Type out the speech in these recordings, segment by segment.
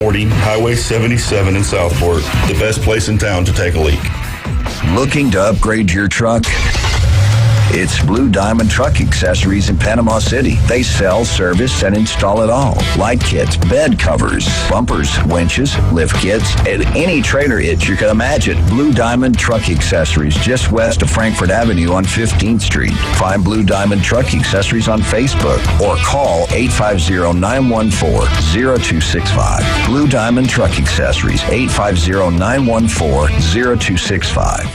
Highway 77 in Southport, the best place in town to take a leak. Looking to upgrade your truck? It's Blue Diamond Truck Accessories in Panama City. They sell, service, and install it all. Light kits, bed covers, bumpers, winches, lift kits, and any trailer hitch you can imagine. Blue Diamond Truck Accessories, just west of Frankfort Avenue on 15th Street. Find Blue Diamond Truck Accessories on Facebook or call 850-914-0265. Blue Diamond Truck Accessories, 850-914-0265.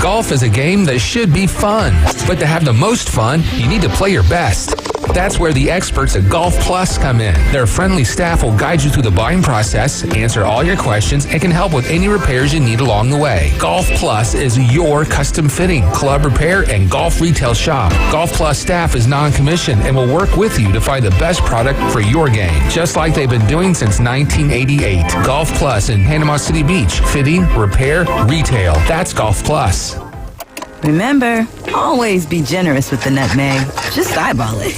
Golf is a game that should be fun, but to have the most fun, you need to play your best. That's where the experts at Golf Plus come in. Their friendly staff will guide you through the buying process, answer all your questions, and can help with any repairs you need along the way. Golf Plus is your custom fitting, club repair, and golf retail shop. Golf Plus staff is non-commissioned and will work with you to find the best product for your game, just like they've been doing since 1988. Golf Plus in Panama City Beach. Fitting, repair, retail. That's Golf Plus. Remember, always be generous with the nutmeg. Just eyeball it.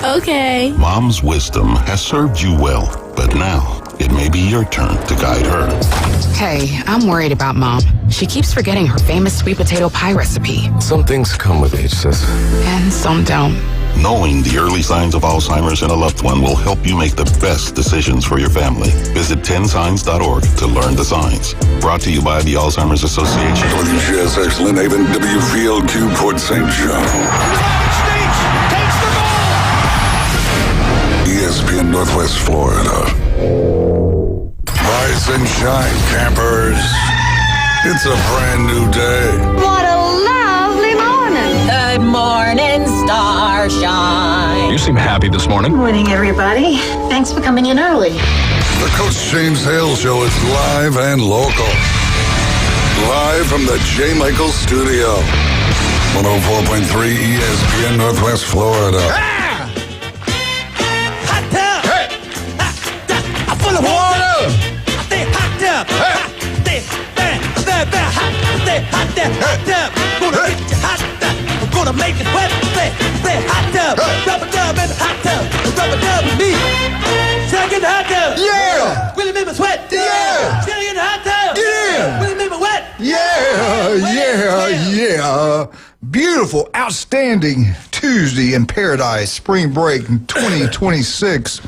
Okay. Mom's wisdom has served you well, but now it may be your turn to guide her. Hey, I'm worried about Mom. She keeps forgetting her famous sweet potato pie recipe. Some things come with age, sis. And some don't. Knowing the early signs of Alzheimer's in a loved one will help you make the best decisions for your family. Visit 10signs.org to learn the signs. Brought to you by the Alzheimer's Association. WGSX Lynn Haven, WFLQ Port St. John. ESPN Northwest Florida. Rise and shine, campers. It's a brand new day. What a lovely morning. Good morning, starshine. You seem happy this morning. Good morning, everybody. Thanks for coming in early. The Coach James Hale Show is live and local. Live from the J. Michael Studio. 104.3 ESPN Northwest Florida. Hot tub! Hey! I'm full of water! I stay hot tub! Hey! Hot tub! Gonna get you hot tub! I'm gonna make it wet! Stay hot tub! Rubber dub in the hot tub! Rubber dub with me! Second hot tub! Yeah! Will it make me sweat? Yeah! Stay in the hot tub! Yeah! Will it make me wet? Yeah. Beautiful, outstanding Tuesday in paradise, spring break in 2026.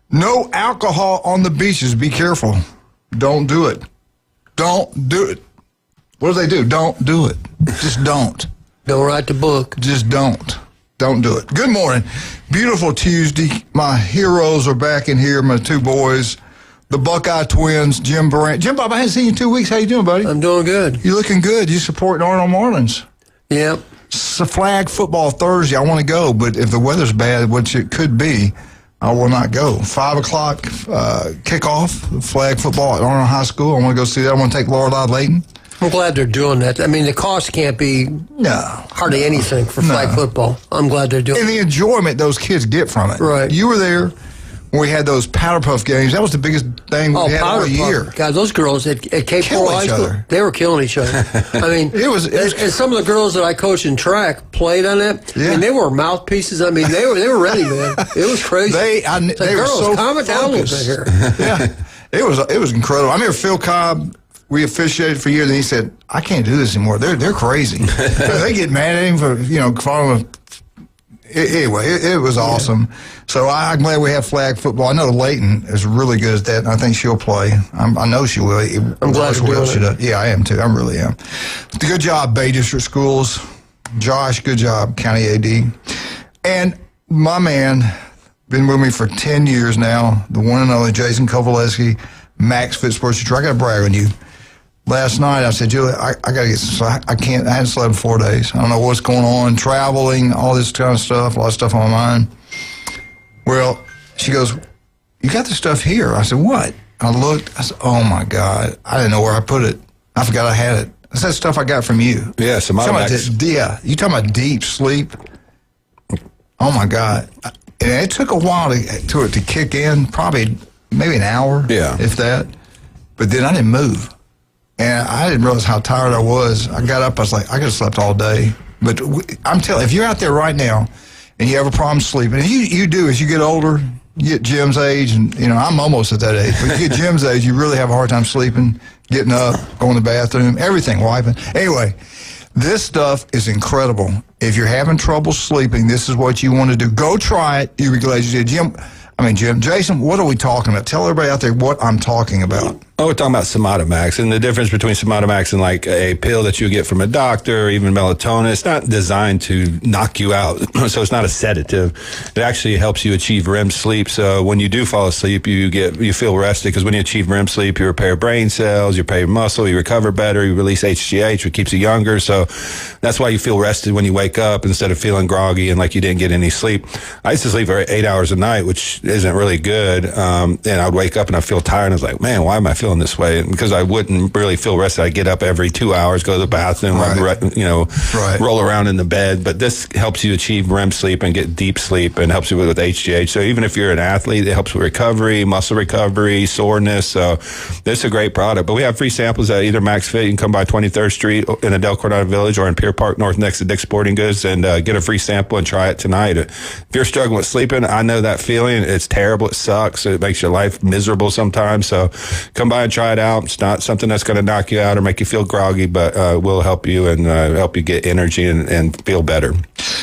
No alcohol on the beaches. Be careful. Don't do it. Don't do it. What do they do? Don't do it. Just don't. Don't write the book. Just don't. Don't do it. Good morning. Beautiful Tuesday. My heroes are back in here, my two boys. The Buckeye twins, Jim Durant. Jim Bob, I haven't seen you in 2 weeks. How you doing, buddy? I'm doing good. You looking good. You supporting Arnold Marlins. Yep. It's a flag football Thursday. I want to go, but if the weather's bad, which it could be, I will not go. 5 o'clock kickoff, flag football at Arnold High School. I want to go see that. I want to take Lorelei Layton. I'm glad they're doing that. I mean, the cost can't be hardly anything for flag football. I'm glad they're doing it. And the enjoyment those kids get from it. Right. You were there when we had those Powder Puff games. That was the biggest thing we had all year. God, those girls at Cape Coral High School, they were killing each other. I mean, it was and some of the girls that I coached in track played on it. Yeah. I mean, they were mouthpieces. I mean, they were ready, man. It was crazy. They were so calm it down a little bit here. Yeah, it was incredible. I remember Phil Cobb. We officiated for years, and he said, "I can't do this anymore. They're crazy. They get mad at him for calling him." Anyway, it was awesome. So I'm glad we have flag football. I know Layton is really good at that, and I think she'll play. I know she will. I'm glad she will. Yeah, I am too. I really am. Good job, Bay District Schools. Josh, good job, County AD. And my man, been with me for 10 years now, the one and only Jason Kovaleski, Max Fitzpatrick. I got to brag on you. Last night, I said, Julie, I got to get some, I hadn't slept in 4 days. I don't know what's going on, traveling, all this kind of stuff, a lot of stuff on my mind. Well, she goes, you got the stuff here. I said, what? I looked, I said, oh my God, I didn't know where I put it. I forgot I had it. That's that stuff I got from you. Yeah, some Yeah, you talking about deep sleep? Oh my God. And it took a while to it to kick in, probably maybe an hour, if that. But then I didn't move. And I didn't realize how tired I was. I got up, I was like, I could have slept all day. But I'm telling you, if you're out there right now and you have a problem sleeping, and you do as you get older, get Jim's age, and I'm almost at that age, but you get Jim's age, you really have a hard time sleeping, getting up, going to the bathroom, everything, wiping. Anyway, this stuff is incredible. If you're having trouble sleeping, this is what you want to do. Go try it. You'll be glad you did. Jason, what are we talking about? Tell everybody out there what I'm talking about. Oh, we're talking about Somatomax, and the difference between Somatomax and like a pill that you get from a doctor or even melatonin, it's not designed to knock you out. So it's not a sedative. It actually helps you achieve REM sleep. So when you do fall asleep, you feel rested, because when you achieve REM sleep, you repair brain cells, you repair muscle, you recover better, you release HGH, which keeps you younger. So that's why you feel rested when you wake up instead of feeling groggy and like you didn't get any sleep. I used to sleep for 8 hours a night, which isn't really good. And I'd wake up and I feel tired. And I was like, man, why am I feeling this way? And because I wouldn't really feel rested, I'd get up every 2 hours, go to the bathroom, roll around in the bed. But this helps you achieve REM sleep and get deep sleep, and helps you with HGH. So even if you're an athlete, it helps with recovery, muscle recovery, soreness. So this is a great product. But we have free samples at either Max Fit. You can come by 23rd Street in Adel Coronado Village, or in Pier Park North next to Dick's Sporting Goods, and get a free sample and try it tonight. If you're struggling with sleeping, I know that feeling. It's terrible. It sucks. It makes your life miserable sometimes. So come by and try it out. It's not something that's going to knock you out or make you feel groggy, but will help you and help you get energy and feel better.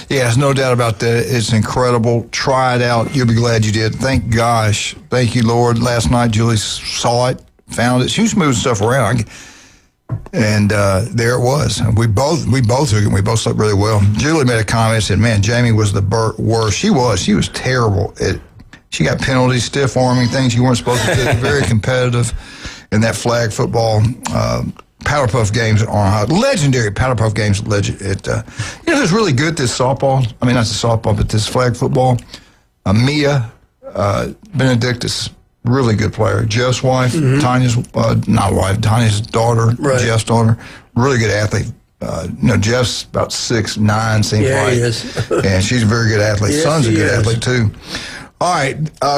Yeah, there's no doubt about that. It's incredible. Try it out. You'll be glad you did. Thank gosh. Thank you, Lord. Last night, Julie saw it, found it. She was moving stuff around. And there it was. We both took it. We both slept really well. Julie made a comment and said, man, Jamie was the worst. She was terrible. She got penalties, stiff arming, things you weren't supposed to do. Very competitive in that flag football. Powder Puff games at Arnold. Legendary Powder Puff games. Who's really good at this softball? I mean, not the softball, but this flag football. Mia Benedictus. Really good player. Jeff's wife, Tanya's, Tanya's daughter, right. Jeff's daughter. Really good athlete. Jeff's about 6'9", seems like. He is. And she's a very good athlete. Yes, Son's a good athlete, too. All right,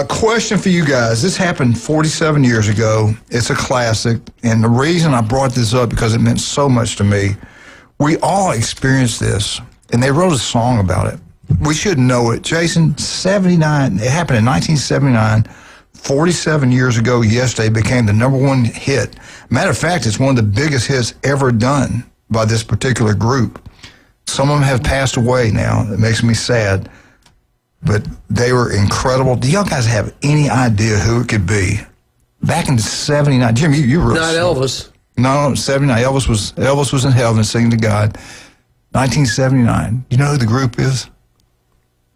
question for you guys. This happened 47 years ago. It's a classic. And the reason I brought this up, because it meant so much to me. We all experienced this, and they wrote a song about it. We should know it. Jason, 79, it happened in 1979. 47 years ago yesterday, became the #1 hit. Matter of fact, it's one of the biggest hits ever done by this particular group. Some of them have passed away now. It makes me sad. But they were incredible. Do y'all guys have any idea who it could be? Back in 79, Jim, you were... Not Elvis. No, 79. Elvis was in heaven singing to God. 1979. You know who the group is?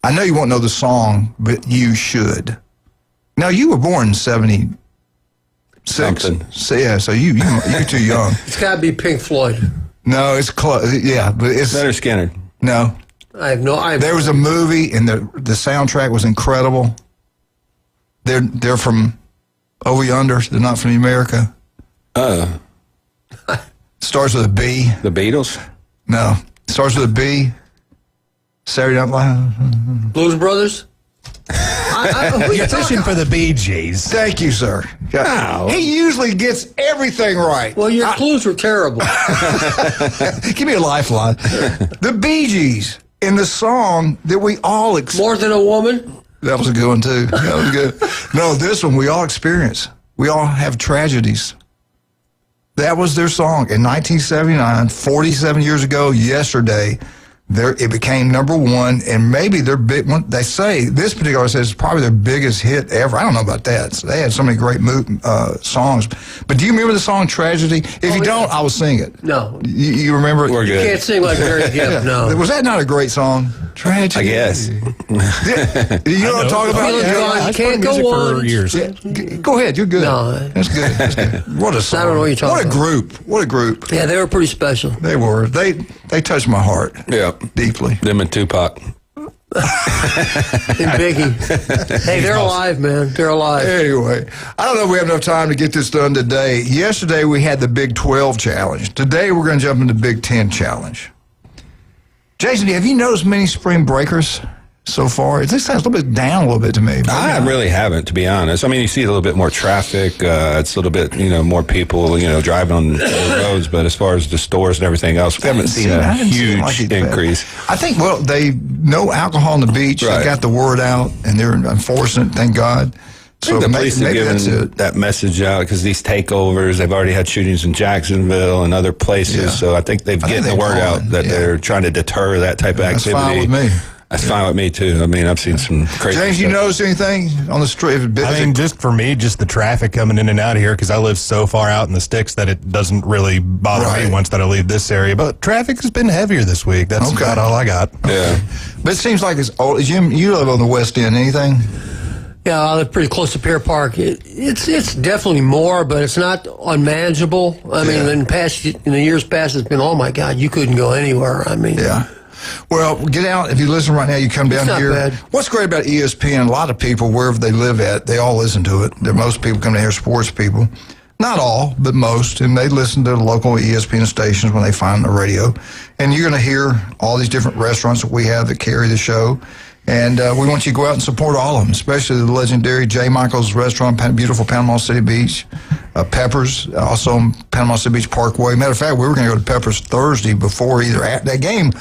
I know you won't know the song, but you should. Now, you were born in 76. Something. So, yeah, so you're too young. It's got to be Pink Floyd. No, it's close. Yeah, but it's... Leonard Skinner. No. I have no idea. There was a movie, and the soundtrack was incredible. They're from over yonder. They're not from America. Starts with a B. The Beatles? No. Starts with a B. Saturday Night Live. Blues Brothers? You're fishing for the Bee Gees. Thank you, sir. Oh. He usually gets everything right. Well, your clues were terrible. Give me a lifeline. The Bee Gees in the song that we all More Than a Woman? That was a good one, too. That was good. No, this one we all experience. We all have tragedies. That was their song in 1979, 47 years ago, yesterday. It became #1, and maybe their big one. They say this particular says it's probably their biggest hit ever. I don't know about that. So they had so many great songs. But do you remember the song "Tragedy"? If you don't, I will sing it. No, you remember it. We're good. You can't sing like Mary Gibb. No, was that not a great song? Tragedy. I guess. You know what I'm talking about? You can't go on. For years. Yeah, go ahead. You're good. No, that's good. That's good. What a song. I don't know what you're talking about. What a group. Yeah, they were pretty special. They were. They touched my heart. Yeah. Deeply. Them and Tupac. And Biggie. Hey, they're alive, man. They're alive. Anyway, I don't know if we have enough time to get this done today. Yesterday, we had the Big 12 Challenge. Today, we're going to jump into the Big 10 Challenge. Jason, have you noticed many spring breakers so far? It just sounds a little bit down a little bit to me. I really haven't, to be honest. I mean, you see a little bit more traffic. It's a little bit, more people, driving on the roads. But as far as the stores and everything else, we haven't seen a huge increase. I think, they no alcohol on the beach. Right. They got the word out, and they're enforcing it, thank God. So the police have given that message out because these takeovers, they've already had shootings in Jacksonville and other places. Yeah. So I think they've getting the word out that they're trying to deter that type of activity. That's fine with me. That's fine with me, too. I mean, I've seen some crazy James, stuff. you notice anything on the street? I mean, just for me, just the traffic coming in and out of here, because I live so far out in the sticks that it doesn't really bother me once that I leave this area. But traffic has been heavier this week. That's about all I got. Yeah. But it seems like it's old. Jim, you live on the West End. Anything? Yeah, I live pretty close to Pier Park. It's definitely more, but it's not unmanageable. I mean, in the years past, it's been, oh my God, you couldn't go anywhere. I mean, Well, get out. If you listen right now, you come down here. Bad. What's great about ESPN, a lot of people, wherever they live at, they all listen to it. Most people come to hear sports people. Not all, but most. And they listen to the local ESPN stations when they find the radio. And you're going to hear all these different restaurants that we have that carry the show. And we want you to go out and support all of them, especially the legendary J. Michael's Restaurant, beautiful Panama City Beach. Peppers, also on Panama City Beach Parkway. Matter of fact, we were going to go to Peppers Thursday before that game.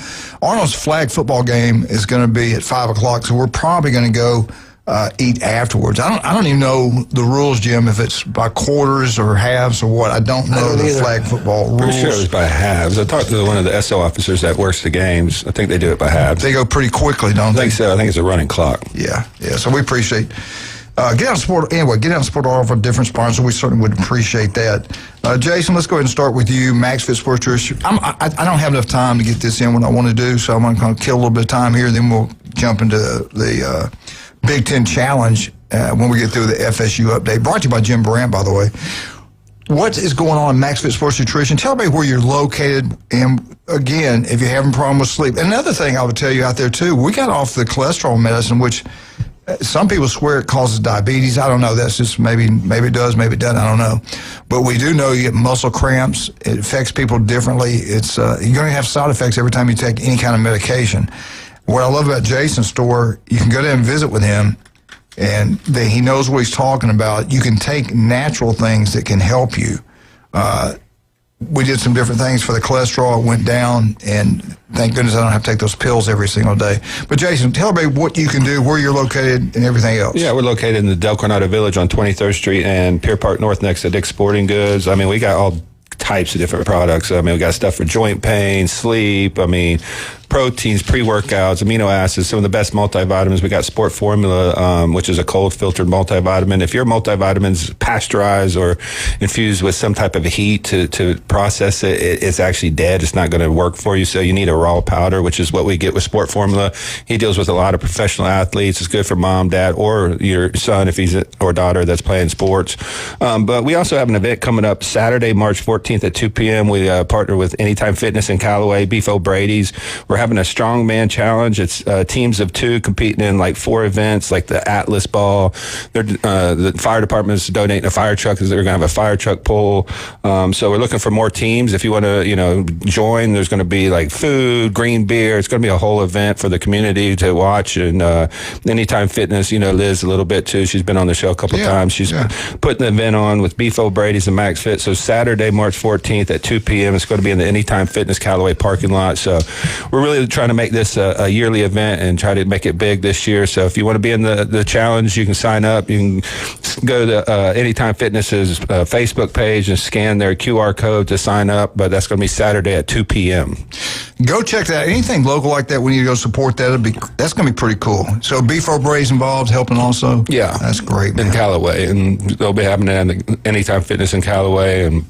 Arnold's flag football game is going to be at 5 o'clock, so we're probably going to go eat afterwards. I don't even know the rules, Jim, if it's by quarters or halves or what. I don't know the flag football rules. Pretty sure it was by halves. I talked to one of the SO officers that works the games. I think they do it by halves. They go pretty quickly, don't they? I think so. I think it's a running clock. Yeah. So we appreciate get out and support. Anyway, get out and support all of our different sponsors. We certainly would appreciate that. Jason, let's go ahead and start with you. MaxFit Sports Nutrition. I don't have enough time to get this in what I want to do, so I'm going to kill a little bit of time here. Then we'll jump into the Big Ten Challenge when we get through the FSU update. Brought to you by Jim Brandt, by the way. What is going on in MaxFit Sports Nutrition? Tell me where you're located. And again, if you're having a problem with sleep. And another thing I would tell you out there, too, we got off the cholesterol medicine, which some people swear it causes diabetes. I don't know. That's just maybe it does, maybe it doesn't. I don't know. But we do know you get muscle cramps. It affects people differently. It's you're going to have side effects every time you take any kind of medication. What I love about Jason's store, you can go there and visit with him, and he knows what he's talking about. You can take natural things that can help you. We did some different things for the cholesterol. It went down, and thank goodness I don't have to take those pills every single day. But, Jason, tell me what you can do, where you're located, and everything else. Yeah, we're located in the Del Coronado Village on 23rd Street and Pier Park North next to Dick's Sporting Goods. I mean, we got all types of different products. I mean, we got stuff for joint pain, sleep, proteins, pre-workouts, amino acids, some of the best multivitamins. We got Sport Formula, which is a cold filtered multivitamin. If your multivitamins pasteurized or infused with some type of heat to process it, it's actually dead. It's not going to work for you. So you need a raw powder, which is what we get with Sport Formula. He deals with a lot of professional athletes. It's good for mom, dad, or your son if he's or daughter that's playing sports. But we also have an event coming up Saturday, March 14th at 2 p.m. We partner with Anytime Fitness in Callaway, Beef O'Brady's. We're having a strongman challenge. It's teams of 2 competing in like 4 events, like the Atlas Ball. The fire department's donating a fire truck because they're going to have a fire truck pull. So we're looking for more teams. If you want to, join, there's going to be like food, green beer. It's going to be a whole event for the community to watch. And Anytime Fitness, Liz a little bit too. She's been on the show a couple times. She's putting the event on with Beef O'Brady's and Max Fit. So Saturday, March 14th at 2 p.m. It's going to be in the Anytime Fitness Callaway parking lot. So we're really trying to make this a yearly event and try to make it big this year. So if you want to be in the challenge, you can sign up. You can go to Anytime Fitness's Facebook page and scan their QR code to sign up. But that's going to be Saturday at 2 p.m. Go check that out. Anything local like that, we need to go support that. That's going to be pretty cool. So Beef O'Brady's involved, helping also? Yeah. That's great, man. In Callaway. And they'll be having it at Anytime Fitness in Callaway. And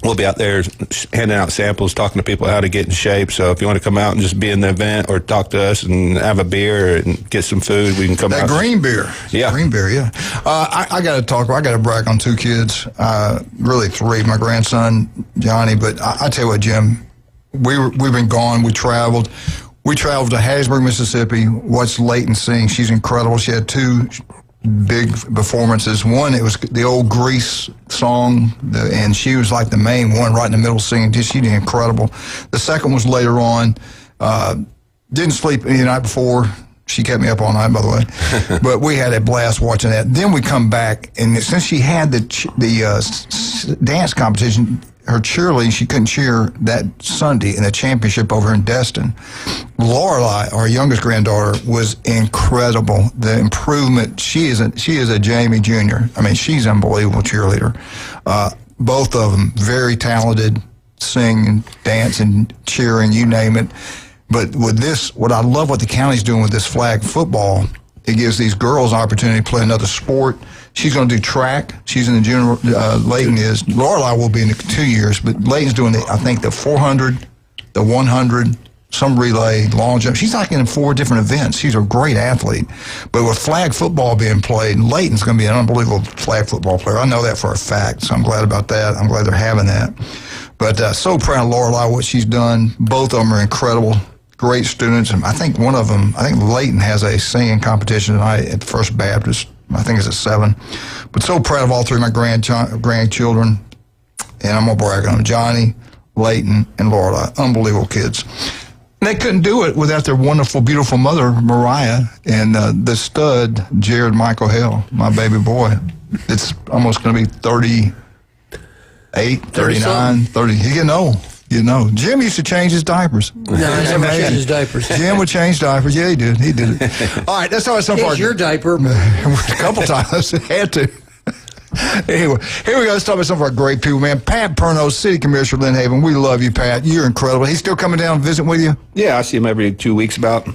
we'll be out there handing out samples, talking to people how to get in shape. So if you want to come out and just be in the event or talk to us and have a beer and get some food, we can come out. That green beer. Yeah. Green beer, yeah. I got to talk. I got to brag on 2 kids, really 3, my grandson, Johnny. But I tell you what, Jim, we've been gone. We traveled. We traveled to Hattiesburg, Mississippi, watched Leighton sing. She's incredible. She had 2 big performances. One, it was the old Grease song, and she was like the main one right in the middle singing. She did incredible. The second was later on. Didn't sleep the night before. She kept me up all night, by the way. But we had a blast watching that. Then we come back, and since she had the dance competition, her cheerleading, she couldn't cheer that Sunday in the championship over in Destin. Lorelai, our youngest granddaughter, was incredible. The improvement, she is a Jamie Jr. I mean, she's an unbelievable cheerleader. Both of them very talented, singing, dancing, cheering, you name it. But with this, what I love what the county's doing with this flag football, it gives these girls an opportunity to play another sport. She's going to do track. She's in the junior, Layton is. Lorelai will be in 2 years, but Layton's doing, the 400, the 100, some relay, long jump. She's like in 4 different events. She's a great athlete. But with flag football being played, Layton's going to be an unbelievable flag football player. I know that for a fact, so I'm glad about that. I'm glad they're having that. But so proud of Lorelai, what she's done. Both of them are incredible. Great students, and I think one of them, Layton has a singing competition tonight at the First Baptist. I think it's at 7. But so proud of all 3 of my grandchildren, and I'm going to brag on them, Johnny, Layton, and Lorelai. Unbelievable kids. And they couldn't do it without their wonderful, beautiful mother, Mariah, and the stud, Jared Michael Hale, my baby boy. It's almost going to be 38, 39, 30. He's getting old. You know, Jim used to change his diapers. No, he never changed his diapers. Jim would change diapers. Yeah, he did. He did it. All right, that's all. So far. Your diaper. A couple times. Had to. Anyway, here we go. Let's talk about some of our great people, man. Pat Perno, City Commissioner, Lynn Haven. We love you, Pat. You're incredible. He's still coming down and visiting with you? Yeah, I see him every 2 weeks about.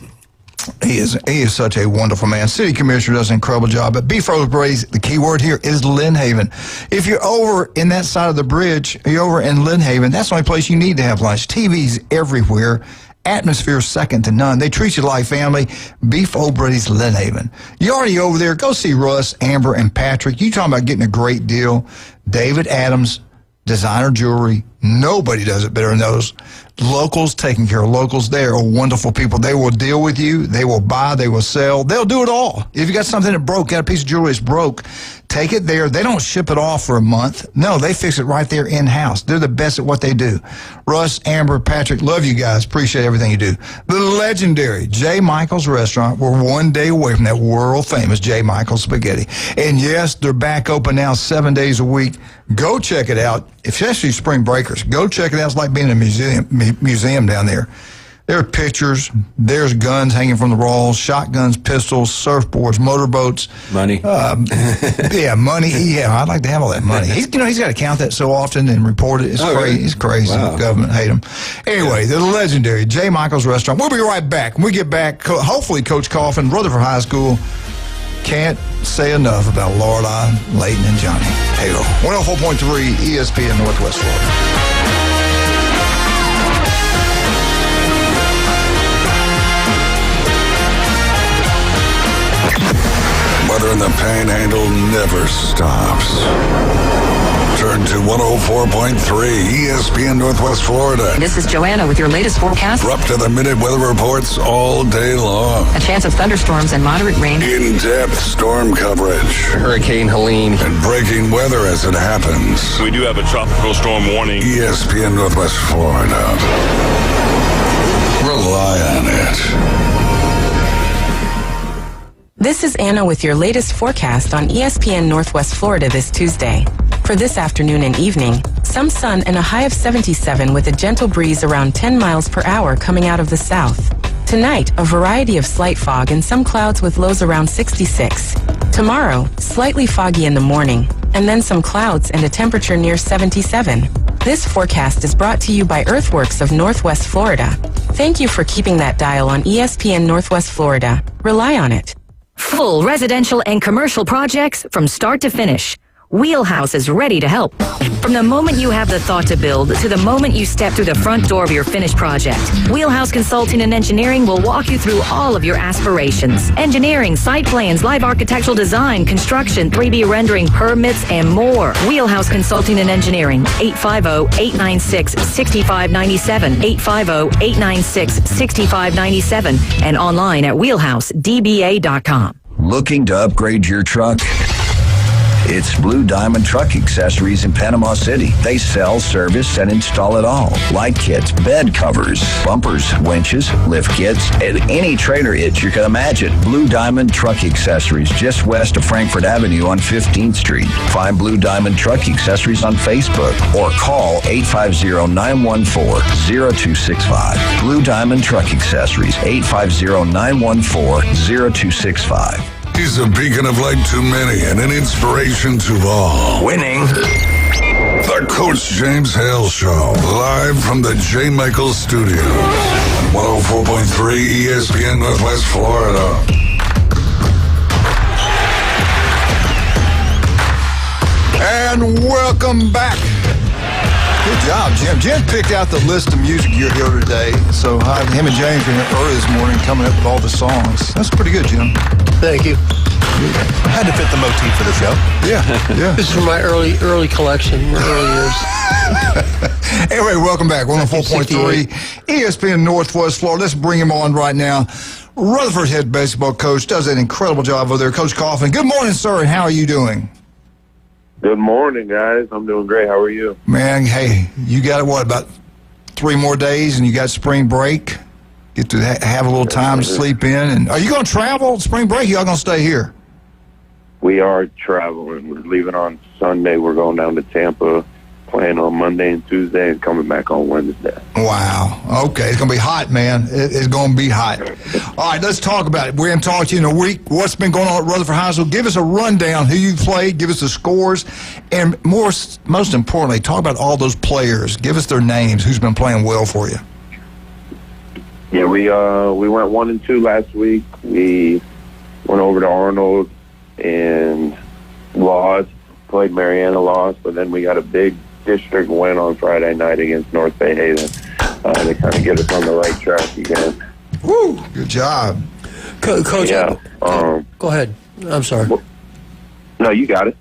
He is such a wonderful man. City Commissioner does an incredible job. But Beef Rose Brady's, the key word here is Lynn Haven. If you're over in that side of the bridge, you're over in Lynn Haven, that's the only place you need to have lunch. TV's everywhere. Atmosphere second to none. They treat you like family. Beef O'Brady's Lynn Haven. You're already over there. Go see Russ, Amber, and Patrick. You talking about getting a great deal. David Adams, designer jewelry. Nobody does it better than those. Locals, taking care of locals. They are wonderful people. They will deal with you. They will buy. They will sell. They'll do it all. If you got something that broke, got a piece of jewelry that's broke, take it there. They don't ship it off for a month. No, they fix it right there in-house. They're the best at what they do. Russ, Amber, Patrick, love you guys. Appreciate everything you do. The legendary J. Michael's Restaurant. We're one day away from that world-famous J. Michael's Spaghetti. And yes, they're back open now 7 days a week. Go check it out. Especially spring breakers. Go check it out. It's like being in a museum down there. There are pictures. There's guns hanging from the walls, shotguns, pistols, surfboards, motorboats. Money. Yeah, money. Yeah, I'd like to have all that money. He's got to count that so often and report it. It's crazy. Really? It's crazy. Wow. The government hate him. Anyway, the legendary J. Michael's Restaurant. We'll be right back. When we get back, hopefully Coach Coffin, Rutherford High School, can't say enough about Lorelai, Layton, and Johnny. Hale. 104.3 ESPN Northwest Florida. Weather in the Panhandle never stops. Turn to 104.3 ESPN Northwest Florida. This is Joanna with your latest forecast. We're up to the minute weather reports all day long. A chance of thunderstorms and moderate rain. In-depth storm coverage. Hurricane Helene. And breaking weather as it happens. We do have a tropical storm warning. ESPN Northwest Florida. Rely on it. This is Anna with your latest forecast on ESPN Northwest Florida this Tuesday. For this afternoon and evening, some sun and a high of 77 with a gentle breeze around 10 miles per hour coming out of the south. Tonight, a variety of slight fog and some clouds with lows around 66. Tomorrow, slightly foggy in the morning, and then some clouds and a temperature near 77. This forecast is brought to you by Earthworks of Northwest Florida. Thank you for keeping that dial on ESPN Northwest Florida. Rely on it. Full residential and commercial projects from start to finish. Wheelhouse is ready to help. From the moment you have the thought to build to the moment you step through the front door of your finished project, Wheelhouse Consulting and Engineering will walk you through all of your aspirations. Engineering, site plans, live architectural design, construction, 3D rendering, permits, and more. Wheelhouse Consulting and Engineering, 850-896-6597, 850-896-6597, and online at wheelhousedba.com. Looking to upgrade your truck? It's Blue Diamond Truck Accessories in Panama City. They sell, service, and install it all. Light kits, bed covers, bumpers, winches, lift kits, and any trailer hitch you can imagine. Blue Diamond Truck Accessories, just west of Frankfurt Avenue on 15th Street. Find Blue Diamond Truck Accessories on Facebook or call 850-914-0265. Blue Diamond Truck Accessories, 850-914-0265. He's a beacon of light to many and an inspiration to all. Winning. The Coach James Hale Show, live from the J. Michael Studio. 104.3 ESPN Northwest Florida. And welcome back. Good job, Jim. Jim picked out the list of music you're here today. So him and James were here early this morning coming up with all the songs. That's pretty good, Jim. Thank you. Had to fit the motif for the show. Yeah. This is from my early collection, early years. Anyway, welcome back. 104.3 ESPN Northwest Florida. Let's bring him on right now. Rutherford's head baseball coach does an incredible job over there. Coach Coughlin, good morning, sir, and how are you doing? Good morning, guys. I'm doing great. How are you? Man, hey, you got, about 3 more days, and you got spring break? Get to have a little time to sleep in. And are you going to travel spring break, or y'all going to stay here? We are traveling. We're leaving on Sunday. We're going down to Tampa, playing on Monday and Tuesday, and coming back on Wednesday. Wow. Okay. It's going to be hot, man. It's going to be hot. All right, let's talk about it. We're going to talk to you in a week. What's been going on at Rutherford High School? Give us a rundown, who you played, give us the scores, and most importantly, talk about all those players. Give us their names, who's been playing well for you. Yeah, we went 1-2 last week. We went over to Arnold and lost, played Mariana, lost, but then we got a big district win on Friday night against North Bay Haven to kind of get us on the right track again. Woo! Good job. Coach, yeah, go ahead. I'm sorry. No, you got it.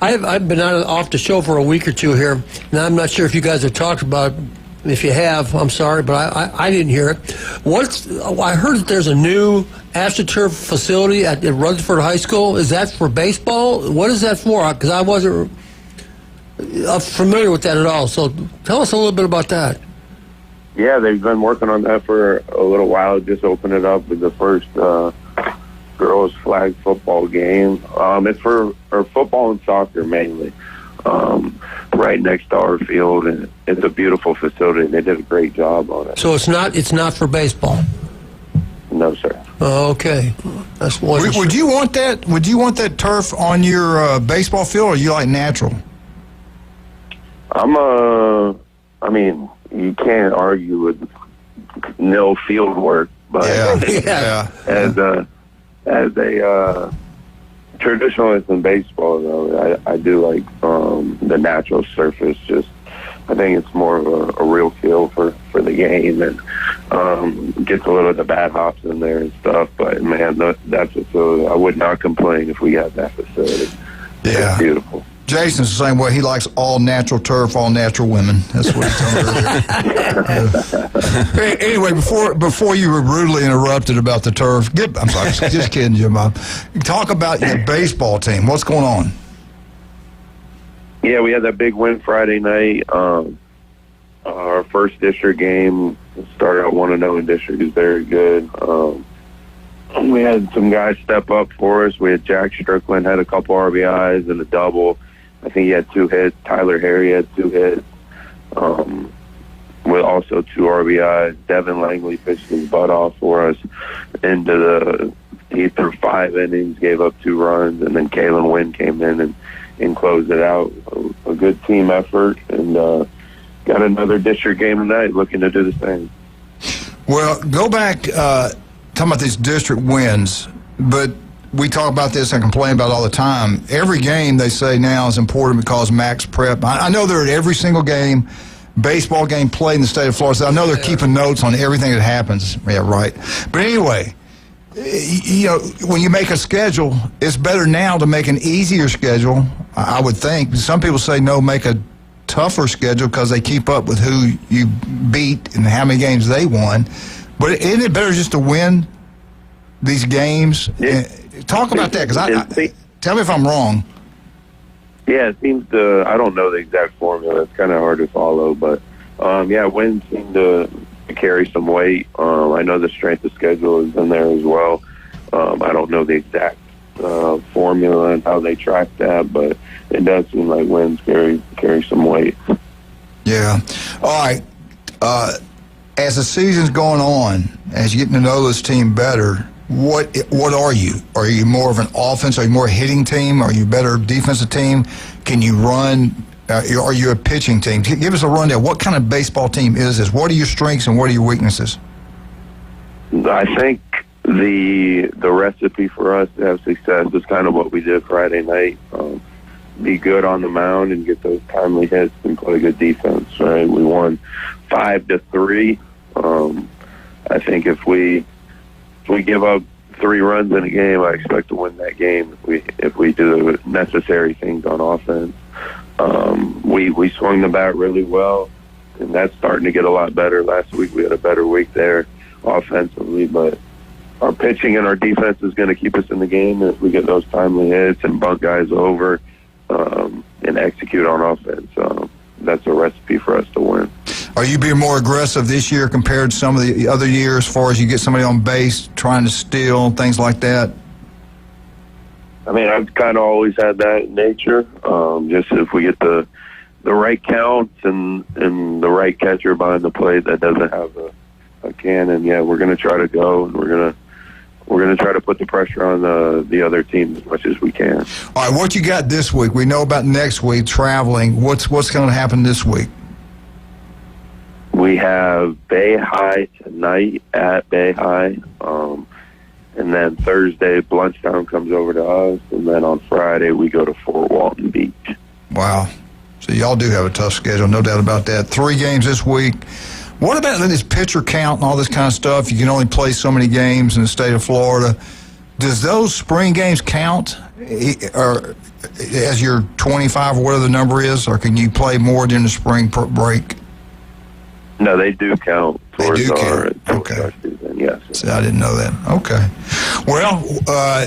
I've been off the show for a week or two here, and I'm not sure if you guys have talked about it. If you have, I'm sorry, but I didn't hear it. I heard that there's a new AstroTurf facility at Rutherford High School. Is that for baseball? What is that for? Because I wasn't familiar with that at all. So tell us a little bit about that. Yeah, they've been working on that for a little while. Just opened it up with the first girls flag football game. It's for football and soccer mainly. Right next to our field, and it's a beautiful facility. They did a great job on it. So it's not for baseball. No, sir. Oh, okay, that's wonderful. Would you want that? Would you want that turf on your baseball field, or you like natural? I mean, you can't argue with no field work, but as a traditionalist in baseball, though, I do like the natural surface. Just, I think it's more of a real feel for the game, and gets a little of the bad hops in there and stuff. But man, that facility, I would not complain if we had that facility. Yeah, it's beautiful. Jason's the same way. He likes all natural turf, all natural women. That's what he told me earlier. Anyway, before you were rudely interrupted about the turf, I'm sorry, just kidding, Jim. Talk about your baseball team. What's going on? Yeah, we had that big win Friday night. Our first district game started out 1-0 in district. Is very good. We had some guys step up for us. We had Jack Strickland had a couple RBIs and a double. I think he had 2 hits. Tyler Harry had 2 hits. With also 2 RBIs. Devin Langley pitched his butt off for us he threw 5 innings, gave up 2 runs, and then Kalen Wynn came in and closed it out. A good team effort, and got another district game tonight, looking to do the same. Well, go back, talking about these district wins, but we talk about this and complain about it all the time. Every game, they say now, is important because max prep. I know they're at every single game, baseball game played in the state of Florida. So I know they're keeping notes on everything that happens. Yeah, right. But anyway, you know, when you make a schedule, it's better now to make an easier schedule, I would think. Some people say no, make a tougher schedule because they keep up with who you beat and how many games they won. But isn't it better just to win these games? Talk about that, because tell me if I'm wrong. Yeah, it seems to. I don't know the exact formula. It's kind of hard to follow, but wins seem to carry some weight. I know the strength of schedule is in there as well. I don't know the exact formula and how they track that, but it does seem like wins carry some weight. Yeah. All right. As the season's going on, as you're getting to know this team better, what are you? Are you more of an offense? Are you more a hitting team? Are you a better defensive team? Can you run? Are you a pitching team? Give us a rundown. What kind of baseball team is this? What are your strengths and what are your weaknesses? I think the recipe for us to have success is kind of what we did Friday night. Be good on the mound and get those timely hits and play good defense, right? We won 5-3. I think if we give up 3 runs in a game, I expect to win that game if we do the necessary things on offense. We swung the bat really well, and that's starting to get a lot better. Last week we had a better week there offensively, but our pitching and our defense is going to keep us in the game if we get those timely hits and bunt guys over and execute on offense. That's a recipe for us to win. Are you being more aggressive this year compared to some of the other years as far as you get somebody on base, trying to steal, things like that? I mean, I've kind of always had that nature. Just if we get the right counts and the right catcher behind the plate that doesn't have a cannon, we're going to try to go, and we're going to try to put the pressure on the other team as much as we can. All right, what you got this week? We know about next week, traveling. What's going to happen this week? We have Bay High tonight at Bay High. And then Thursday, Bluntstown comes over to us. And then on Friday, we go to Fort Walton Beach. Wow. So y'all do have a tough schedule, no doubt about that. 3 games this week. What about this pitcher count and all this kind of stuff? You can only play so many games in the state of Florida. Does those spring games count or as your 25 or whatever the number is, or can you play more during the spring break? No, they do count. They do count. Okay. Season, yes. See, I didn't know that. Okay. Well,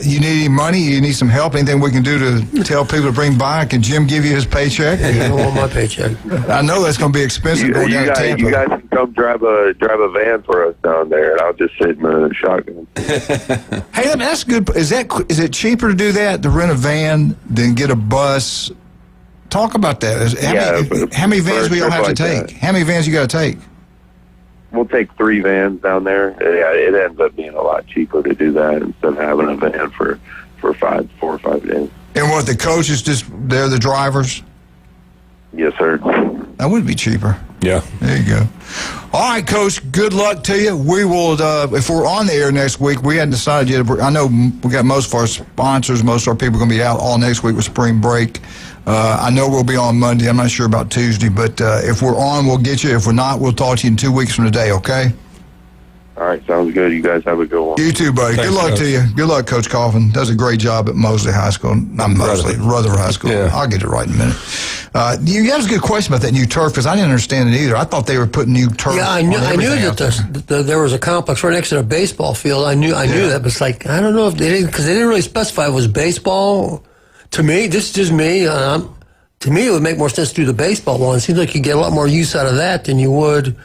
you need any money? You need some help? Anything we can do to tell people to bring by? Can Jim give you his paycheck? You don't want my paycheck. I know that's going to be expensive going down to Tampa. You guys can come drive a van for us down there, and I'll just sit in the shotgun. Hey, that's good. Is it cheaper to do that, to rent a van, than get a bus? Talk about that. How many vans we all have to take? How many vans you got to take? We'll take 3 vans down there. Yeah, it ends up being a lot cheaper to do that instead of having a van for 4 or 5 days. And what, the coaches they're the drivers? Yes, sir. That would be cheaper. Yeah. There you go. All right, Coach, good luck to you. We will, if we're on the air next week, we hadn't decided yet. I know we got most of our sponsors, most of our people are going to be out all next week with spring break. I know we'll be on Monday. I'm not sure about Tuesday, but if we're on, we'll get you. If we're not, we'll talk to you in 2 weeks from today, okay? All right, sounds good. You guys have a good one. You too, buddy. Thanks, good luck to you. Good luck, Coach Coffin. Does a great job at Mosley High School. Not Mosley, Rutherford High School. Yeah. I'll get it right in a minute. You had a good question about that new turf, because I didn't understand it either. I thought they were putting new turf. Yeah, I knew that there was a complex right next to the baseball field. I knew that, but it's like, I don't know if they didn't, because they didn't really specify it was baseball. To me, this is just me. To me, it would make more sense to do the baseball one. It seems like you get a lot more use out of that than you would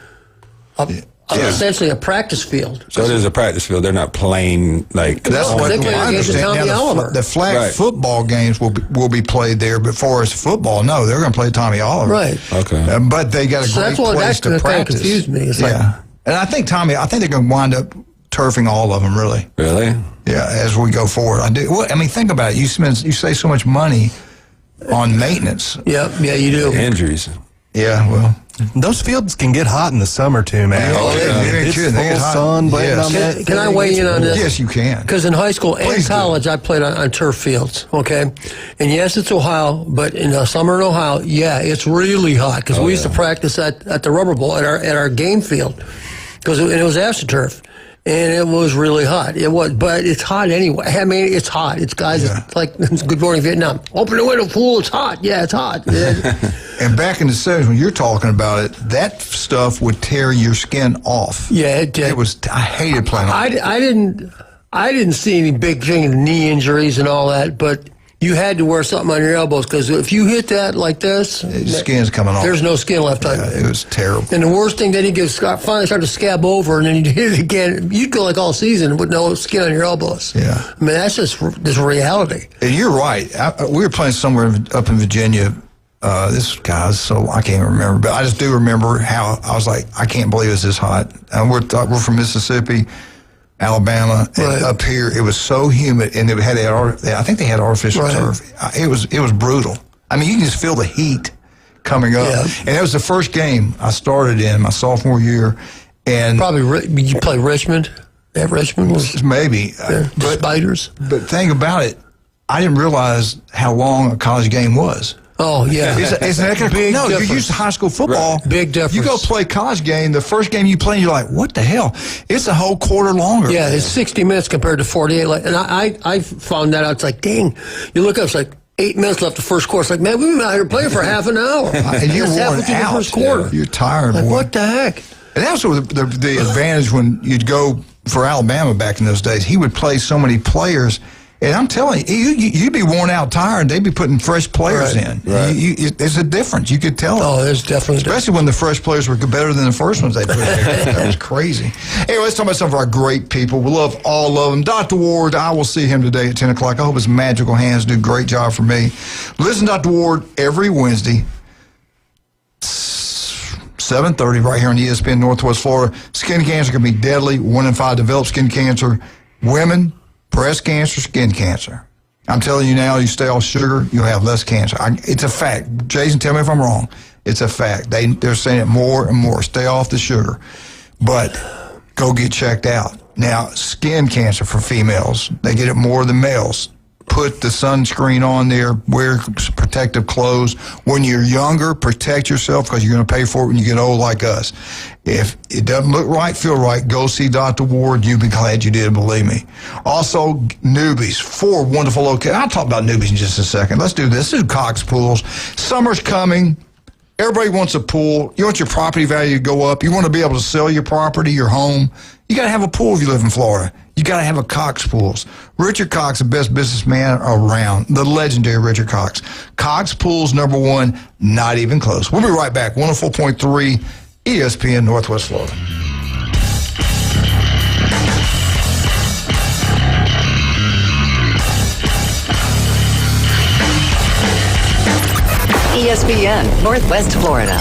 essentially a practice field. So it is a practice field. They're not playing like. That's what I understand. Now, the flag football games will be played there, but for us football, no, they're going to play Tommy Oliver. Right. Okay. But they got a great place to practice. That kind of confused me. It's and I think they're going to wind up turfing all of them. Really. Really. Yeah. As we go forward, I do. Well, I mean, think about it. You save so much money on maintenance. Yeah, you do. Injuries. Yeah, well, those fields can get hot in the summer too, man. It's full sun, Can I weigh in on this? Yes, you can. Because in high school and college, I played on turf fields. Okay, and yes, it's Ohio, but in the summer in Ohio, it's really hot because we used to practice at the rubber bowl at our game field because it was AstroTurf. And it was really hot. But it's hot anyway. I mean, it's hot. It's it's like Good Morning Vietnam. Open the window, fool. It's hot. Yeah, it's hot. Yeah. And back in the 70s, when you're talking about it, that stuff would tear your skin off. Yeah, it did. I hated playing. I didn't see any big thing, knee injuries and all that. But you had to wear something on your elbows because if you hit that like this, the skin's coming off. There's no skin left on it. It was terrible. And the worst thing, then he finally started to scab over, and then you hit it again. You'd go like all season with no skin on your elbows. Yeah. I mean, that's just this reality. And you're right. We were playing somewhere up in Virginia. This guy's so I can't remember, but I just do remember how I was like, I can't believe it's this hot. And we're from Mississippi, Alabama, and up here it was so humid, and I think they had artificial turf. It was brutal. I mean, you can just feel the heat coming up. Yeah. And it was the first game I started in my sophomore year, and probably you play Richmond. At Richmond was maybe Spiders. But think about it, I didn't realize how long a college game was. Oh, yeah. It's an big difference. You're used to high school football. Right. Big difference. You go play a college game, the first game you play, you're like, what the hell? It's a whole quarter longer. Yeah, it's 60 minutes compared to 48. And I found that out. It's like, dang. You look up, it's like 8 minutes left the first quarter. It's like, man, we've been out here playing for half an hour. And you're worn out. The first quarter. You're tired. Like, boy. what the heck? And that was the advantage when you'd go for Alabama back in those days. He would play so many players. And I'm telling you, you'd be worn out, tired. They'd be putting fresh players in. Right. There's a difference. You could tell. Oh, there's definitely. Especially when the fresh players were better than the first ones they put in. That was crazy. Anyway, let's talk about some of our great people. We love all of them. Dr. Ward, I will see him today at 10 o'clock. I hope his magical hands do a great job for me. Listen to Dr. Ward every Wednesday, 7:30, right here on ESPN Northwest Florida. Skin cancer can be deadly. 1 in 5 develop skin cancer. Women, breast cancer, skin cancer. I'm telling you now, you stay off sugar, you'll have less cancer. It's a fact. Jason, tell me if I'm wrong. It's a fact. They're saying it more and more. Stay off the sugar. But go get checked out. Now, skin cancer for females, they get it more than males. Put the sunscreen on there. Wear protective clothes. When you're younger, protect yourself because you're going to pay for it when you get old like us. If it doesn't look right, feel right, go see Dr. Ward. You'll be glad you did, believe me. Also, newbies. 4 wonderful locations. I'll talk about newbies in just a second. Let's do this. This is Cox Pools. Summer's coming. Everybody wants a pool. You want your property value to go up. You want to be able to sell your property, your home. You got to have a pool if you live in Florida. You got to have a Cox Pools. Richard Cox, the best businessman around. The legendary Richard Cox. Cox Pools, #1, not even close. We'll be right back. 104.3 ESPN Northwest Florida. ESPN Northwest Florida.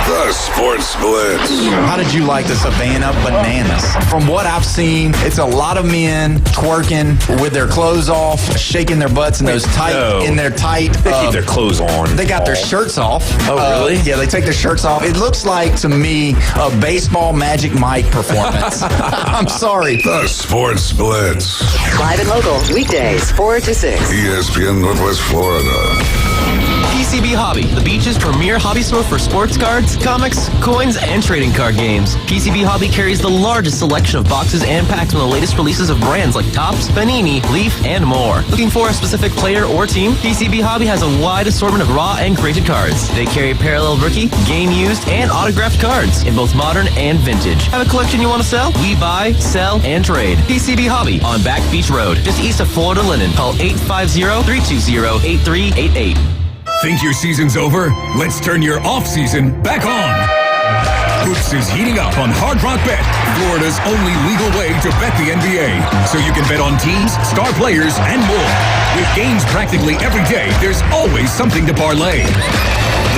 The Sports Blitz. How did you like the Savannah Bananas? From what I've seen, it's a lot of men twerking with their clothes off, shaking their butts in those tight. They keep their clothes on. They got their shirts off. Oh, really? Yeah, they take their shirts off. It looks like to me a baseball Magic Mike performance. I'm sorry. The Sports Blitz. Live and local, weekdays, 4 to 6. ESPN Northwest Florida. PCB Hobby, the beach's premier hobby store for sports cards, comics, coins, and trading card games. PCB Hobby carries the largest selection of boxes and packs from the latest releases of brands like Topps, Panini, Leaf, and more. Looking for a specific player or team? PCB Hobby has a wide assortment of raw and graded cards. They carry parallel rookie, game used, and autographed cards in both modern and vintage. Have a collection you want to sell? We buy, sell, and trade. PCB Hobby on Back Beach Road, just east of Florida Linen. Call 850-320-8388. Think your season's over? Let's turn your off-season back on. Hoops is heating up on Hard Rock Bet, Florida's only legal way to bet the NBA. So you can bet on teams, star players, and more. With games practically every day, there's always something to parlay.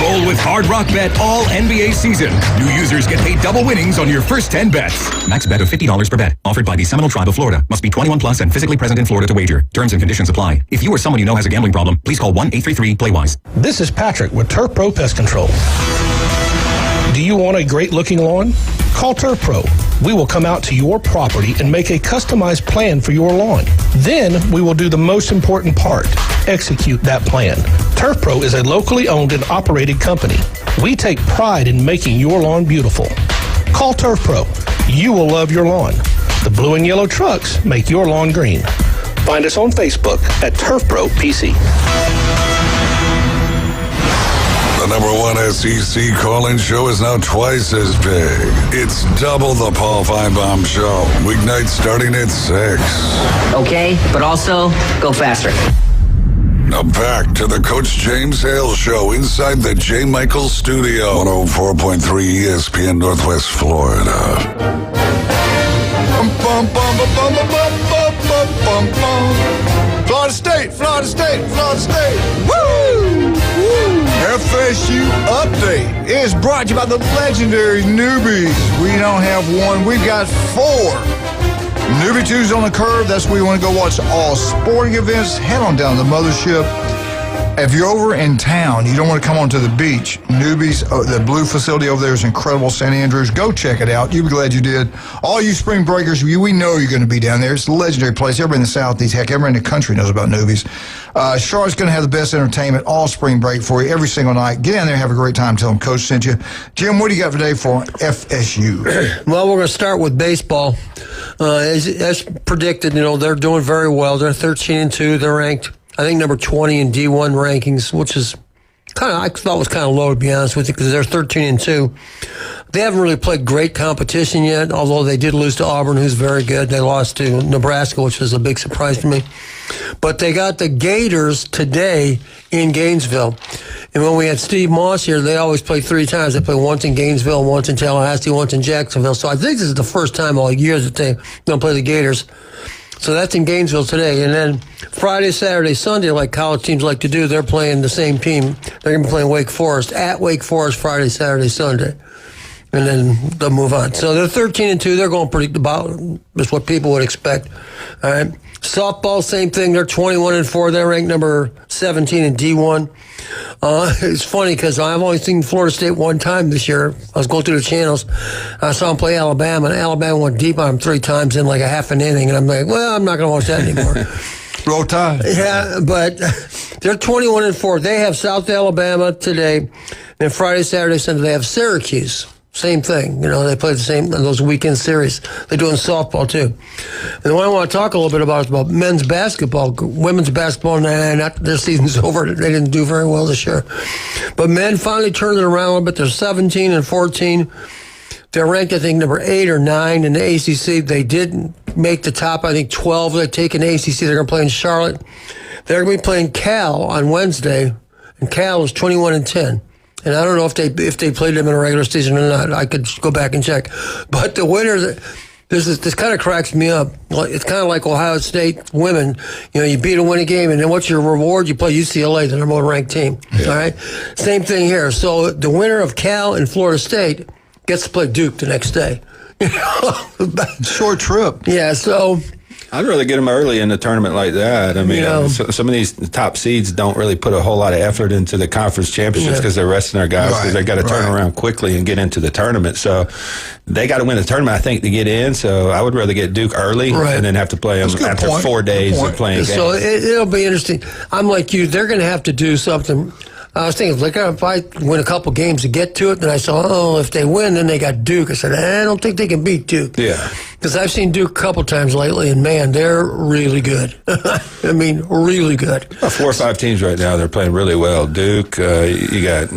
Roll with Hard Rock Bet all NBA season. New users get paid double winnings on your first 10 bets. Max bet of $50 per bet. Offered by the Seminole Tribe of Florida. Must be 21 plus and physically present in Florida to wager. Terms and conditions apply. If you or someone you know has a gambling problem, please call 1-833-PLAY-WISE. This is Patrick with Turf Pro Pest Control. Do you want a great-looking lawn? Call Turf Pro. We will come out to your property and make a customized plan for your lawn. Then we will do the most important part, execute that plan. Turf Pro is a locally owned and operated company. We take pride in making your lawn beautiful. Call Turf Pro. You will love your lawn. The blue and yellow trucks make your lawn green. Find us on Facebook at Turf Pro PC. The #1 SEC call-in show is now twice as big. It's double the Paul Feinbaum Show. Weeknights starting at 6. Okay, but also go faster. Now back to the Coach James Hale Show inside the J. Michael Studio. 104.3 ESPN Northwest Florida. Florida State, Florida State, Florida State. Woo! FSU Update is brought to you by the legendary Newbies. We don't have one, we've got 4. Newbie 2's on the curve. That's where you want to go watch all sporting events. Head on down to the mothership. If you're over in town, you don't want to come onto the beach. Newbies, the blue facility over there is incredible. St. Andrews, go check it out. You'll be glad you did. All you spring breakers, we know you're going to be down there. It's a legendary place. Everybody in the Southeast, heck, everybody in the country knows about Newbies. Charlotte's going to have the best entertainment all spring break for you every single night. Get down there and have a great time. Tell them Coach sent you. Jim, what do you got today for FSU? Well, we're going to start with baseball. As predicted, they're doing very well. They're 13-2. They're ranked, I think, number 20 in D1 rankings, which is I thought was kind of low, to be honest with you, because they're 13-2. They haven't really played great competition yet, although they did lose to Auburn, who's very good. They lost to Nebraska, which was a big surprise to me. But they got the Gators today in Gainesville. And when we had Steve Moss here, they always play 3 times. They play once in Gainesville, once in Tallahassee, once in Jacksonville. So I think this is the first time all year that they're going to play the Gators. So that's in Gainesville today. And then Friday, Saturday, Sunday, like college teams like to do, they're playing the same team. They're going to be playing Wake Forest at Wake Forest Friday, Saturday, Sunday. And then they'll move on. So they're 13-2. They're going pretty about is what people would expect. All right. Softball, same thing. They're 21-4. They're ranked number 17 in D1. It's funny because I've only seen Florida State one time this year. I was going through the channels. I saw them play Alabama, and Alabama went deep on them 3 times in like a half an inning. And I'm like, well, I'm not going to watch that anymore. Roll Tide. Yeah, but they're 21-4. They have South Alabama today. And Friday, Saturday, Sunday, they have Syracuse. Same thing. They play the same those weekend series. They're doing softball, too. And what I want to talk a little bit about is about men's basketball. Women's basketball, their season's over. They didn't do very well this year. But men finally turned it around a little bit. They're 17-14. They're ranked, I think, number 8 or 9 in the ACC. They didn't make the top, I think, 12. They're taking ACC. They're going to play in Charlotte. They're going to be playing Cal on Wednesday. And Cal is 21-10. And I don't know if they played them in a regular season or not. I could go back and check. But the winners, this kind of cracks me up. It's kind of like Ohio State women. You beat a winning game, and then what's your reward? You play UCLA, the number 1 ranked team. Yeah. All right? Same thing here. So the winner of Cal and Florida State gets to play Duke the next day. Short trip. Yeah, so I'd rather get them early in the tournament like that. I mean, some of these top seeds don't really put a whole lot of effort into the conference championships because they're resting their guys because they got to turn around quickly and get into the tournament. So they got to win the tournament, I think, to get in. So I would rather get Duke early and then have to play them after 4 days of playing games. So it'll be interesting. I'm like you. They're going to have to do something. I was thinking, if I win a couple games to get to it, then I saw, if they win, then they got Duke. I said, I don't think they can beat Duke. Yeah. Because I've seen Duke a couple times lately, and, man, they're really good. I mean, really good. 4 or 5 teams right now, they're playing really well. Duke, you got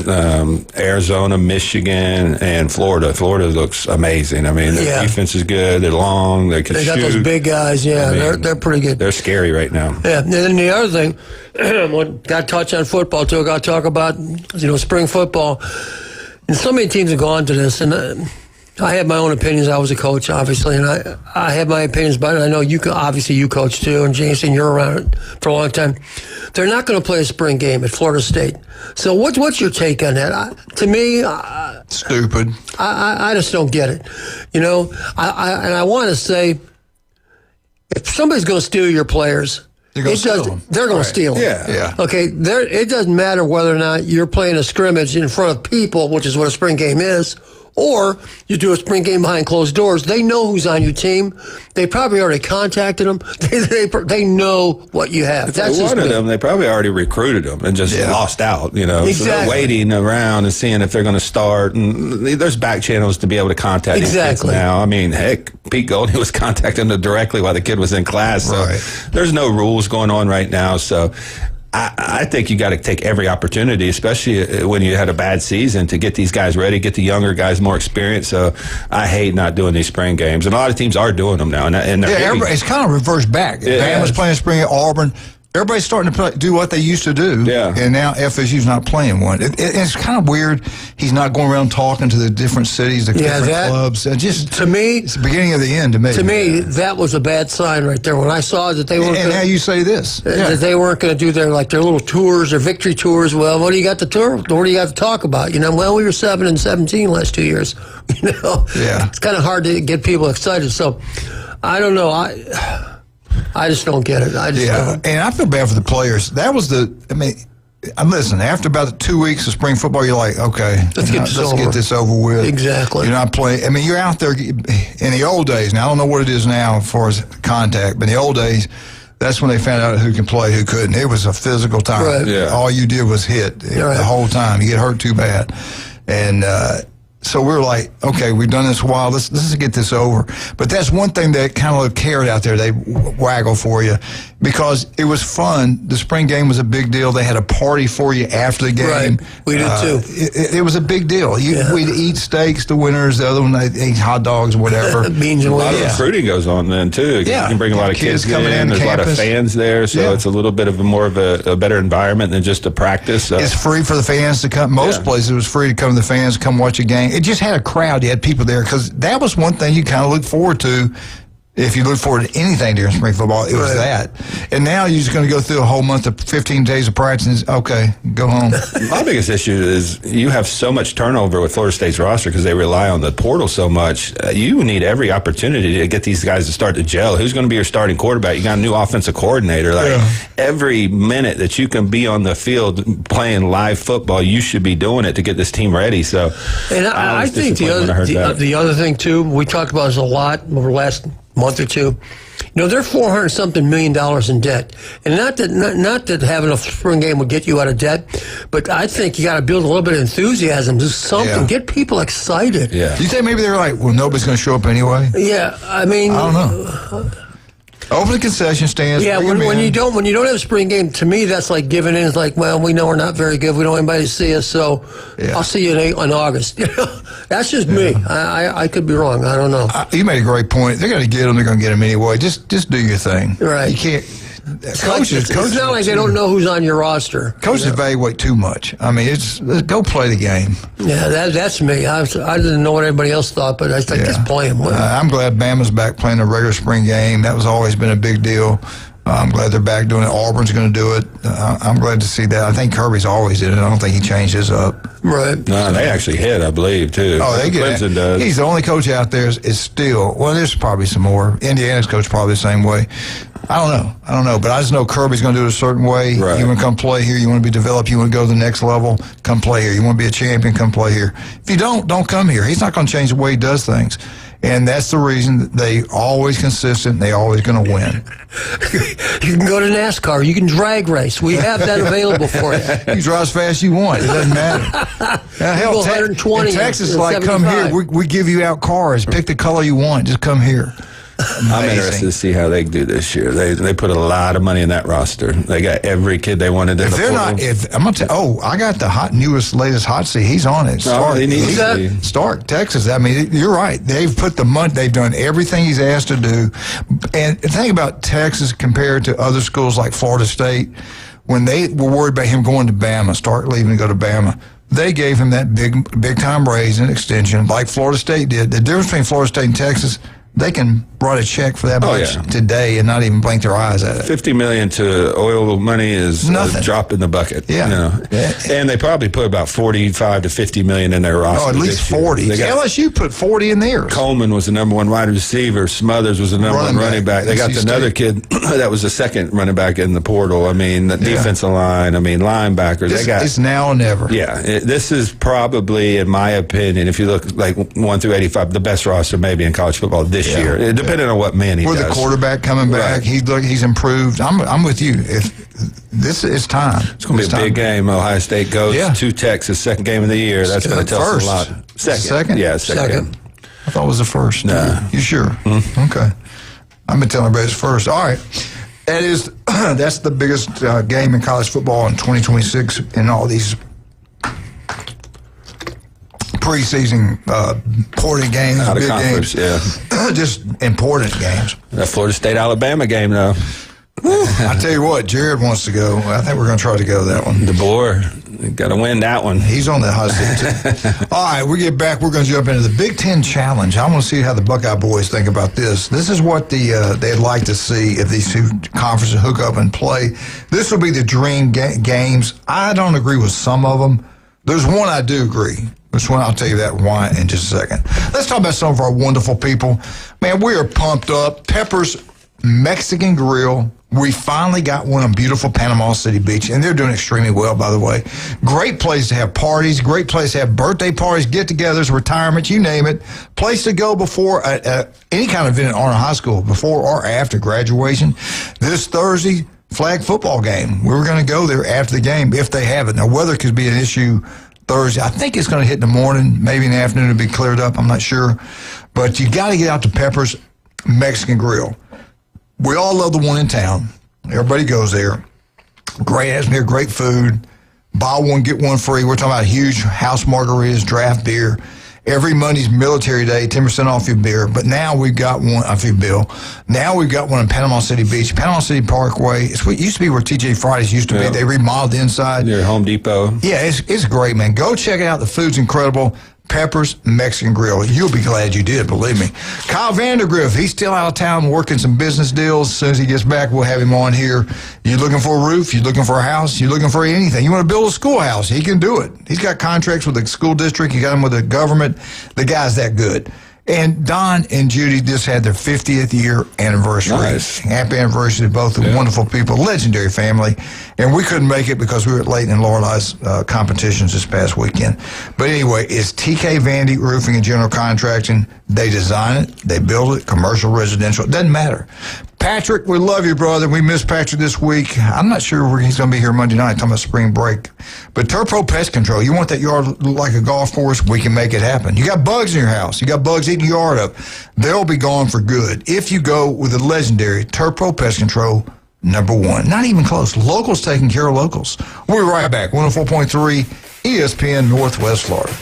Arizona, Michigan, and Florida. Florida looks amazing. I mean, their defense is good. They're long. They can shoot. They got those big guys, they're pretty good. They're scary right now. Yeah, and then the other thing, got to touch on football, too. Got to talk about, spring football. And so many teams have gone to this, and I have my own opinions. I was a coach, obviously, and I have my opinions about it. I know you coach, too, and Jason, you're around it for a long time. They're not going to play a spring game at Florida State. So what's your take on that? To me, stupid. I just don't get it. And I want to say, if somebody's going to steal your players, they're going to steal them. Yeah. Okay, it doesn't matter whether or not you're playing a scrimmage in front of people, which is what a spring game is, or you do a spring game behind closed doors. They know who's on your team. They probably already contacted them. They know what you have. If they wanted them, they probably already recruited them and just lost out, Exactly. So they're waiting around and seeing if they're going to start. And there's back channels to be able to contact these kids now. I mean, heck, Pete Golding was contacting them directly while the kid was in class. So there's no rules going on right now. So I think you got to take every opportunity, especially when you had a bad season, to get these guys ready, get the younger guys more experience. So I hate not doing these spring games, and a lot of teams are doing them now. And it's kind of reversed back. Bama's playing spring at Auburn. Everybody's starting to do what they used to do. Yeah. And now FSU's not playing one. It's kind of weird. He's not going around talking to the different cities, the different clubs. Just to me, it's the beginning of the end to me. To me, that was a bad sign right there. When I saw that they weren't. And now you say this. That they weren't going to do their little tours or victory tours. Well, what do you got to tour? What do you got to talk about? Well, we were 7-17 last 2 years. Yeah. It's kind of hard to get people excited. So, I don't know. I just don't get it. I just don't. And I feel bad for the players. That was listen, after about 2 weeks of spring football, you're like, okay, let's get this over with. Exactly. You're not playing. You're out there in the old days. Now, I don't know what it is now as far as contact, but in the old days, that's when they found out who can play, who couldn't. It was a physical time. Right. Yeah. All you did was hit the whole time. You get hurt too bad. And so we were like, okay, we've done this a while. Let's get this over. But that's one thing that kind of a carrot out there. They waggle for you because it was fun. The spring game was a big deal. They had a party for you after the game. Right. We did too. It was a big deal. We'd eat steaks, the winners. The other one, they ate hot dogs or whatever. Beans and a lot of recruiting goes on then too. You can bring a lot of kids coming in. There's campus. A lot of fans there, so it's a little bit of more of a better environment than just a practice. So. It's free for the fans to come. Most places it was free to come to the fans, come watch a game. It just had a crowd. You had people there because that was one thing you kind of look forward to. If you look forward to anything during spring football, it was that. And now you're just going to go through a whole month of 15 days of practice and okay, go home. My biggest issue is you have so much turnover with Florida State's roster because they rely on the portal so much. You need every opportunity to get these guys to start to gel. Who's going to be your starting quarterback? You got a new offensive coordinator. Every minute that you can be on the field playing live football, you should be doing it to get this team ready. So, and I think the other thing too, we talked about this a lot over the last month or two. They're $400-something million in debt, and not that having a spring game will get you out of debt, but I think you got to build a little bit of enthusiasm, just something, get people excited. Yeah. Do you think maybe they're like, well, nobody's going to show up anyway? Yeah, I don't know. Open the concession stands. Yeah, when you don't have a spring game, to me that's like giving in. It's like, well, we know we're not very good. We don't want anybody to see us, so I'll see you in August. That's just me. I could be wrong. I don't know. You made a great point. They're going to get them. They're going to get them anyway. Just do your thing. Right. You can't. Coaches, it's not like they don't know who's on your roster. Coaches evaluate too much. It's go play the game. Yeah, that's me. I didn't know what everybody else thought, but I think just play them. I'm glad Bama's back playing a regular spring game. That was always been a big deal. I'm glad they're back doing it. Auburn's going to do it. I'm glad to see that. I think Kirby's always did it. I don't think he changed his up. Right. No, they actually hit, I believe, too. Oh, they get Clemson does. He's the only coach out there is still, well, there's probably some more. Indiana's coach probably the same way. I don't know. But I just know Kirby's going to do it a certain way. Right. You want to come play here. You want to be developed. You want to go to the next level. Come play here. You want to be a champion. Come play here. If you don't come here. He's not going to change the way he does things. And that's the reason that they always consistent. They always going to win. You can go to NASCAR. You can drag race. We have that available for you. You can drive as fast as you want. It doesn't matter. Hell, 120 in Texas, like, come here. We give you out cars. Pick the color you want. Just come here. Amazing. I'm interested to see how they do this year. They put a lot of money in that roster. They got every kid they wanted. If they're not, I'm gonna tell. I got the latest hot seat. He's on it. Start Texas. You're right. They've put the money. They've done everything he's asked to do. And the thing about Texas compared to other schools like Florida State, when they were worried about him going to Bama, start leaving to go to Bama, they gave him that big time raise and extension, like Florida State did. The difference between Florida State and Texas. They can write a check for that much today and not even blink their eyes at it. $50 million to oil money is nothing. A drop in the bucket. Yeah. And they probably put about $45 to $50 million in their roster. Oh, at least 40. LSU put 40 in theirs. Coleman was the number one wide receiver. Smothers was the number one running back. They got another kid that was the second running back in the portal. The defensive line. Linebackers. It's now or never. Yeah. This is probably, in my opinion, if you look like 1 through 85, the best roster maybe in college football this year, depending on what man he does. With the quarterback coming back, he's improved. I'm with you. This is time. It's going to be a big game. Ohio State goes to Texas, second game of the year. That's going to tell us a lot. Second? Yeah, second. I thought it was the first. Nah. You sure? Mm-hmm. Okay. I've been telling everybody it's first. All right. That's the biggest game in college football in 2026 in all these preseason important games, out of big conference, games, just important games. That Florida State-Alabama game, though. I tell you what, Jared wants to go. I think we're going to try to go to that one. DeBoer, got to win that one. He's on the hot seat, too. All right, we get back. We're going to jump into the Big Ten Challenge. I want to see how the Buckeye boys think about this. This is what they'd like to see if these two conferences hook up and play. This will be the dream games. I don't agree with some of them. There's one I do agree. This one, I'll tell you that why in just a second. Let's talk about some of our wonderful people. Man, we are pumped up. Pepper's Mexican Grill. We finally got one on beautiful Panama City Beach, and they're doing extremely well, by the way. Great place to have parties, great place to have birthday parties, get-togethers, retirements, you name it. Place to go before any kind of event at Arnold High School, before or after graduation. This Thursday, flag football game. We were going to go there after the game if they have it. Now, weather could be an issue Thursday. I think it's going to hit in the morning, maybe in the afternoon it'll be cleared up. I'm not sure. But you got to get out to Pepper's Mexican Grill. We all love the one in town. Everybody goes there. Great atmosphere, great food. Buy one, get one free. We're talking about huge house margaritas, draft beer. Every Monday's Military Day, 10% off your beer. But now we've got one off your bill. Now we've got one in Panama City Beach, Panama City Parkway. It used to be where TJ Fridays used to be. They remodeled the inside. Near Home Depot. Yeah, it's great, man. Go check it out. The food's incredible. Pepper's Mexican Grill. You'll be glad you did, believe me. Kyle Vandergriff, he's still out of town working some business deals. As soon as he gets back, we'll have him on here. You looking for a roof? You looking for a house? You looking for anything? You want to build a schoolhouse? He can do it. He's got contracts with the school district. He got them with the government. The guy's that good. And Don and Judy just had their 50th year anniversary. Nice. Happy anniversary to both the wonderful people, legendary family. And we couldn't make it because we were at Leighton and Lorelei's competitions this past weekend. But anyway, it's TK Vandy Roofing and General Contracting. They design it, they build it, commercial, residential. It doesn't matter. Patrick, we love you, brother. We miss Patrick this week. I'm not sure where he's going to be here Monday night, talking about spring break. But Turpro Pest Control, you want that yard like a golf course? We can make it happen. You got bugs in your house. You got bugs eating your yard up. They'll be gone for good if you go with the legendary Turpro Pest Control #1. Not even close. Locals taking care of locals. We'll be right back. 104.3 ESPN Northwest Florida.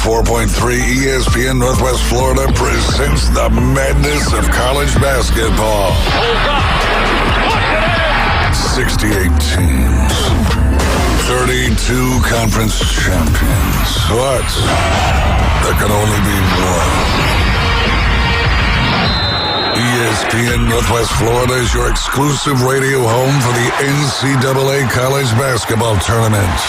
.3 ESPN Northwest Florida presents the madness of college basketball. 68 teams, 32 conference champions. But there can only be one. ESPN Northwest Florida is your exclusive radio home for the NCAA College Basketball Tournament.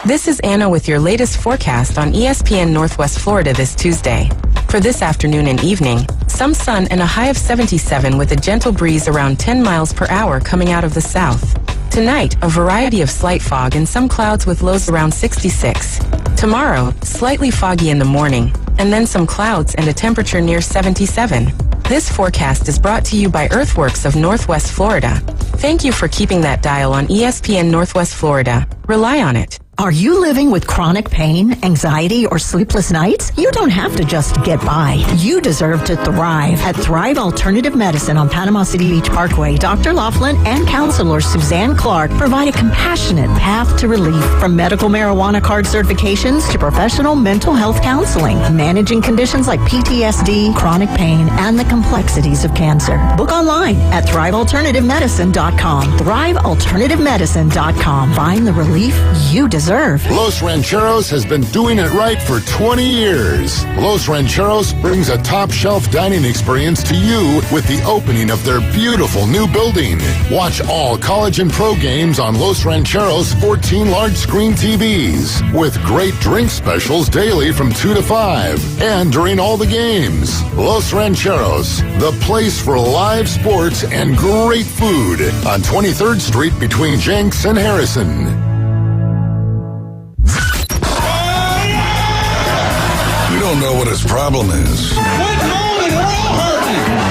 This is Anna with your latest forecast on ESPN Northwest Florida this Tuesday. For this afternoon and evening, some sun and a high of 77 with a gentle breeze around 10 miles per hour coming out of the south. Tonight, a variety of slight fog and some clouds with lows around 66. Tomorrow, slightly foggy in the morning, and then some clouds and a temperature near 77. This forecast is brought to you by Earthworks of Northwest Florida. Thank you for keeping that dial on ESPN Northwest Florida. Rely on it. Are you living with chronic pain, anxiety, or sleepless nights? You don't have to just get by. You deserve to thrive. At Thrive Alternative Medicine on Panama City Beach Parkway, Dr. Laughlin and counselor Suzanne Clark provide a compassionate path to relief. From medical marijuana card certifications to professional mental health counseling, managing conditions like PTSD, chronic pain, and the complexities of cancer. Book online at thrivealternativemedicine.com. Thrivealternativemedicine.com. Find the relief you deserve. Los Rancheros has been doing it right for 20 years. Los Rancheros brings a top-shelf dining experience to you with the opening of their beautiful new building. Watch all college and pro games on Los Rancheros' 14 large-screen TVs with great drink specials daily from 2 to 5 and during all the games. Los Rancheros, the place for live sports and great food on 23rd Street between Jenks and Harrison. Don't know what his problem is.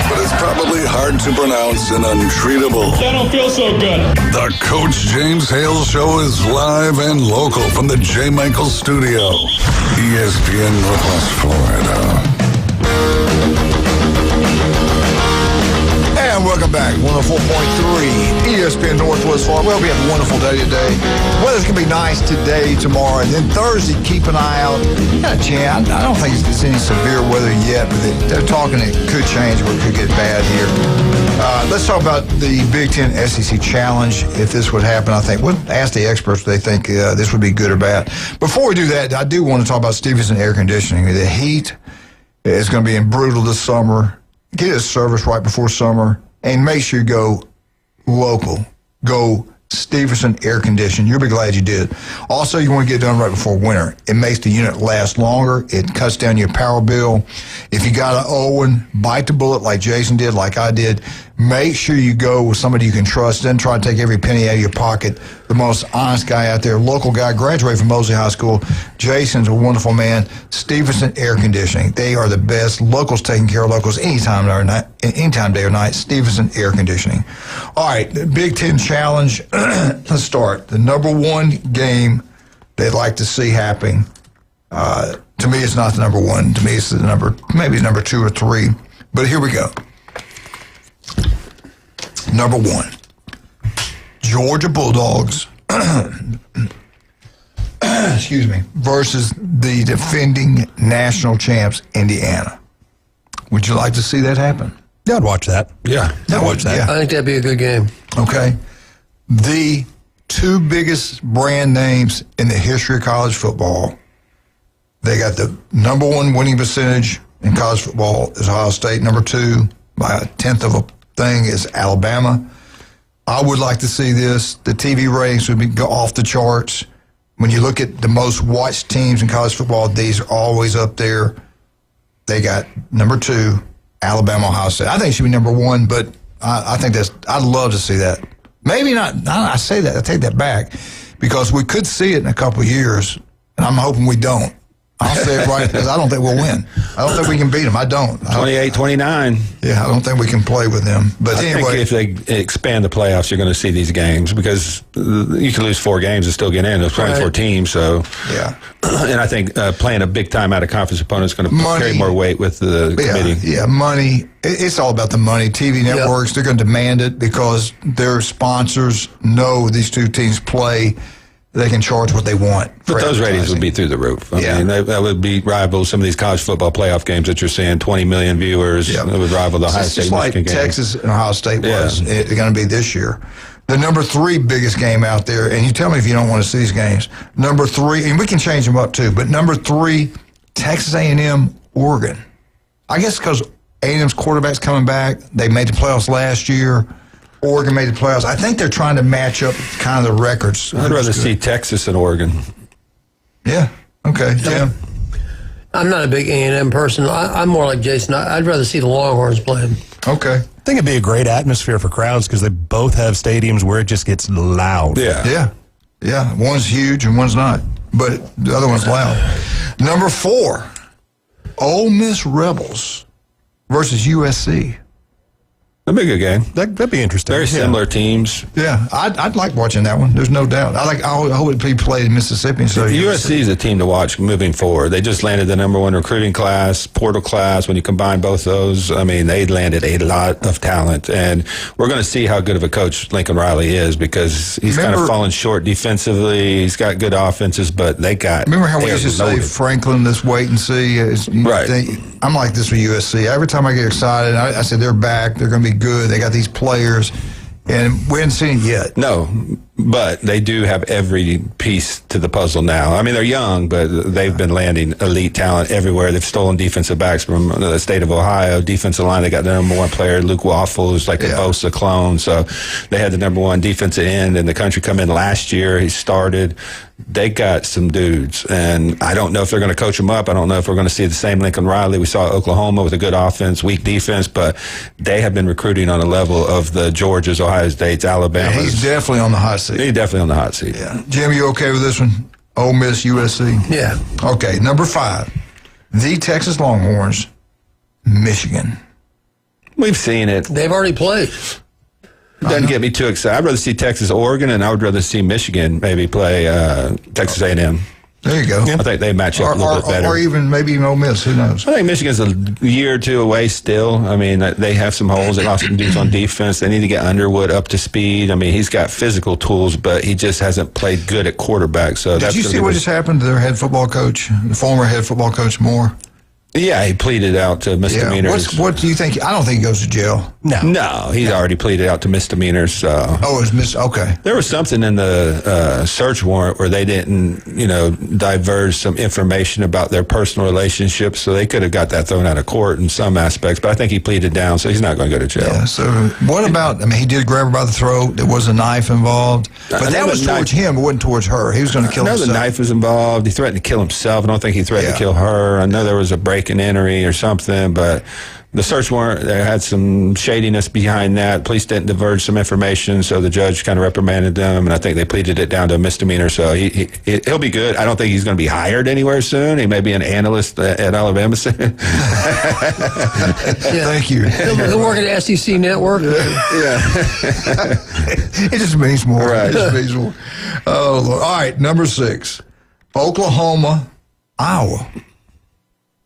But it's probably hard to pronounce and untreatable. I don't feel so good. The Coach James Hale Show is live and local from the J. Michael Studio, ESPN Northwest Florida. And welcome back. 104.3 ESPN Northwest Florida. Well, we have a wonderful day today. Weather's going to be nice today, tomorrow, and then Thursday, keep an eye out. I don't think it's any severe weather yet, but they're talking it could change or it could get bad here. Let's talk about the Big Ten SEC Challenge. If this would happen, I think we'll ask the experts if they think this would be good or bad. Before we do that, I do want to talk about Stevenson Air Conditioning. The heat is going to be brutal this summer. Get a service right before summer, and make sure you go local. Go Stevenson Air Conditioning. You'll be glad you did. Also, you want to get it done right before winter. It makes the unit last longer. It cuts down your power bill. If you got an old one, bite the bullet like Jason did, like I did. Make sure you go with somebody you can trust. Then try to take every penny out of your pocket. The most honest guy out there, local guy, graduated from Mosley High School. Jason's a wonderful man. Stevenson Air Conditioning. They are the best. Locals taking care of locals anytime day or night. Stevenson Air Conditioning. All right, the Big Ten Challenge. Let's start. The number one game they'd like to see happening. To me, it's not the number one. To me, it's maybe number 2 or 3. But here we go. Number 1, Georgia Bulldogs, excuse me, versus the defending national champs, Indiana. Would you like to see that happen? Yeah, I'd watch that. Yeah, I'd watch that. I think that'd be a good game. Okay. The 2 biggest brand names in the history of college football. They got the number 1 winning percentage in college football is Ohio State. Number 2, by a tenth of a thing, is Alabama. I would like to see this. The TV ratings would go off the charts. When you look at the most watched teams in college football, these are always up there. They got number 2, Alabama, Ohio State. I think it should be number 1, but I think I'd love to see that. Maybe not. I say that. I take that back because we could see it in a couple of years, and I'm hoping we don't. I'll say it right because I don't think we'll win. I don't think we can beat them. I don't. 28-29. Yeah, I don't think we can play with them. But I anyway, think if they expand the playoffs, you're going to see these games because you can lose 4 games and still get in. There's 24 teams, so yeah. And I think playing a big time out of conference opponent is going to carry more weight with the committee. Yeah, money. It's all about the money. TV networks, they're going to demand it because their sponsors know these 2 teams play. They can charge what they want. But those ratings would be through the roof. I mean, that would be rival some of these college football playoff games that you're seeing, 20 million viewers. Yeah. It would rival the Ohio State like Michigan game. Texas and Ohio State was. It's going to be this year. The number 3 biggest game out there, and you tell me if you don't want to see these games. Number 3, and we can change them up too, but number 3, Texas A&M, Oregon. I guess because A&M's quarterback's coming back. They made the playoffs last year. Oregon made the playoffs. I think they're trying to match up kind of the records. I'd rather see Texas and Oregon. Yeah. Okay. Yeah. I'm not a big A&M person. I'm more like Jason. I'd rather see the Longhorns playing. Okay. I think it'd be a great atmosphere for crowds because they both have stadiums where it just gets loud. Yeah. One's huge and one's not, but the other one's loud. Number 4, Ole Miss Rebels versus USC. That'd be a good game. That'd be interesting. Very similar teams. Yeah, I'd like watching that one. There's no doubt. I hope it be played in Mississippi. So USC is a team to watch moving forward. They just landed the number 1 recruiting class, portal class. When you combine both those, I mean, they landed a lot of talent. And we're going to see how good of a coach Lincoln Riley is because he's kind of fallen short defensively. He's got good offenses, but they got. Remember how we used to say Franklin, let's wait and see? Right. I'm like this with USC. Every time I get excited, I said they're back. They're going to be good. They got these players, and we haven't seen it yet. No, but they do have every piece to the puzzle now. I mean, they're young, but they've been landing elite talent everywhere. They've stolen defensive backs from the state of Ohio. Defensive line, they got the number 1 player, Luke Waffle, who's like a Bosa clone. So they had the number 1 defensive end in the country come in last year. He started. They got some dudes, and I don't know if they're going to coach them up. I don't know if we're going to see the same Lincoln Riley we saw at Oklahoma with a good offense, weak defense, but they have been recruiting on a level of the Georgias, Ohio States, Alabama. He's definitely on the hot seat. He's definitely on the hot seat. Yeah. Jim, you okay with this one? Ole Miss, USC? Yeah. Okay, number 5, the Texas Longhorns, Michigan. We've seen it. They've already played. Doesn't get me too excited. I'd rather see Texas, Oregon, and I would rather see Michigan maybe play Texas A&M. There you go. I think they match up a little bit better. Or even maybe Ole Miss. Who knows? I think Michigan's a year or two away still. I mean, they have some holes. They lost some dudes on defense. They need to get Underwood up to speed. I mean, he's got physical tools, but he just hasn't played good at quarterback. So Did you see what just happened to their head football coach, the former head football coach Moore? Yeah, he pleaded out to misdemeanors. What do you think? I don't think he goes to jail. No, he's already pleaded out to misdemeanors. Okay. There was something in the search warrant where they didn't, diverge some information about their personal relationships, so they could have got that thrown out of court in some aspects. But I think he pleaded down, so he's not going to go to jail. Yeah. So what about? I mean, he did grab her by the throat. There was a knife involved, but that was towards him. It wasn't towards her. He was going to kill himself. I know the knife was involved. He threatened to kill himself. I don't think he threatened to kill her. I know there was a break and entry or something, but the search warrant, there had some shadiness behind that. Police didn't diverge some information, so the judge kind of reprimanded them, and I think they pleaded it down to a misdemeanor, so he'll be good. I don't think he's going to be hired anywhere soon. He may be an analyst at Alabama soon. Thank you. He'll work at the SEC Network. It just means more. Right. It just means more. Oh, Lord. All right, number 6. Oklahoma, Iowa.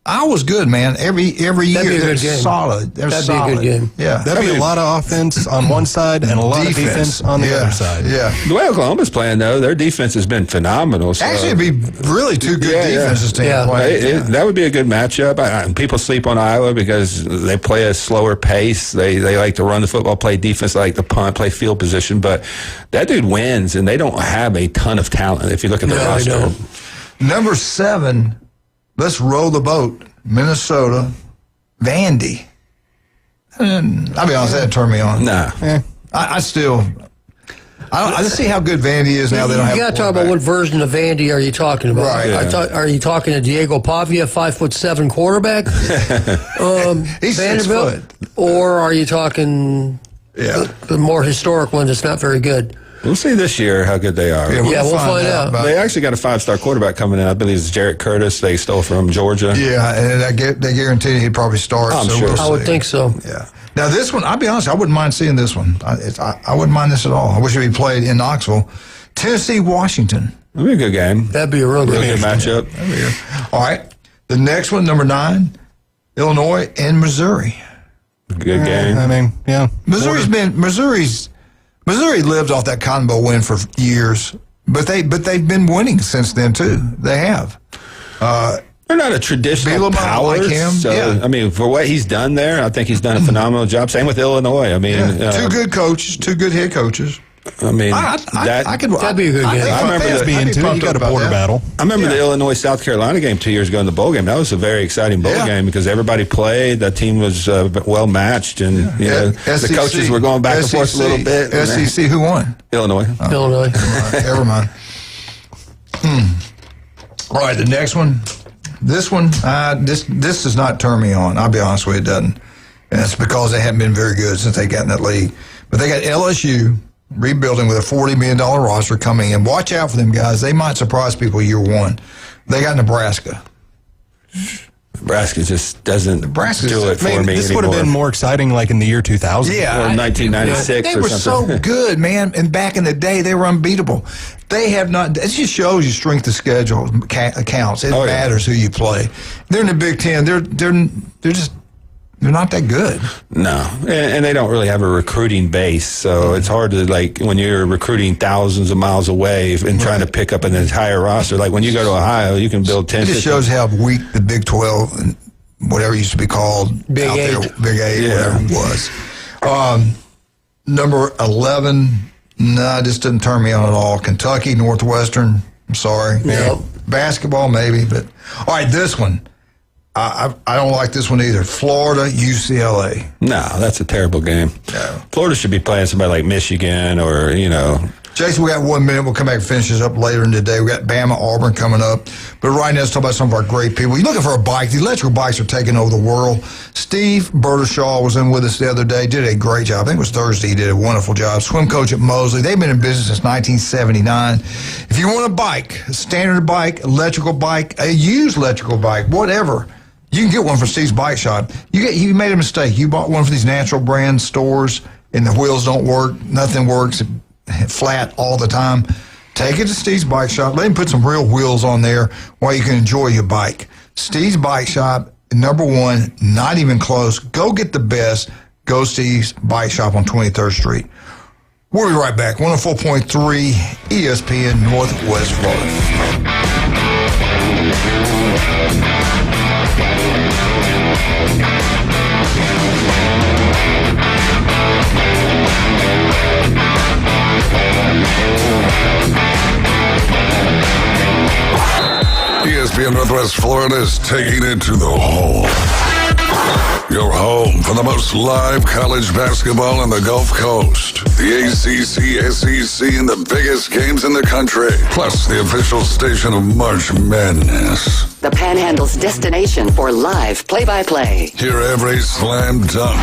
Iowa's good, man. Every year they're solid. They're solid. Be a good game. Yeah, that'd be a lot of offense on one side and a lot of defense on the other side. Yeah. The way Oklahoma's playing, though, their defense has been phenomenal. So. Actually, it'd be really two good defenses to play. That would be a good matchup. People sleep on Iowa because they play a slower pace. They like to run the football, play defense, they like to punt, play field position. But that dude wins, and they don't have a ton of talent if you look at the roster. Number 7. Let's roll the boat. Minnesota, Vandy. I'll be honest, that turned me on. Nah. I just see how good Vandy is now. They don't have. You got to talk about what version of Vandy are you talking about? Right. Yeah. Are you talking to Diego Pavia, 5'7" quarterback? He's Vanderbilt, 6 foot. or are you talking the more historic one that's not very good? We'll see this year how good they are. We'll find out. They actually got a 5-star quarterback coming in. I believe it's Jarrett Curtis. They stole from Georgia. Yeah, and they guarantee he'd probably start. I'm sure. I would think so. Yeah. Now this one, I'll be honest, I wouldn't mind seeing this one. I wouldn't mind this at all. I wish it would be played in Knoxville. Tennessee, Washington. That'd be a good game. That'd be a real good matchup. All right. The next one, number 9, Illinois and Missouri. Good game. I mean, yeah. Missouri lived off that Cotton Bowl win for years, but they've been winning since then too. They have. They're not a traditional power. Like him. So, I mean, for what he's done there, I think he's done a phenomenal job. Same with Illinois. I mean, two good coaches, 2 good head coaches. I mean, that'd be a good game. I remember you got a border battle. I remember the Illinois-South Carolina game 2 years ago in the bowl game. That was a very exciting bowl game because everybody played. The team was well matched, and the coaches were going back and forth a little bit. SEC, who won? Illinois. Illinois. Never mind. All right, the next one. This one, this does not turn me on. I'll be honest with you, it doesn't. And it's because they haven't been very good since they got in that league. But they got LSU rebuilding with a $40 million roster coming in. Watch out for them guys. They might surprise people year one. They got Nebraska. Nebraska just doesn't do it for me This anymore. would have been more exciting like in the year 2000. Yeah. Or 1996 They or were something. so good, man. And back in the day, they were unbeatable. They have not. It just shows you strength of schedule counts. It matters who you play. They're in the Big Ten. They're not that good. No, and they don't really have a recruiting base, so it's hard to, like, when you're recruiting thousands of miles away and trying to pick up an entire roster. Like, when you go to Ohio, you can build 10. It just shows how weak the Big 12 and whatever used to be called Big out 8. there, Big 8, whatever it was. Number 11, this didn't turn me on at all. Kentucky, Northwestern. I'm sorry. Yep. Basketball, maybe, but all right, this one. I don't like this one either. Florida, UCLA. No, that's a terrible game. No. Florida should be playing somebody like Michigan or, Jason, we got 1 minute. We'll come back and finish this up later in the day. We got Bama, Auburn coming up. But right now, let's talk about some of our great people. You're looking for a bike. The electrical bikes are taking over the world. Steve Bertashaw was in with us the other day. Did a great job. I think it was Thursday. He did a wonderful job. Swim coach at Mosley. They've been in business since 1979. If you want a bike, a standard bike, electrical bike, a used electrical bike, whatever, you can get one from Steve's Bike Shop. You made a mistake. You bought one from these natural brand stores, and the wheels don't work. Nothing works. Flat all the time. take it to Steve's Bike Shop. Let him put some real wheels on there while you can enjoy your bike. Steve's Bike Shop, number one, not even close. Go get the best. Go Steve's Bike Shop on 23rd Street. We'll be right back. 104.3 ESPN Northwest Florida. ESPN Northwest Florida is taking it to the hole. Your home for the most live college basketball on the Gulf Coast. The ACC, SEC, and the biggest games in the country. Plus the official station of March Madness. The Panhandle's destination for live play-by-play. Hear every slam dunk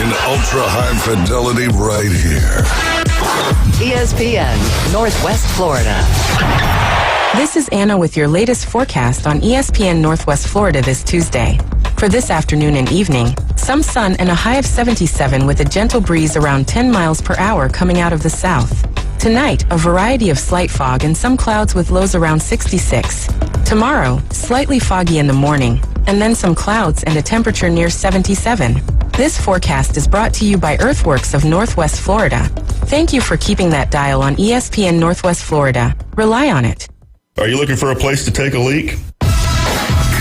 in ultra-high fidelity right here. ESPN Northwest Florida. This is Anna with your latest forecast on ESPN Northwest Florida this Tuesday. For this afternoon and evening, some sun and a high of 77 with a gentle breeze around 10 miles per hour coming out of the south. Tonight, a variety of slight fog and some clouds with lows around 66. Tomorrow, slightly foggy in the morning, and then some clouds and a temperature near 77. This forecast is brought to you by Earthworks of Northwest Florida. Thank you for keeping that dial on ESPN Northwest Florida. Rely on it. Are you looking for a place to take a leak?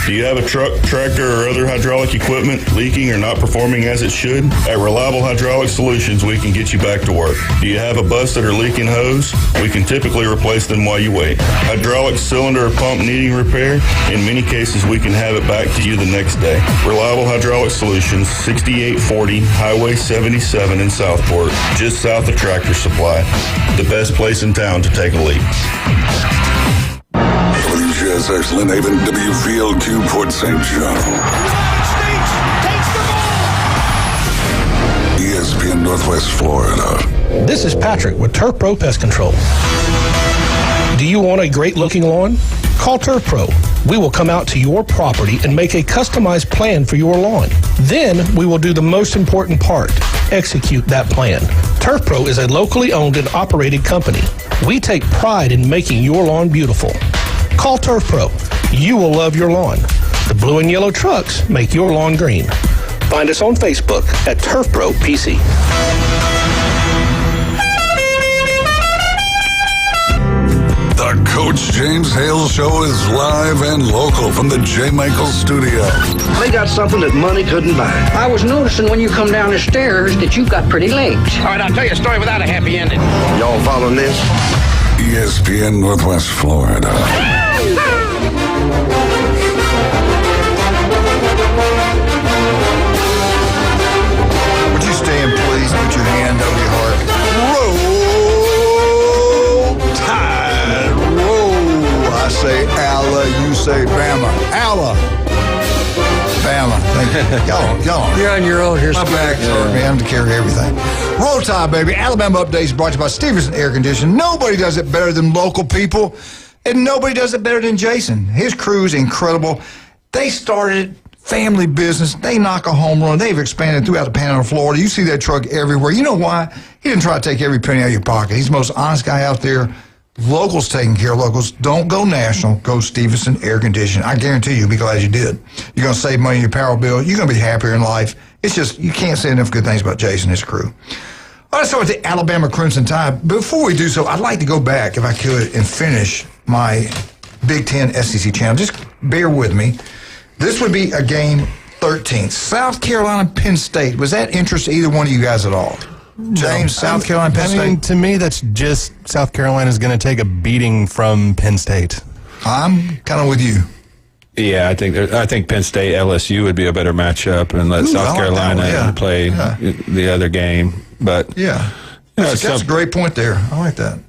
Do you have a truck, tractor, or other hydraulic equipment leaking or not performing as it should? At Reliable Hydraulic Solutions, we can get you back to work. Do you have a busted or leaking hose? We can typically replace them while you wait. Hydraulic cylinder or pump needing repair? In many cases, we can have it back to you the next day. Reliable Hydraulic Solutions, 6840 Highway 77 in Southport, just south of Tractor Supply. The best place in town to take a leak. WGSX Lynn Haven, WVLQ Port St. John. ESPN Northwest Florida. This is Patrick with Turf Pro Pest Control. Do you want a great looking lawn? Call Turf Pro. We will come out to your property and make a customized plan for your lawn. Then we will do the most important part, execute that plan. Turf Pro is a locally owned and operated company. We take pride in making your lawn beautiful. Call Turf Pro. You will love your lawn. The blue and yellow trucks make your lawn green. Find us on Facebook at Turf Pro PC. The Coach James Hale Show is live and local from the J. Michael Studio. They got something that money couldn't buy. I was noticing when you come down the stairs that you've got pretty legs. All right, I'll tell you a story without a happy ending. Y'all following this? ESPN Northwest Florida. Would you stand, please? Put your hand over your heart. Roll Tide. Roll. I say Allah, you say Bama. Allah. Bama. Thank you. Y'all. You're on your own here. My back hurt, man. I'm to carry everything. Roll Tide, baby. Alabama Updates brought to you by Stevenson Air Conditioning. Nobody does it better than local people, and nobody does it better than Jason. His crew is incredible. They started family business. They knock a home run. They've expanded throughout the Panhandle of Florida. You see that truck everywhere. You know why? He didn't try to take every penny out of your pocket. He's the most honest guy out there. Locals taking care of locals. Don't go national. Go Stevenson Air Conditioning. I guarantee you'll be glad you did. You're going to save money on your power bill. You're going to be happier in life. It's just, you can't say enough good things about Jason and his crew. All right, so with the Alabama Crimson Tide, before we do so, I'd like to go back, if I could, and finish my Big Ten SEC channel. Just bear with me. This would be a game 13. South Carolina, Penn State. Was that interest to either one of you guys at all? James, South Carolina, Penn State? I mean, to me, that's just South Carolina's going to take a beating from Penn State. I'm kind of with you. Yeah, I think Penn State LSU would be a better matchup, and let South Carolina play the other game. But yeah, that's a great point there. I like that.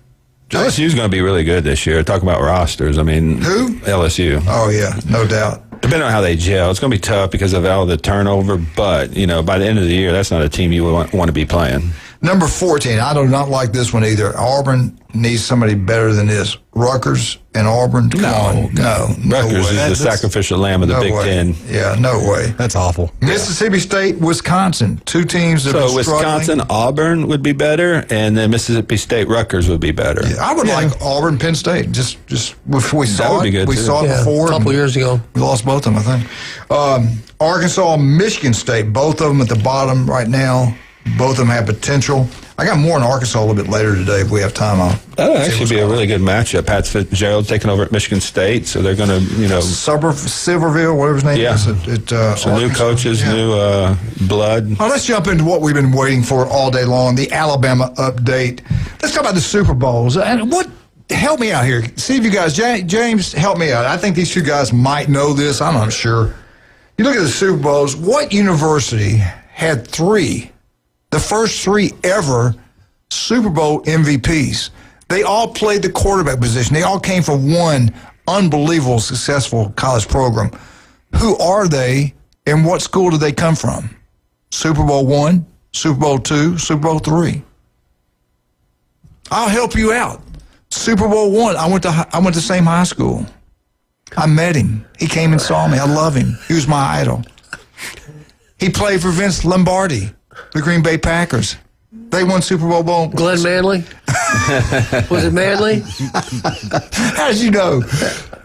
LSU's going to be really good this year. Talk about rosters. I mean, who? LSU. Oh yeah, no doubt. Depending on how they gel, it's going to be tough because of all the turnover. But by the end of the year, that's not a team you want to be playing. Number 14, I do not like this one either. Auburn needs somebody better than this. Rutgers and Auburn, come on. No Rutgers way. is the sacrificial lamb of the Big Ten. Yeah, no way. That's awful. Mississippi State, Wisconsin, two teams that are Wisconsin, struggling. Auburn would be better, and then Mississippi State, Rutgers would be better. Yeah, I would like Auburn, Penn State. Just we saw would be good, We too. saw it before. A couple years ago. We lost both of them, I think. Arkansas, Michigan State, both of them at the bottom right now. Both of them have potential. I got more in Arkansas a little bit later today if we have time. That would actually be a really good matchup. Pat Fitzgerald taking over at Michigan State, so they're going to, Silverville, whatever his name is. Some new coaches, new blood. Well, let's jump into what we've been waiting for all day long, the Alabama update. Let's talk about the Super Bowls. And help me out here. See if you guys, James, help me out. I think these two guys might know this. I'm not sure. You look at the Super Bowls, what university had the first three ever Super Bowl MVPs? They all played the quarterback position. They all came from one unbelievable, successful college program. Who are they, and what school did they come from? Super Bowl I, Super Bowl II, Super Bowl III. I'll help you out. Super Bowl I, I went to the same high school. I met him. He came and saw me. I love him. He was my idol. He played for Vince Lombardi, the Green Bay Packers. They won Super Bowl. Glenn Manley? Was it Manley? How did you know?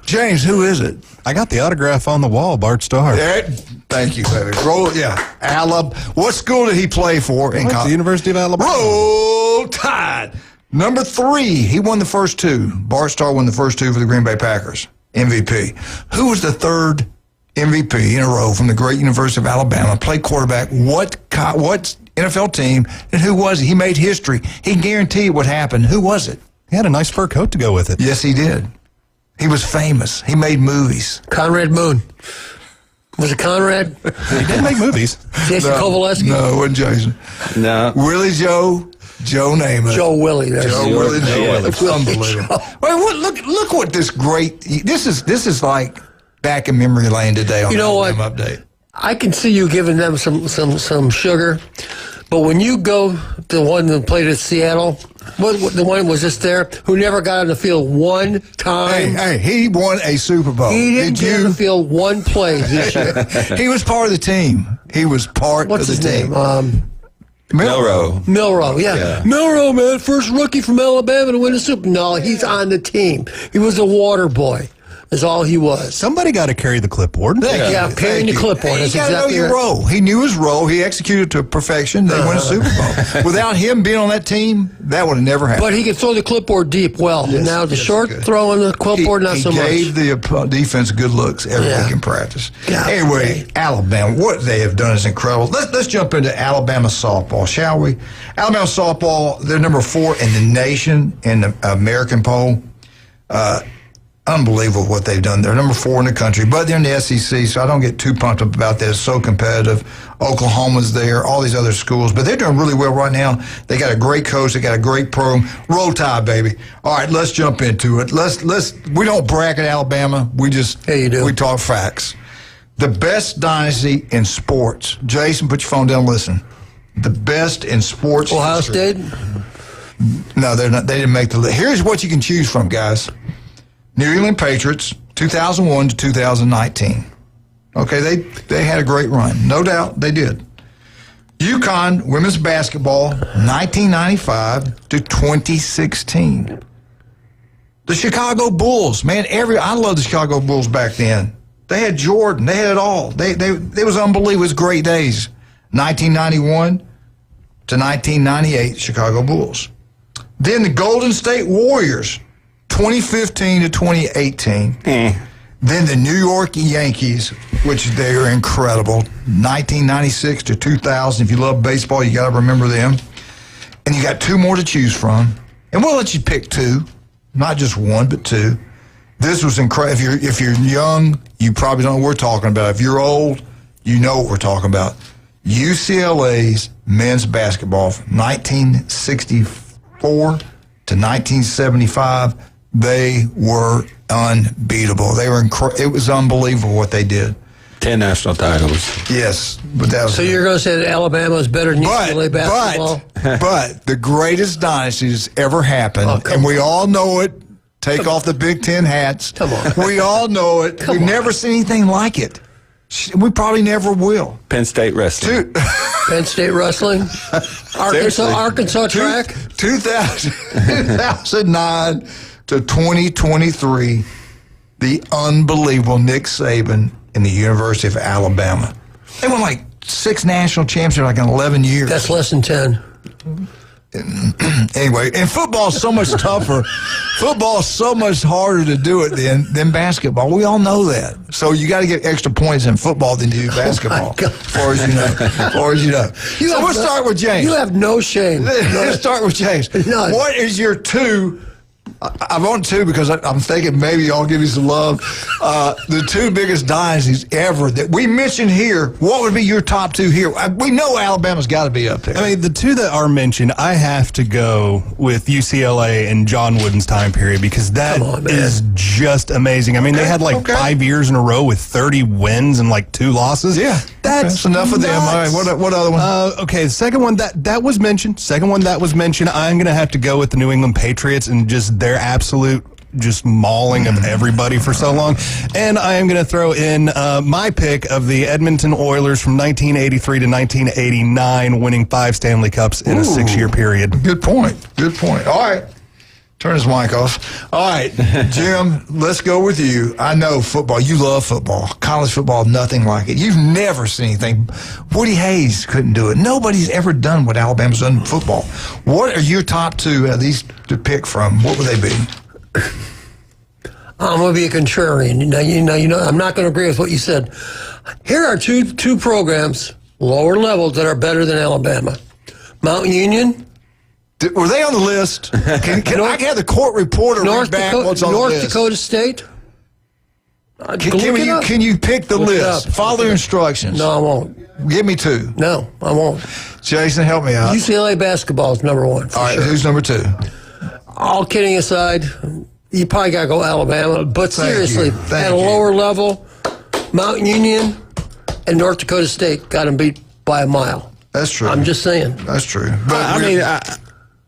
James, who is it? I got the autograph on the wall, Bart Starr. Thank you, baby. What school did he play for in college? The University of Alabama. Roll Tide. Number 3, he won the first two. Bart Starr won the first two for the Green Bay Packers. MVP. Who was the third MVP in a row from the great University of Alabama? Played quarterback. What NFL team, and who was he? He made history. He guaranteed what happened. Who was it? He had a nice fur coat to go with it. Yes, he did. He was famous. He made movies. Conrad Moon. Was it Conrad? He did make movies. Jason Kovaleski? No, it wasn't Jason. No. Willie Joe Namath. Joe Willie. Joe Willie. It's unbelievable. Wait, look what this is like back in memory lane today on the Alabama update. I can see you giving them some sugar, but when you go to the one that played at Seattle, the one was just there, who never got on the field one time. Hey, he won a Super Bowl. He didn't get on the field one play this year. He was part of the team. He was part What's of the his team. name? Milroe, yeah. Milroe, man, first rookie from Alabama to win a Super Bowl. No, he's on the team. He was a water boy. Is all he was. Somebody got to carry the clipboard. Yeah, carrying the clipboard. You That's got to know exactly your right. role. He knew his role. He executed to perfection. They won a Super Bowl. Without him being on that team, that would have never happened. But he could throw the clipboard deep well. Yes, now the yes, short good. throw and the clipboard, not so much. He gave the defense good looks every week in practice. Anyway, Alabama, what they have done is incredible. Let's jump into Alabama softball, shall we? Alabama softball, they're number 4 in the nation in the American poll. Unbelievable what they've done. They're number 4 in the country, but they're in the SEC, so I don't get too pumped up about that. It's so competitive. Oklahoma's there, all these other schools, but they're doing really well right now. They got a great coach. They got a great program. Roll Tide, baby. All right, let's jump into it. We don't bracket Alabama. We just we talk facts. The best dynasty in sports. Jason, put your phone down and listen. The best in sports. Ohio State? No, they're not. They didn't make the list. Here's what you can choose from, guys. New England Patriots, 2001 to 2019. Okay, they had a great run. No doubt they did. UConn women's basketball, 1995 to 2016. The Chicago Bulls, man, I love the Chicago Bulls back then. They had Jordan. They had it all. They was unbelievable. It was great days. 1991 to 1998, Chicago Bulls. Then the Golden State Warriors, 2015 to 2018. Then the New York Yankees, which they are incredible, 1996 to 2000. If you love baseball, you got to remember them. And you got 2 more to choose from. And we'll let you pick 2, not just 1, but 2. This was incredible. If you're young, you probably don't know what we're talking about. If you're old, you know what we're talking about. UCLA's men's basketball from 1964 to 1975. They were unbeatable. They were it was unbelievable what they did. 10 national titles. Yes, but that was So you're going to say that Alabama is better than UCLA basketball? But the greatest dynasty that's ever happened, and we all know it. Take off the Big Ten hats. Come on. We all know it. We've never seen anything like it. We probably never will. Penn State wrestling. Penn State wrestling? Arkansas track? 2009 to 2023, the unbelievable Nick Saban in the University of Alabama. They won like 6 national championships like in 11 years. That's less than 10. Anyway, and football's so much tougher. Football's so much harder to do it than basketball. We all know that. So you got to get extra points in football than you do basketball. As far as you know. So we'll start with James. You have no shame. Let's start with James. None. What is your 2? I want 2 because I'm thinking maybe I'll give you some love. The 2 biggest dynasties ever that we mentioned here. What would be your top 2 here? We know Alabama's got to be up there. I mean, the 2 that are mentioned, I have to go with UCLA and John Wooden's time period because that is just amazing. I mean, they had 5 years in a row with 30 wins and 2 losses. Yeah, that's enough of them. All right, what other one? Okay, the second one that was mentioned. I'm going to have to go with the New England Patriots and just their absolute just mauling of everybody for so long. And I am going to throw in my pick of the Edmonton Oilers from 1983 to 1989, winning 5 Stanley Cups in a 6-year period. Good point. All right. Turn his mic off. All right, Jim, let's go with you. I know football. You love football. College football, nothing like it. You've never seen anything. Woody Hayes couldn't do it. Nobody's ever done what Alabama's done in football. What are your top 2 of these to pick from? What would they be? I'm going to be a contrarian. You know, I'm not going to agree with what you said. Here are two programs, lower levels, that are better than Alabama. Mount Union. Were they on the list? Can I have the court reporter read back what's on the list? North Dakota State. Can you pick the list? Follow the instructions. No, I won't. Give me 2. No, I won't. Jason, help me out. UCLA basketball is number 1. All right, who's number 2? All kidding aside, you probably got to go Alabama. But seriously, at a lower level, Mount Union and North Dakota State got them beat by a mile. That's true. I'm just saying. That's true. But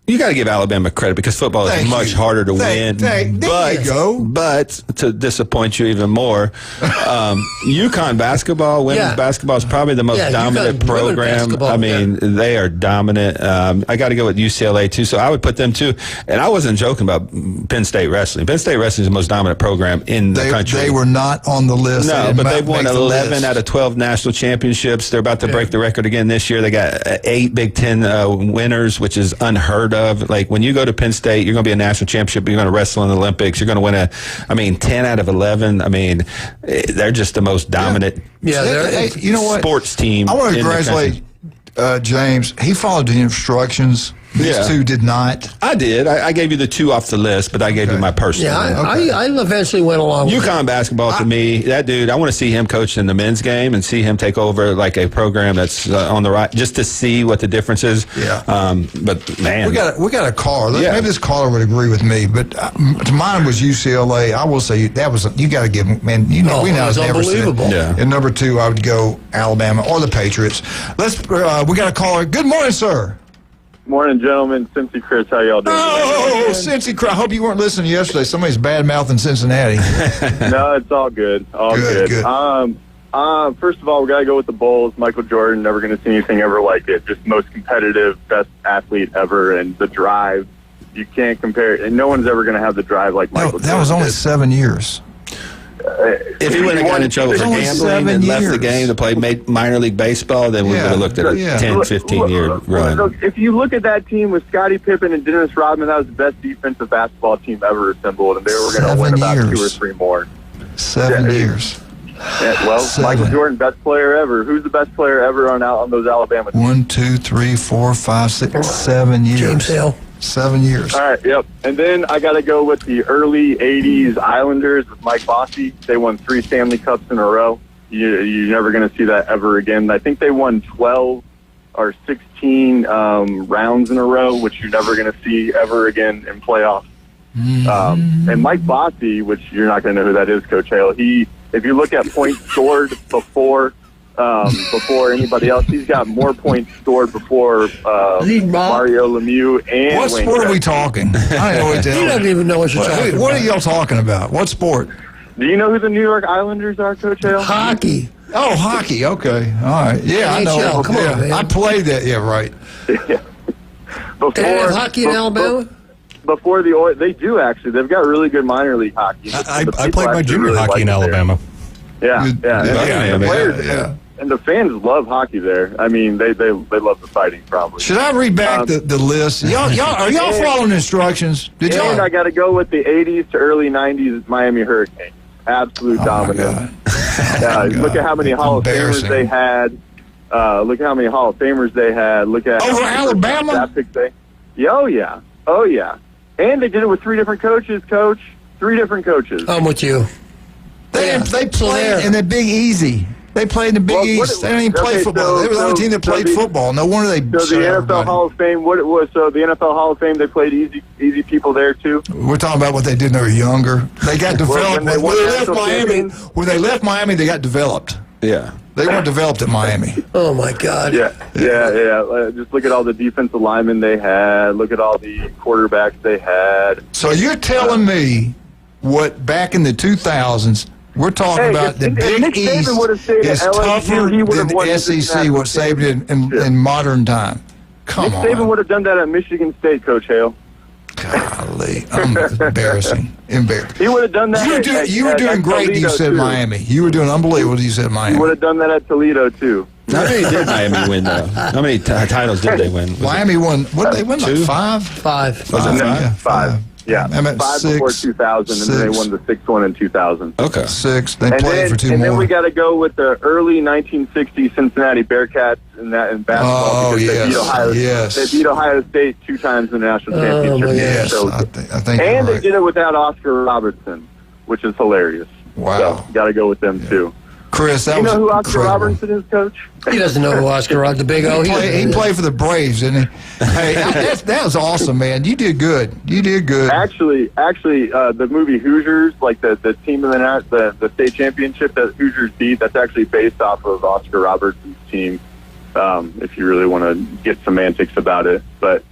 you got to give Alabama credit because football is much harder to win. There you go. But to disappoint you even more, UConn basketball, women's basketball is probably the most dominant program. I mean, they are dominant. I got to go with UCLA too, so I would put them too. And I wasn't joking about Penn State wrestling. Penn State wrestling is the most dominant program in the country. They were not on the list. No, but they've won 11 out of 12 national championships. They're about to break the record again this year. They got 8 Big Ten winners, which is unheard of. Like when you go to Penn State, you're going to be a national championship. You're going to wrestle in the Olympics. You're going to win 10 out of 11. I mean, they're just the most dominant you know what? Sports team. I want to congratulate James. He followed the instructions. These 2 did not. I did. I gave you the 2 off the list, but I gave you my personal. Yeah, I eventually went along with UConn basketball to me, that dude, I want to see him coach in the men's game and see him take over like a program that's on the right, just to see what the difference is. Yeah. But man, we got a caller. Maybe this caller would agree with me, but mine was UCLA. I will say that was you got to give him, man. We know it's unbelievable. And number 2, I would go Alabama or the Patriots. We got a caller. Good morning, sir. Morning, gentlemen. Cincy Chris, how y'all doing? Oh, Cincy Chris. I hope you weren't listening yesterday. Somebody's bad-mouthing Cincinnati. No, it's all good. All good. First of all, we got to go with the Bulls. Michael Jordan, never going to see anything ever like it. Just most competitive, best athlete ever, and the drive. You can't compare it. And no one's ever going to have the drive like Michael Jordan. That was only 7 years. If he would have gotten in trouble for gambling and left the game to play minor league baseball, then we would have looked at a 10, 15-year run. Look, if you look at that team with Scottie Pippen and Dennis Rodman, that was the best defensive basketball team ever assembled, and they were going to win about 2 or 3 more. 7 years. Yeah, well, 7. Michael Jordan, best player ever. Who's the best player ever on those Alabama teams? 1, 2, 3, 4, 5, 6, 7 years. James Hale. 7 years. All right, yep. And then I got to go with the early 80s Islanders with Mike Bossy. They won 3 Stanley Cups in a row. You're never going to see that ever again. I think they won 12 or 16 rounds in a row, which you're never going to see ever again in playoffs. And Mike Bossy, which you're not going to know who that is, Coach Hale, he If you look at points scored before anybody else, he's got more points scored before Mario Lemieux and What Wayne sport are we Gretzky. talking? I don't know what the hell. He doesn't even know what you're talking about. What are y'all talking about? What sport? Do you know who the New York Islanders are, Coach Hale? Hockey. Oh, hockey. Okay. All right. Yeah, I know. NHL. Come on, Yeah, man. I played that. Yeah, right. Before, They have hockey in Alabama? Before the Oilers, they do actually. They've got really good minor league hockey. I The played people my actually junior really hockey like in it there. Alabama. Yeah. Yeah. The players, Yeah. and the fans love hockey there. I mean, they love the fighting probably. Should I read back the list? Y'all are y'all following instructions? Did And y'all? I got to go with the 80s to early 90s Miami Hurricanes. Absolute dominance. Look at how many Hall of Famers Embarrassing. they had. Look at how many Hall of Famers they had. Look at Over how many Alabama? draft picks they. Oh yeah. And they did it with 3 different coaches. Coach, 3 different coaches. I'm with you. They played there. in the Big Easy. They played in the Big East. They didn't even play football. They were the only team that played football. No wonder they. So shut the NFL everybody. Hall of Fame. What it was? So the NFL Hall of Fame. They played easy people there too. We're talking about what they did when they were younger. They got developed. when they won When they left national Miami, champions. when they left Miami, they got developed. Yeah. They weren't developed at Miami. Oh, my God. Yeah. Just look at all the defensive linemen they had. Look at all the quarterbacks they had. So you're telling me what back in the 2000s, we're talking about the if Big Nick Saban East would have stayed is at LSU, tougher he would have than won the the SEC, national what Saban in modern time. Come Nick on. Saban would have done that at Michigan State, Coach Hale. Golly, embarrassing. He would have done that. You were doing great. Toledo, You said too. Miami. You were doing unbelievable. You said He Miami. would have done that at Toledo too. How many did Miami win, though? How many titles did they win? Was Miami won. What did they win? Like 2? five? Five. Was it five? Five. Yeah, I'm at 5 before 2000, and then they won the 6th one in 2000. Okay. 6. They And played then, for 2 and more. then we got to go with the early 1960 Cincinnati Bearcats in basketball. Oh, because yes, they beat Ohio, yes. They beat Ohio State 2 times in the national championship. my yes, So- I think you're and they right. did it without Oscar Robertson, which is hilarious. Wow. So, got to go with them too. Chris, that You was know who Oscar incredible. Robertson is, Coach? He doesn't know who Oscar Rod, the big O. He played for the Braves, didn't he? Hey, that was awesome, man. You did good. You did good. Actually, the movie Hoosiers, like the team in the state championship that Hoosiers beat, that's actually based off of Oscar Robertson's team. If you really want to get semantics about it, but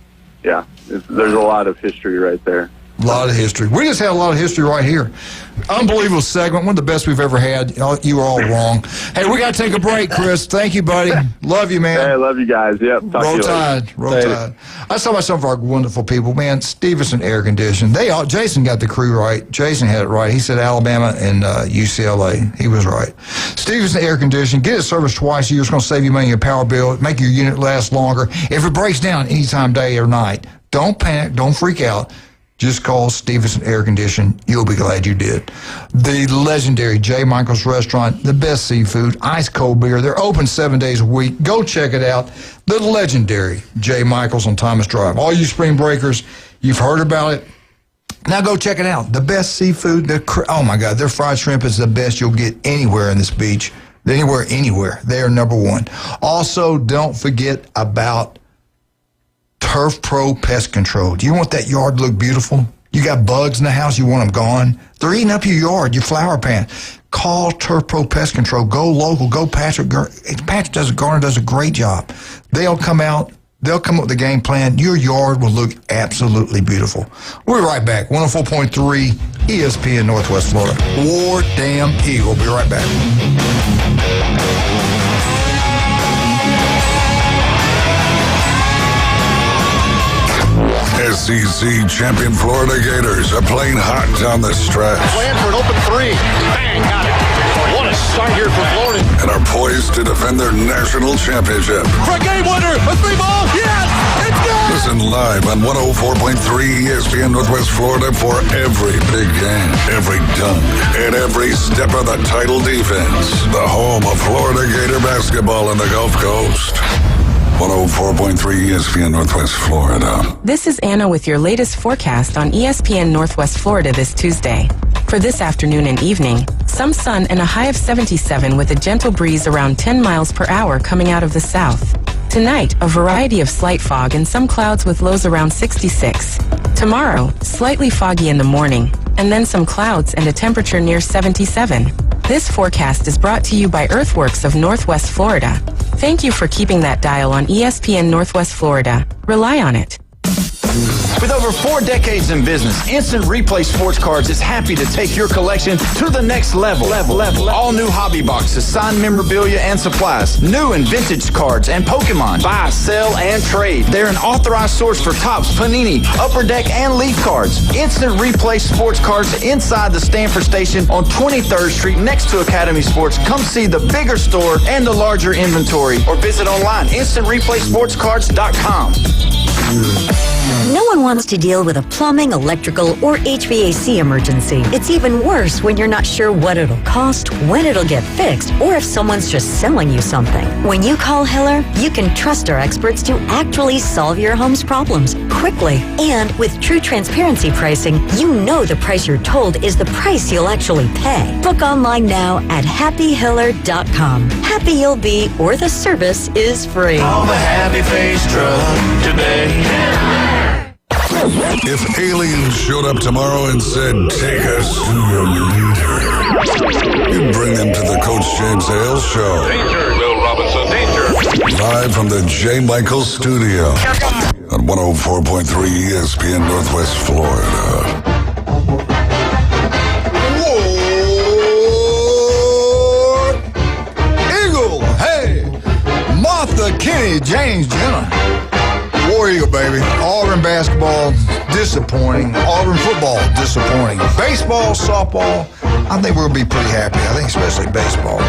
yeah, there's a lot of history right there. A lot of history. We just had a lot of history right here. Unbelievable segment. One of the best we've ever had. You were all wrong. Hey, we got to take a break, Chris. Thank you, buddy. Love you, man. Hey, I love you guys. Yep. Talk to Roll you later. Tide. Roll Tide. I saw about some of our wonderful people. Man, Stevenson Air Conditioning. Jason got the crew right. Jason had it right. He said Alabama and UCLA. He was right. Stevenson Air Conditioning. Get it serviced twice a year. It's going to save you money on your power bill. Make your unit last longer. If it breaks down anytime, day or night, don't panic. Don't freak out. Just call Stevenson Air Conditioning. You'll be glad you did. The legendary J. Michael's Restaurant, the best seafood, ice cold beer. They're open 7 days a week. Go check it out. The legendary J. Michael's on Thomas Drive. All you spring breakers, you've heard about it. Now go check it out. The best seafood. Oh my God, their fried shrimp is the best you'll get anywhere in this beach. Anywhere. They are number one. Also, don't forget about Turf Pro Pest Control. Do you want that yard to look beautiful? You got bugs in the house, you want them gone? They're eating up your yard, your flower pan. Call Turf Pro Pest Control. Go local. Go Patrick. Garner does a great job. They'll come out. They'll come up with a game plan. Your yard will look absolutely beautiful. We're right back. 104.3 ESPN Northwest Florida. War Damn Eagle. Be right back. SEC champion Florida Gators are playing hot down the stretch Plan for an open 3. Bang, got it. What a start here for Florida. and are poised to defend their national championship. For a game winner, a 3-ball, yes, it's good. Listen live on 104.3 ESPN Northwest Florida for every big game, every dunk, and every step of the title defense. The home of Florida Gator basketball in the Gulf Coast. 104.3 ESPN Northwest Florida. This is Anna with your latest forecast on ESPN Northwest Florida this Tuesday. For this afternoon and evening, some sun and a high of 77 with a gentle breeze around 10 miles per hour coming out of the south. Tonight, a variety of slight fog and some clouds with lows around 66. Tomorrow, slightly foggy in the morning, and then some clouds and a temperature near 77. This forecast is brought to you by Earthworks of Northwest Florida. Thank you for keeping that dial on ESPN Northwest Florida. Rely on it. With over 4 decades in business, Instant Replay Sports Cards is happy to take your collection to the next level. All new hobby boxes, signed memorabilia, and supplies. New and vintage cards and Pokemon. Buy, sell, and trade. They're an authorized source for Topps, Panini, Upper Deck, and Leaf cards. Instant Replay Sports Cards inside the Stanford Station on 23rd Street next to Academy Sports. Come see the bigger store and the larger inventory, or visit online, instantReplaySportsCards.com. No one wants to deal with a plumbing, electrical, or HVAC emergency. It's even worse when you're not sure what it'll cost, when it'll get fixed, or if someone's just selling you something. When you call Hiller, you can trust our experts to actually solve your home's problems quickly. And with true transparency pricing, you know the price you're told is the price you'll actually pay. Book online now at happyhiller.com. Happy you'll be, or the service is free. Call the Happy Face Truck today. If aliens showed up tomorrow and said, take us to your leader, you'd bring them to the Coach James Hale Show. Danger, Will Robinson, danger. Live from the J. Michael Studio on 104.3 ESPN Northwest Florida. Eagle, hey, Martha, Kenny, James Jenner. War Eagle, baby. Auburn basketball, disappointing. Auburn football, disappointing. Baseball, softball, I think we'll be pretty happy. I think especially baseball.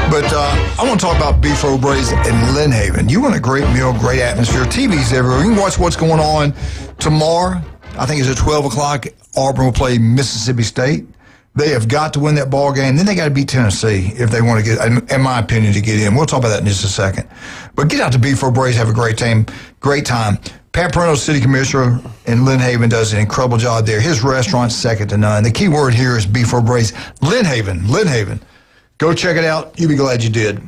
But I want to talk about beef O'Brady's in Lynn Haven. You want a great meal, great atmosphere. TV's everywhere. You can watch what's going on tomorrow. I think it's at 12 o'clock. Auburn will play Mississippi State. They have got to win that ball game. Then they got to beat Tennessee if they want to get, in my opinion, to get in. We'll talk about that in just a second. But get out to Beef O'Brady's, have a great time. Pat Perino, city commissioner in Lynn Haven, does an incredible job there. His restaurant's second to none. The key word here is Beef O'Brady's. Lynn Haven. Go check it out. You'll be glad you did.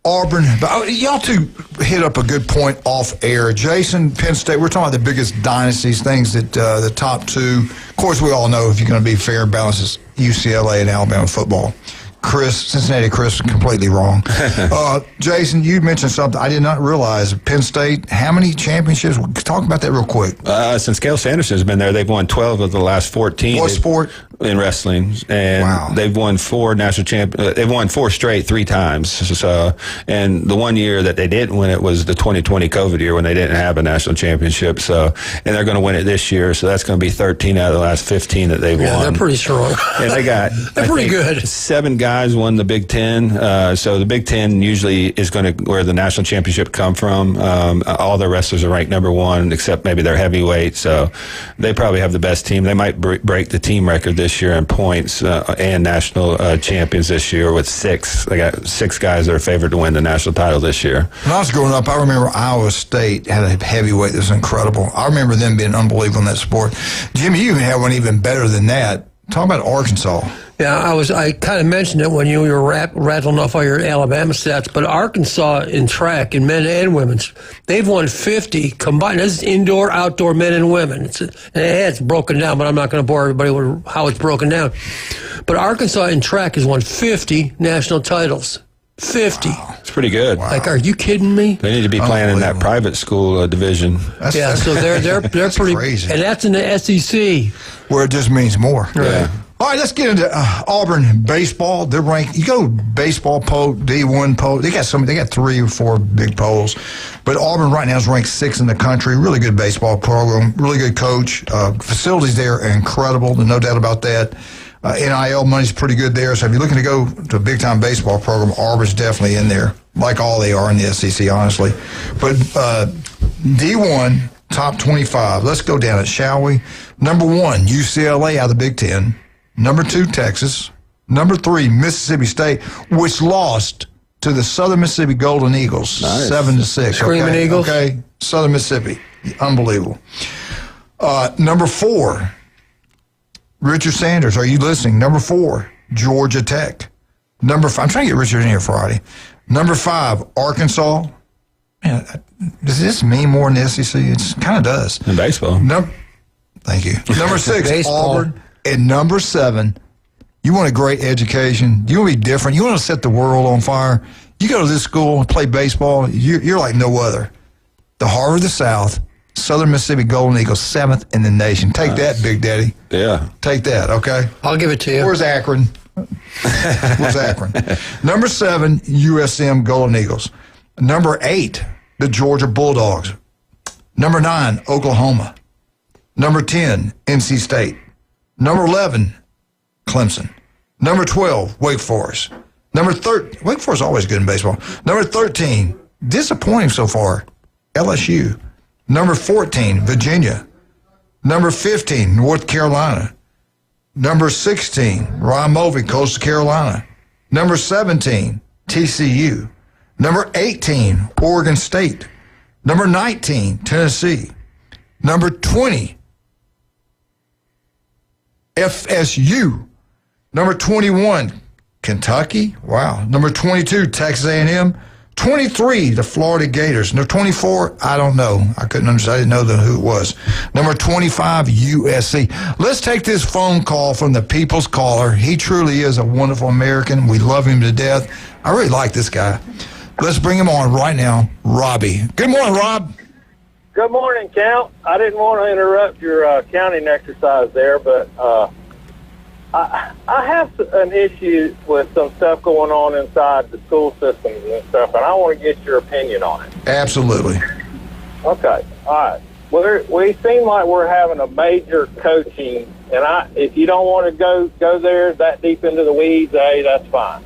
Auburn, y'all two hit up a good point off air. Jason, Penn State, we're talking about the biggest dynasties, things that the top two. Of course, we all know, if you're going to be fair and balanced, it's UCLA and Alabama football. Cincinnati Chris, completely wrong. Jason, you mentioned something I did not realize. Penn State, how many championships? Talk about that real quick. Since Cale Sanderson's been there, they've won 12 of the last 14. What sport? In wrestling, and they've won 4 national they've won 4 straight 3 times. So, and the one year that they didn't win it was the 2020 COVID year when they didn't have a national championship. So, and they're going to win it this year. So that's going to be 13 out of the last 15 that they've won. Yeah, they're pretty strong. And they got they're pretty good. 7 guys won the Big Ten. So the Big Ten usually is going to where the national championship come from. All their wrestlers are ranked number 1, except maybe their heavyweight. So they probably have the best team. They might break the team record this year in points and national champions this year with 6. They got 6 guys that are favored to win the national title this year. When I was growing up, I remember Iowa State had a heavyweight that was incredible. I remember them being unbelievable in that sport. Jimmy, you even had one even better than that. Talk about Arkansas. Yeah, I kind of mentioned it when you were rattling off all your Alabama stats, but Arkansas in track, in men and women's, they've won 50 combined. This is indoor, outdoor, men and women. It's broken down, but I'm not going to bore everybody with how it's broken down. But Arkansas in track has won 50 national titles. 50. Wow. It's pretty good. Wow. Like, are you kidding me? They need to be playing in that private school division. So they're pretty crazy. And that's in the SEC, where it just means more. Right. Yeah. All right, let's get into Auburn baseball. They're ranked. You go baseball poll, D1 poll. They got 3 or 4 big polls, but Auburn right now is ranked 6th in the country. Really good baseball program. Really good coach. Facilities there are incredible. There's no doubt about that. NIL money's pretty good there. So if you're looking to go to a big time baseball program, Auburn's definitely in there, like all they are in the SEC, honestly. But D1 top 25. Let's go down it, shall we? Number 1, UCLA out of the Big Ten. Number 2, Texas. Number 3, Mississippi State, which lost to the Southern Mississippi Golden Eagles, 7-6. Screaming Eagles. Okay, Southern Mississippi, unbelievable. Number 4, Richard Sanders. Are you listening? Number 4, Georgia Tech. Number 5. I'm trying to get Richard in here Friday. Number 5, Arkansas. Man, does this mean more in the SEC? It kind of does. In baseball. Thank you. Number 6, Baseball. Auburn. And number 7, You want a great education. You want to be different. You want to set the world on fire. You go to this school and play baseball, you're like no other. The Harvard of the South, Southern Mississippi Golden Eagles, 7th in the nation. Take that, Big Daddy. Yeah. Take that, okay? I'll give it to you. Where's Akron? Where's Akron? Number 7, USM Golden Eagles. Number 8, the Georgia Bulldogs. Number 9, Oklahoma. Number 10, NC State. Number 11, Clemson. Number 12, Wake Forest. Number 13, Wake Forest is always good in baseball. Number 13, disappointing so far, LSU. Number 14, Virginia. Number 15, North Carolina. Number 16, Ryan Coastal Carolina. Number 17, TCU. Number 18, Oregon State. Number 19, Tennessee. Number 20, FSU. Number 21, Kentucky. Wow. Number 22, Texas A&M. 23, the Florida Gators. Number 24, I don't know. I couldn't understand. I didn't know who it was. Number 25, USC. Let's take this phone call from the people's caller. He truly is a wonderful American. We love him to death. I really like this guy. Let's bring him on right now, Robbie. Good morning, Rob. Good morning, Count. I didn't want to interrupt your counting exercise there, but I have an issue with some stuff going on inside the school systems and stuff, and I want to get your opinion on it. Absolutely. Okay. All right. We seem like we're having a major coaching, and if you don't want to go there that deep into the weeds, hey, that's fine.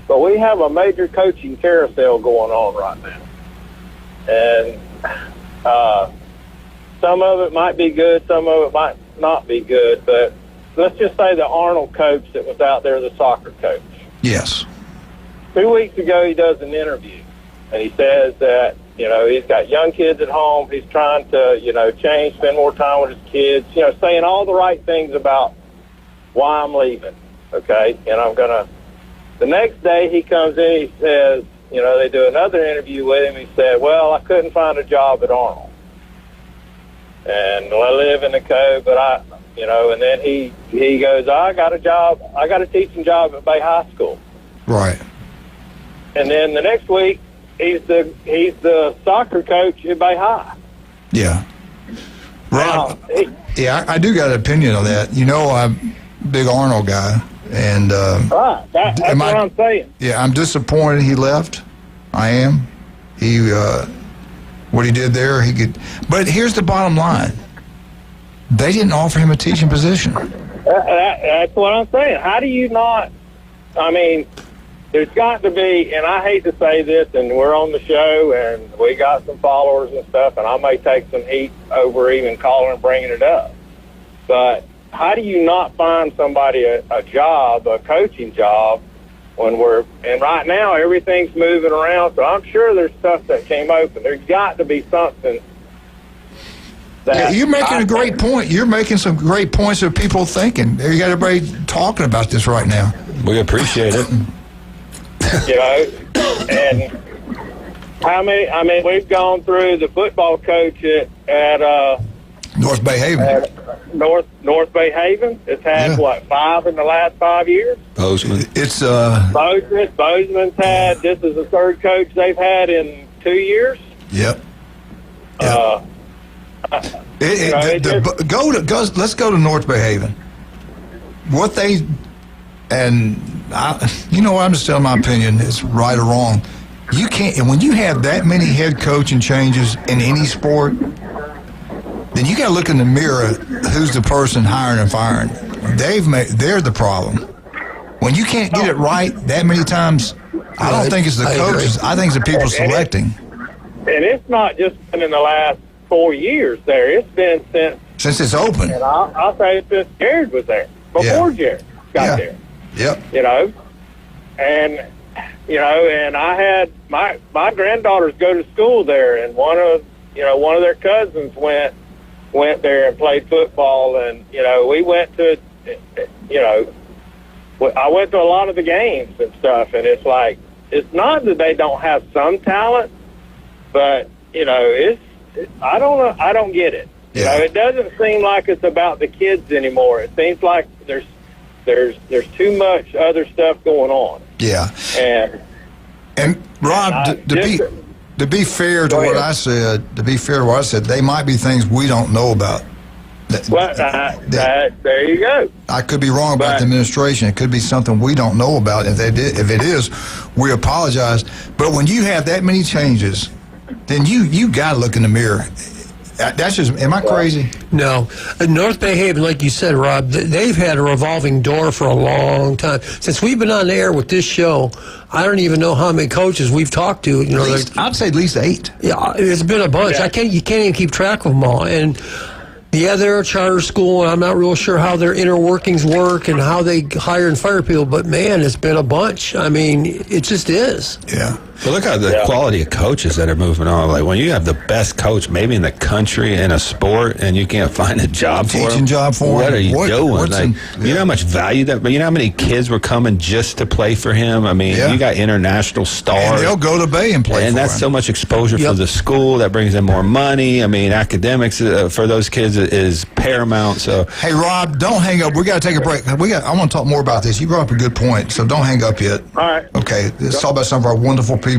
But we have a major coaching carousel going on right now. And some of it might be good, some of it might not be good, but let's just say the Arnold coach that was out there, the soccer coach. Yes. 2 weeks ago, he does an interview, and he says that, he's got young kids at home. He's trying to, change, spend more time with his kids, saying all the right things about why I'm leaving, okay? And the next day he comes in, he says, they do another interview with him. He said, well, I couldn't find a job at Arnold. And I live in the code, but and then he goes, I got a teaching job at Bay High School. Right. And then the next week, he's the soccer coach at Bay High. Yeah. Rob, I do got an opinion on that. I'm a big Arnold guy. And right. That's what I'm saying. Yeah, I'm disappointed he left. I am. What he did there, but here's the bottom line. They didn't offer him a teaching position. That's what I'm saying. How do you not? There's got to be, and I hate to say this, and we're on the show, and we got some followers and stuff, and I may take some heat over even calling and bringing it up. But how do you not find somebody a job, a coaching job, and right now everything's moving around, so I'm sure there's stuff that came open. There's got to be something. You're making a great point. You're making some great points that people thinking. You got everybody talking about this right now. We appreciate it. And we've gone through the football coach at North Bay Haven. North Bay Haven. It's had 5 in the last 5 years. Bozeman. It's Bozeman's had. This is the third coach they've had in 2 years. Yep. Let's go to North Bay Haven. I'm just telling my opinion. It's right or wrong. You can't, and when you have that many head coaching changes in any sport, then you got to look in the mirror. Who's the person hiring and firing? They're the problem. When you can't get it right that many times, I don't think it's the coaches. I think it's the people selecting. And it's not just been in the last 4 years there. It's been since it's open. And I'll say it's since Jared was there. Before Jared got there. Yep. And I had my granddaughters go to school there, and one of their cousins went there and played football, and we went to I went to a lot of the games and stuff, and it's like, it's not that they don't have some talent, but I don't know. I don't get it. It doesn't seem like it's about the kids anymore. It seems like there's There's too much other stuff going on. Yeah. And Rob, to be fair to what I said, they might be things we don't know about. There you go. I could be wrong about the administration. It could be something we don't know about. If it is, we apologize. But when you have that many changes, then you got to look in the mirror. That's just, am I crazy? No. North Bay Haven, like you said, Rob, they've had a revolving door for a long time. Since we've been on the air with this show, I don't even know how many coaches we've talked to. You know, I'd say at least 8. Yeah, it's been a bunch. Yeah. You can't even keep track of them all. And yeah, they're a charter school, and I'm not real sure how their inner workings work and how they hire and fire people, but man, it's been a bunch. I mean, it just is. Yeah. But look at the quality of coaches that are moving on. Like when you have the best coach maybe in the country in a sport and you can't find a job for him. Teaching job for him. What are you doing? You know how much value but you know how many kids were coming just to play for him? I mean, you got international stars. And they'll go to Bay and play and for that's him. so much exposure for the school. That brings in more money. I mean, academics for those kids is paramount. So, hey, Rob, don't hang up. We got to take a break. I want to talk more about this. You brought up a good point, so don't hang up yet. All right. Okay, let's talk about some of our wonderful people.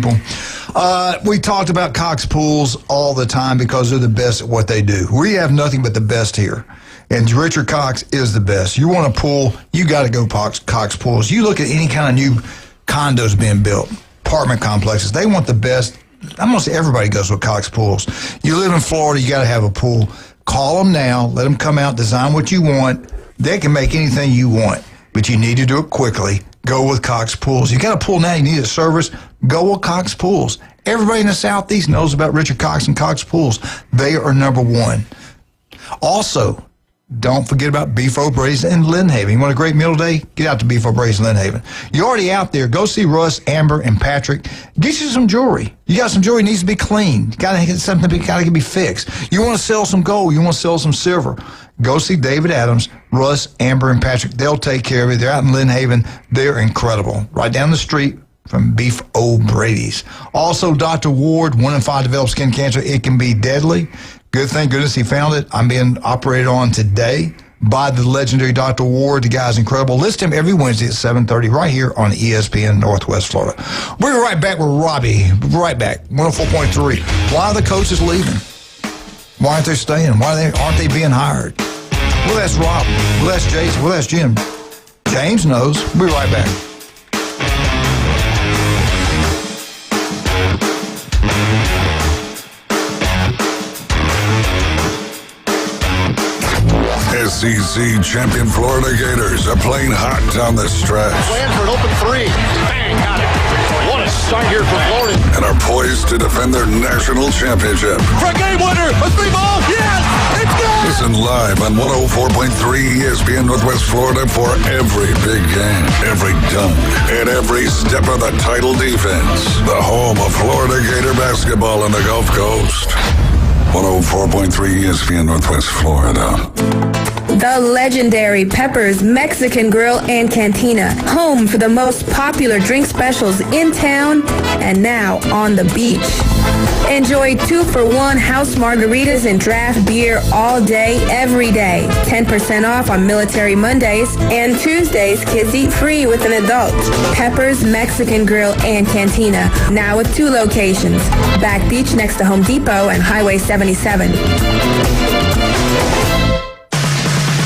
We talked about Cox Pools all the time because they're the best at what they do. We have nothing but the best here. And Richard Cox is the best. You want a pool, you got to go Cox Pools. You look at any kind of new condos being built, apartment complexes, they want the best. Almost everybody goes with Cox Pools. You live in Florida, you got to have a pool. Call them now. Let them come out, design what you want. They can make anything you want, but you need to do it quickly. Go with Cox Pools. You got a pool now, you need a service, go with Cox Pools. Everybody in the Southeast knows about Richard Cox and Cox Pools. They are number one. Also, don't forget about Beef O'Brady's in Lynn Haven. You want a great meal today? Get out to Beef O'Brady's in Lynn Haven. You're already out there. Go see Russ, Amber, and Patrick. Get you some jewelry. You got some jewelry that needs to be clean. You got to get something to be fixed. You want to sell some gold. You want to sell some silver. Go see David Adams, Russ, Amber, and Patrick. They'll take care of you. They're out in Lynn Haven. They're incredible. Right down the street from Beef O'Brady's. Also, Dr. Ward, 1 in 5 develop skin cancer. It can be deadly. Good, thank goodness he found it. I'm being operated on today by the legendary Dr. Ward. The guy's incredible. Listen to him every Wednesday at 7:30 right here on ESPN Northwest Florida. We'll be right back with Robbie. Right back. 104.3. Why are the coaches leaving? Why aren't they staying? Why aren't they being hired? Well, that's Rob. Well, that's Jason. Well, that's Jim. James knows. We'll be right back. SEC champion Florida Gators are playing hot down the stretch. Plan for an open 3. Bang, got it. What a start here for Florida. And are poised to defend their national championship. For a game winner, a 3-ball, yes, it's good. Listen live on 104.3 ESPN Northwest Florida for every big game, every dunk, and every step of the title defense. The home of Florida Gator basketball on the Gulf Coast. 104.3 ESPN Northwest Florida. The legendary Pepper's Mexican Grill and Cantina, home for the most popular drink specials in town and now on the beach. Enjoy 2-for-1 house margaritas and draft beer all day, every day. 10% off on Military Mondays, and Tuesdays kids eat free with an adult. Pepper's Mexican Grill and Cantina, now with 2 locations. Back Beach next to Home Depot and Highway 77.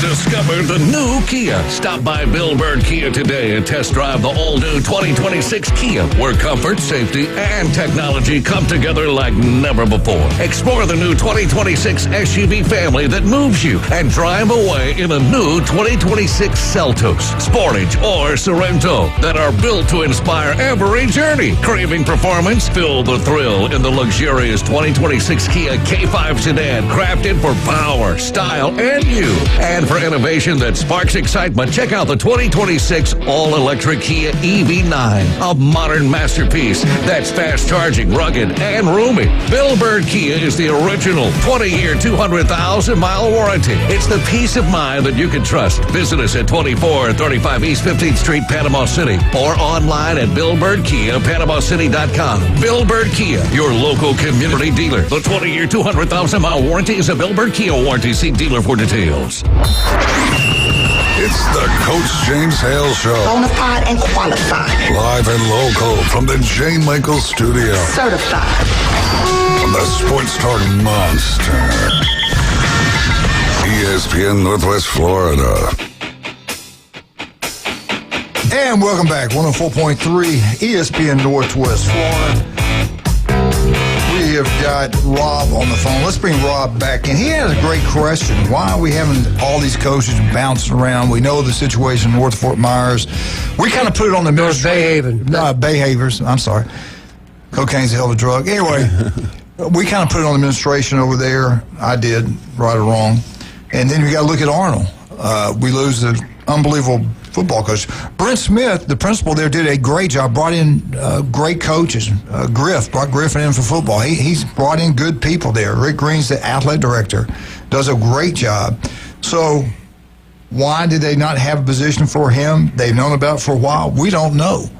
Discover the new Kia. Stop by Bill Bird Kia today and test drive the all-new 2026 Kia, where comfort, safety, and technology come together like never before. Explore the new 2026 SUV family that moves you and drive away in a new 2026 Seltos, Sportage, or Sorento that are built to inspire every journey. Craving performance? Feel the thrill in the luxurious 2026 Kia K5 sedan, crafted for power, style, and you. And for innovation that sparks excitement, check out the 2026 all-electric Kia EV9, a modern masterpiece that's fast-charging, rugged, and roomy. Bill Bird Kia is the original 20-year, 200,000-mile warranty. It's the peace of mind that you can trust. Visit us at 2435 East 15th Street, Panama City, or online at BillBirdKia.PanamaCity.com. Bill Bird Kia, your local community dealer. The 20-year, 200,000-mile warranty is a Bill Bird Kia warranty. See dealer for details. It's the Coach James Hale Show. Bonafide and qualified. Live and local from the J. Michael Studio. Certified. From the Sports Talk Monster. ESPN Northwest Florida. And welcome back, 104.3 ESPN Northwest Florida. We have got Rob on the phone. Let's bring Rob back in. He has a great question. Why are we having all these coaches bouncing around? We know the situation north of Fort Myers. We kind of put it on the North Bayhaven. Bayhavers. I'm sorry. Cocaine's a hell of a drug. Anyway, we kind of put it on the administration over there. I did, right or wrong. And then we got to look at Arnold. We lose the unbelievable football coach. Brent Smith, the principal there, did a great job. Brought in great coaches. Brought Griffin in for football. He's brought in good people there. Rick Green's the athletic director. Does a great job. So why did they not have a position for him? They've known about it for a while. We don't know.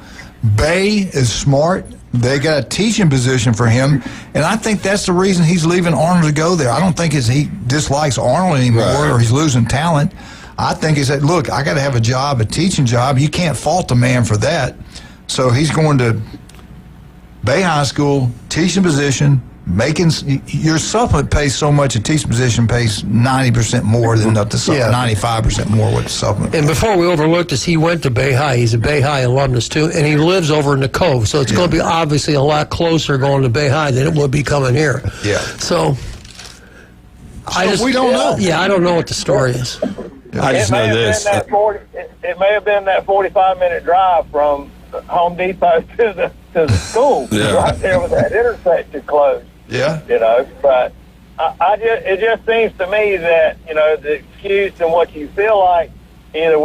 Bay is smart. They got a teaching position for him, and I think that's the reason he's leaving Arnold to go there. I don't think he dislikes Arnold anymore or he's losing talent. I think he said, look, I got to have a job, a teaching job. You can't fault the man for that. So he's going to Bay High School, teaching position, your supplement pays so much, a teaching position pays 90% more than the supplement, 95% more with the supplement. And before we overlook this, he went to Bay High. He's a Bay High alumnus, too, and he lives over in the Cove. So it's going to be obviously a lot closer going to Bay High than it would be coming here. Yeah. So we don't know. Yeah, I don't know what the story is. I just know this. It may have been that 45-minute drive from Home Depot to the school, right there with that intersection closed. Yeah. But it just seems to me that, the excuse and what you feel like, either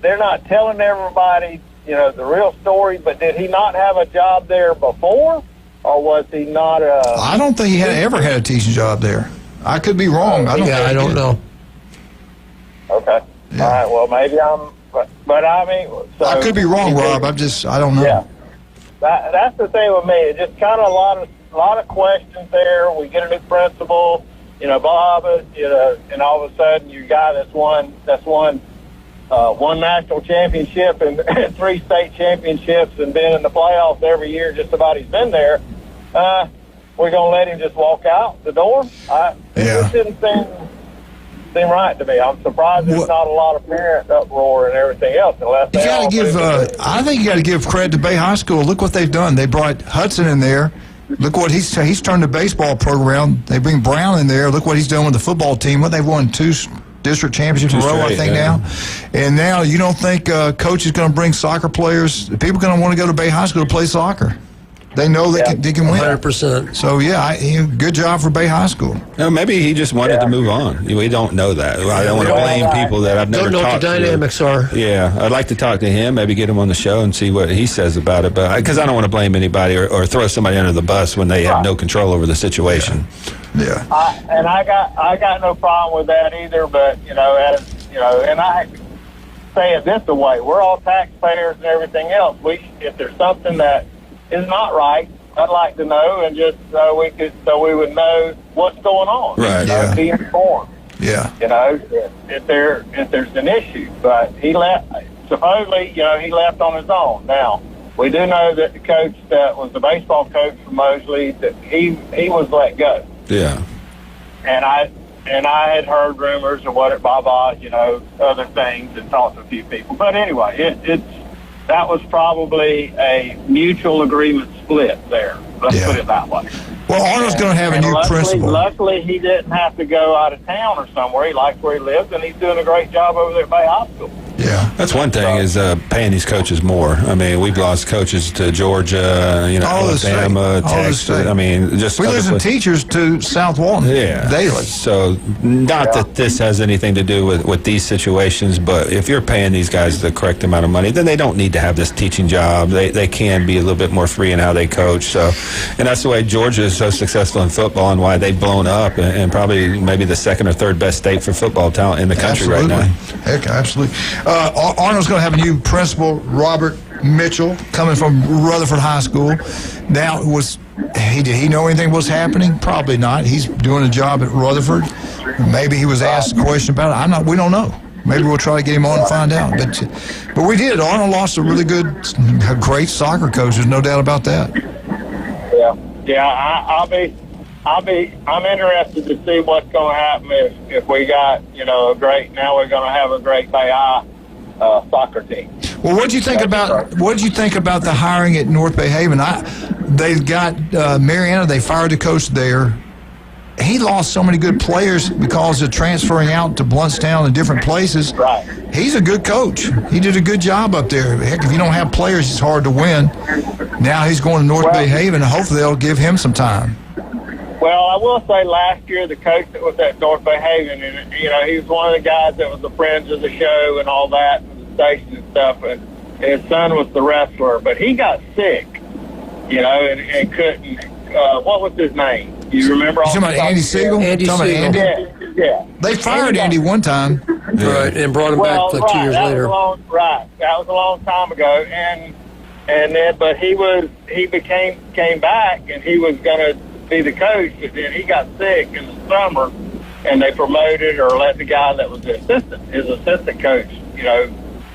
they're not telling everybody, the real story, but did he not have a job there before, or was he not I don't think he ever had a teaching job there. I could be wrong. I don't know. Okay. Yeah. All right. Well, maybe but I mean, so I could be wrong, Rob. I don't know. Yeah. That's the thing with me. It's just kind of a lot of questions there. We get a new principal, Bob, and all of a sudden your guy that's won one national championship and 3 state championships and been in the playoffs every year. Just about he's been there. We're gonna let him just walk out the door? It didn't seem right to me. I'm surprised there's not a lot of parent uproar and everything else. Unless you got to give. I think you got to give credit to Bay High School. Look what they've done. They brought Hudson in there. Look what he's turned the baseball program. They bring Brown in there. Look what he's done with the football team. They've won 2 district championships in a row, I think now. And now you don't think coach is going to bring soccer players? People are going to want to go to Bay High School to play soccer. They know they can win. 100%. So, good job for Bay High School. No, maybe he just wanted to move on. We don't know that. I don't want to blame people that I've never talked to. Don't know what the dynamics are. Yeah, I'd like to talk to him, maybe get him on the show and see what he says about it. But because I don't want to blame anybody or throw somebody under the bus when they have no control over the situation. Yeah. I got no problem with that either. But and I say it this way: we're all taxpayers and everything else. If there's something that is not right, I'd like to know, and just so we would know what's going on. Right. Be informed. Yeah. If there's an issue, but he left. Supposedly, he left on his own. Now we do know that the coach that was the baseball coach for Mosley, that he was let go. Yeah. And I had heard rumors of what other things, and talked to a few people. But anyway, that was probably a mutual agreement split there. Let's put it that way. Well, Arnold's going to have a new principal. Luckily, he didn't have to go out of town or somewhere. He likes where he lives, and he's doing a great job over there at Bay High School. Yeah. That's one thing is paying these coaches more. I mean, we've lost coaches to Georgia, Alabama, Texas. I mean, we losing teachers to South Walton daily. So not that this has anything to do with these situations, but if you're paying these guys the correct amount of money, then they don't need to have this teaching job. They can be a little bit more free in how they coach. So, and that's the way Georgia is so successful in football and why they've blown up and probably maybe the 2nd or 3rd best state for football talent in the country right now. Heck, absolutely. Arnold's going to have a new principal, Robert Mitchell, coming from Rutherford High School. Now, did he know anything was happening? Probably not. He's doing a job at Rutherford. Maybe he was asked a question about it. We don't know. maybe we'll try to get him on and find out. But we did. Arnold lost a really great soccer coach. There's no doubt about that. Yeah. I'm interested to see what's going to happen if we got, now we're going to have a great Bay High soccer team. Well, what did you think about the hiring at North Bay Haven? They've got Mariana. They fired the coach there. He lost so many good players because of transferring out to Bluntstown and different places. Right. He's a good coach. He did a good job up there. Heck, if you don't have players, it's hard to win. Now he's going to North Bay Haven, and hopefully they'll give him some time. Well, I will say last year the coach that was at North Bay Haven, and he was one of the guys that was the friends of the show and all that, and the station and stuff. And his son was the wrestler, but he got sick, and couldn't. What was his name? You remember? You talking about Andy Siegel? Andy Siegel. Yeah. They fired Andy one time, right, and brought him back like 2 years later. That was a long time ago, and then but he came back, and he was going to be the coach, but then he got sick in the summer, and they promoted or let the guy that was his assistant coach,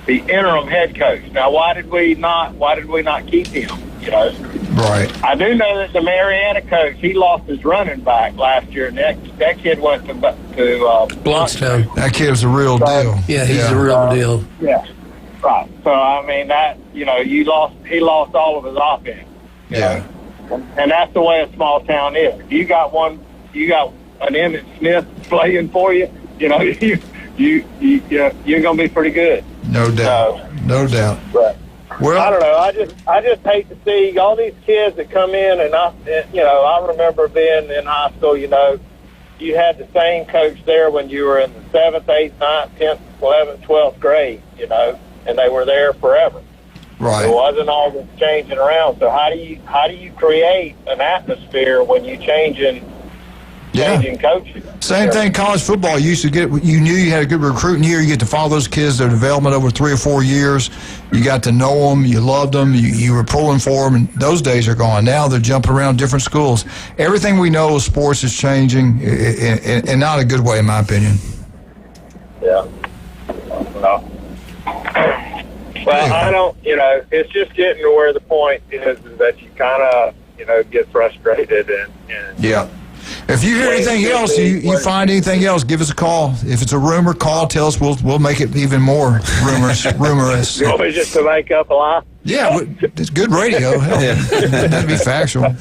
the interim head coach. Now, why did we not keep him? Right. I do know that the Mariana coach, he lost his running back last year, and that kid went to Bluntstown. That kid was a real deal. Yeah, he's a real deal. Yeah. Right. So I mean he lost all of his offense. Yeah. And that's the way a small town is. If you got an Emmett Smith playing for you, you're gonna be pretty good. No doubt. No doubt. But well, I don't know. I just hate to see all these kids that come in, and I remember being in high school. You had the same coach there when you were in the 7th, 8th, 9th, 10th, 11th, 12th grade. And they were there forever. Right. It wasn't all this changing around. So how do you create an atmosphere when you changing coaches? Same thing. College football used to get. You knew you had a good recruiting year. You get to follow those kids, their development over 3 or 4 years. You got to know them. You loved them. You were pulling for them. And those days are gone. Now they're jumping around different schools. Everything we know of sports is changing, in not a good way, in my opinion. Yeah. No. Well, I don't, it's just getting to where the point is that you kind of, get frustrated and yeah. If you hear anything else, you find anything else, give us a call. If it's a rumor, tell us. We'll make it even more rumorous. You want me just to make up a lie? Yeah, it's good radio. Hell, that'd be factual.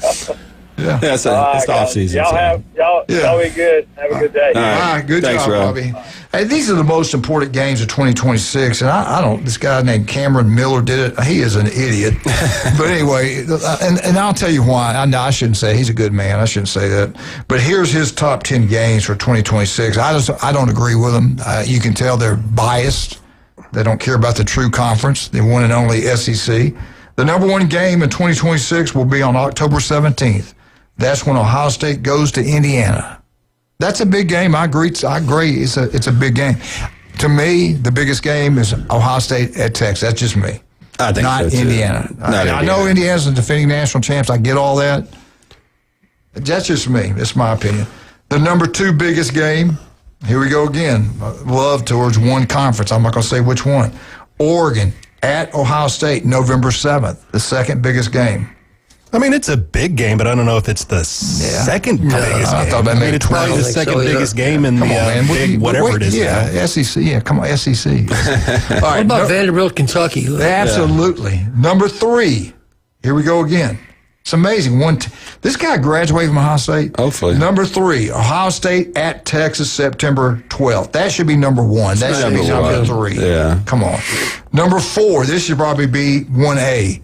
Yeah, it's the off season. Y'all be good. Have a good day. All right, good job, Robbie. Hey, these are the most important games of 2026, and I don't. This guy named Cameron Miller did it. He is an idiot. But anyway, and I'll tell you why. I shouldn't say he's a good man. I shouldn't say that. But here's his top 10 games for 2026. I don't agree with them. You can tell they're biased. They don't care about the true conference. They one and only SEC. The number one game in 2026 will be on October 17th. That's when Ohio State goes to Indiana. That's a big game. I agree. It's a big game. To me, the biggest game is Ohio State at Texas. That's just me. I think not so, Indiana. I know Indiana's the defending national champs. I get all that. That's just me. That's my opinion. The number 2 biggest game, here we go again. Love towards one conference. I'm not going to say which one. Oregon at Ohio State, November 7th, the second biggest game. I mean, it's a big game, but I don't know if it's the second biggest game. I thought that made it's probably the second biggest game in the whatever it is. Yeah, SEC. Yeah, come on, SEC. All right, what about Vanderbilt, Kentucky? Absolutely. Yeah. Number 3. Here we go again. It's amazing. This guy graduated from Ohio State. Hopefully. Number 3, Ohio State at Texas, September 12th. That should be number 1. That should be number 3. Yeah. Come on. Number 4, this should probably be 1A.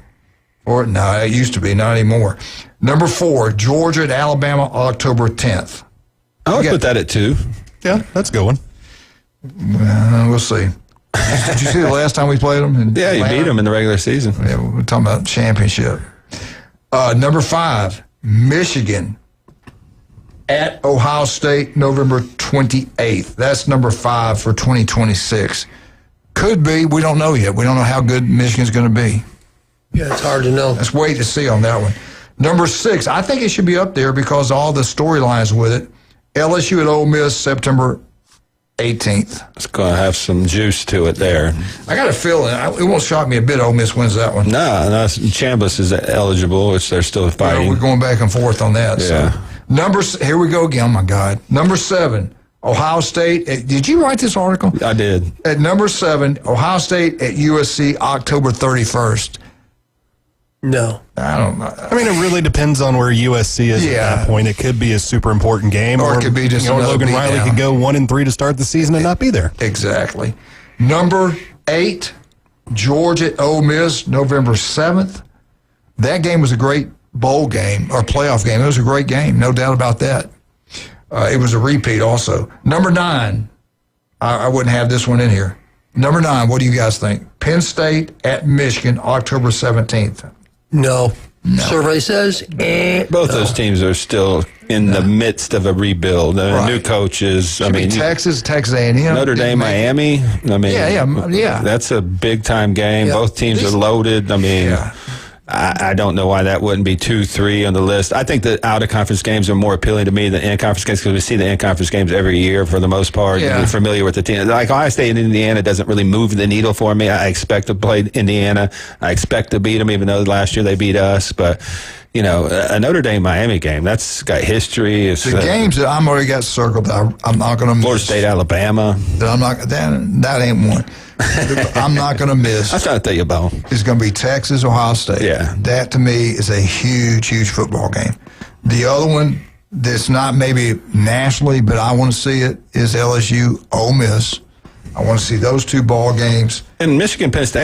Or no, it used to be, not anymore. Number 4, Georgia at Alabama, October 10th. I would put that at 2. Yeah, that's a good one. We'll see. Did you see the last time we played them? Yeah, you beat them in the regular season. Yeah, we're talking about championship. Number 5, Michigan at Ohio State, November 28th. That's number 5 for 2026. Could be. We don't know yet. We don't know how good Michigan's going to be. Yeah, it's hard to know. Let's wait to see on that one. Number 6, I think it should be up there because all the storylines with it. LSU at Ole Miss, September 18th. It's going to have some juice to it there. I got a feeling it won't shock me a bit. Ole Miss wins that one. No, Chambliss is eligible, which they're still fighting. We're going back and forth on that. Yeah. So. Here we go again. Oh my God. Number 7, Ohio State. Did you write this article? I did. At number 7, Ohio State at USC, October 31st. No. I don't know. I mean, it really depends on where USC is at that point. It could be a super important game. Or it could be just Logan another Riley beatdown. could go 1-3 to start the season and not be there. Exactly. Number 8, Georgia at Ole Miss, November 7th. That game was a great bowl game or playoff game. It was a great game, no doubt about that. It was a repeat also. Number 9, I wouldn't have this one in here. Number 9, what do you guys think? Penn State at Michigan, October 17th. No. Survey says, Both those teams are still in the midst of a rebuild. New coaches. Texas A&M. Notre Dame, Miami. I mean, yeah. That's a big-time game. Yeah. Both teams are loaded. I mean, I don't know why that wouldn't be 2-3 on the list. I think the out-of-conference games are more appealing to me than in-conference games because we see the in-conference games every year for the most part. Yeah. You're familiar with the team. Like Ohio State and Indiana doesn't really move the needle for me. I expect to play Indiana. I expect to beat them, even though last year they beat us. But, you know, a Notre Dame-Miami game, that's got history. It's, the games that I'm already got circled that I'm not going to miss. Florida State, Alabama. That ain't one. I'm not going to miss. I was trying to tell you about. It's going to be Texas, Ohio State. Yeah. That to me is a huge, huge football game. The other one that's not maybe nationally, but I want to see it is LSU, Ole Miss. I want to see those two ball games. And Michigan plays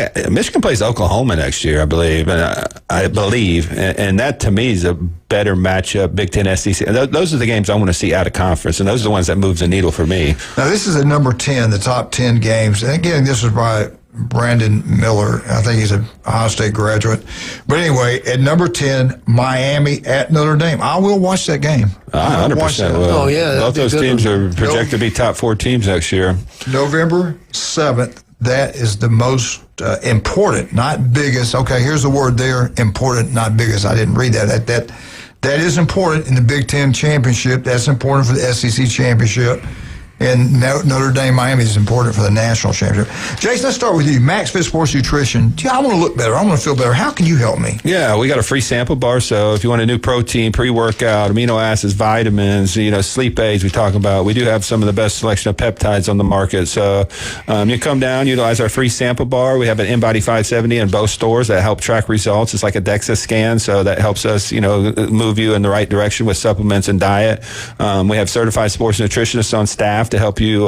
Oklahoma next year, I believe, and that to me is a better matchup. Big Ten, SEC. Those are the games I want to see out of conference, and those are the ones that move the needle for me. Now this is at number 10, the top 10 games. And again, this was by Brandon Miller. I think he's an Ohio State graduate. But anyway, at number 10, Miami at Notre Dame. I will watch that game. 100% will. Oh, yeah. Both those teams are projected to be top 4 teams next year. November 7th, that is the most important, not biggest. Okay, here's the word there, important, not biggest. I didn't read that. That is important in the Big Ten championship. That's important for the SEC championship. And Notre Dame, Miami is important for the national championship. Jason, let's start with you. Max Fit Sports Nutrition. I want to look better. I want to feel better. How can you help me? Yeah, we got a free sample bar. So if you want a new protein, pre-workout, amino acids, vitamins, sleep aids we talk about, we do have some of the best selection of peptides on the market. So you come down, utilize our free sample bar. We have an InBody 570 in both stores that help track results. It's like a DEXA scan, so that helps us, move you in the right direction with supplements and diet. We have certified sports nutritionists on staff to help you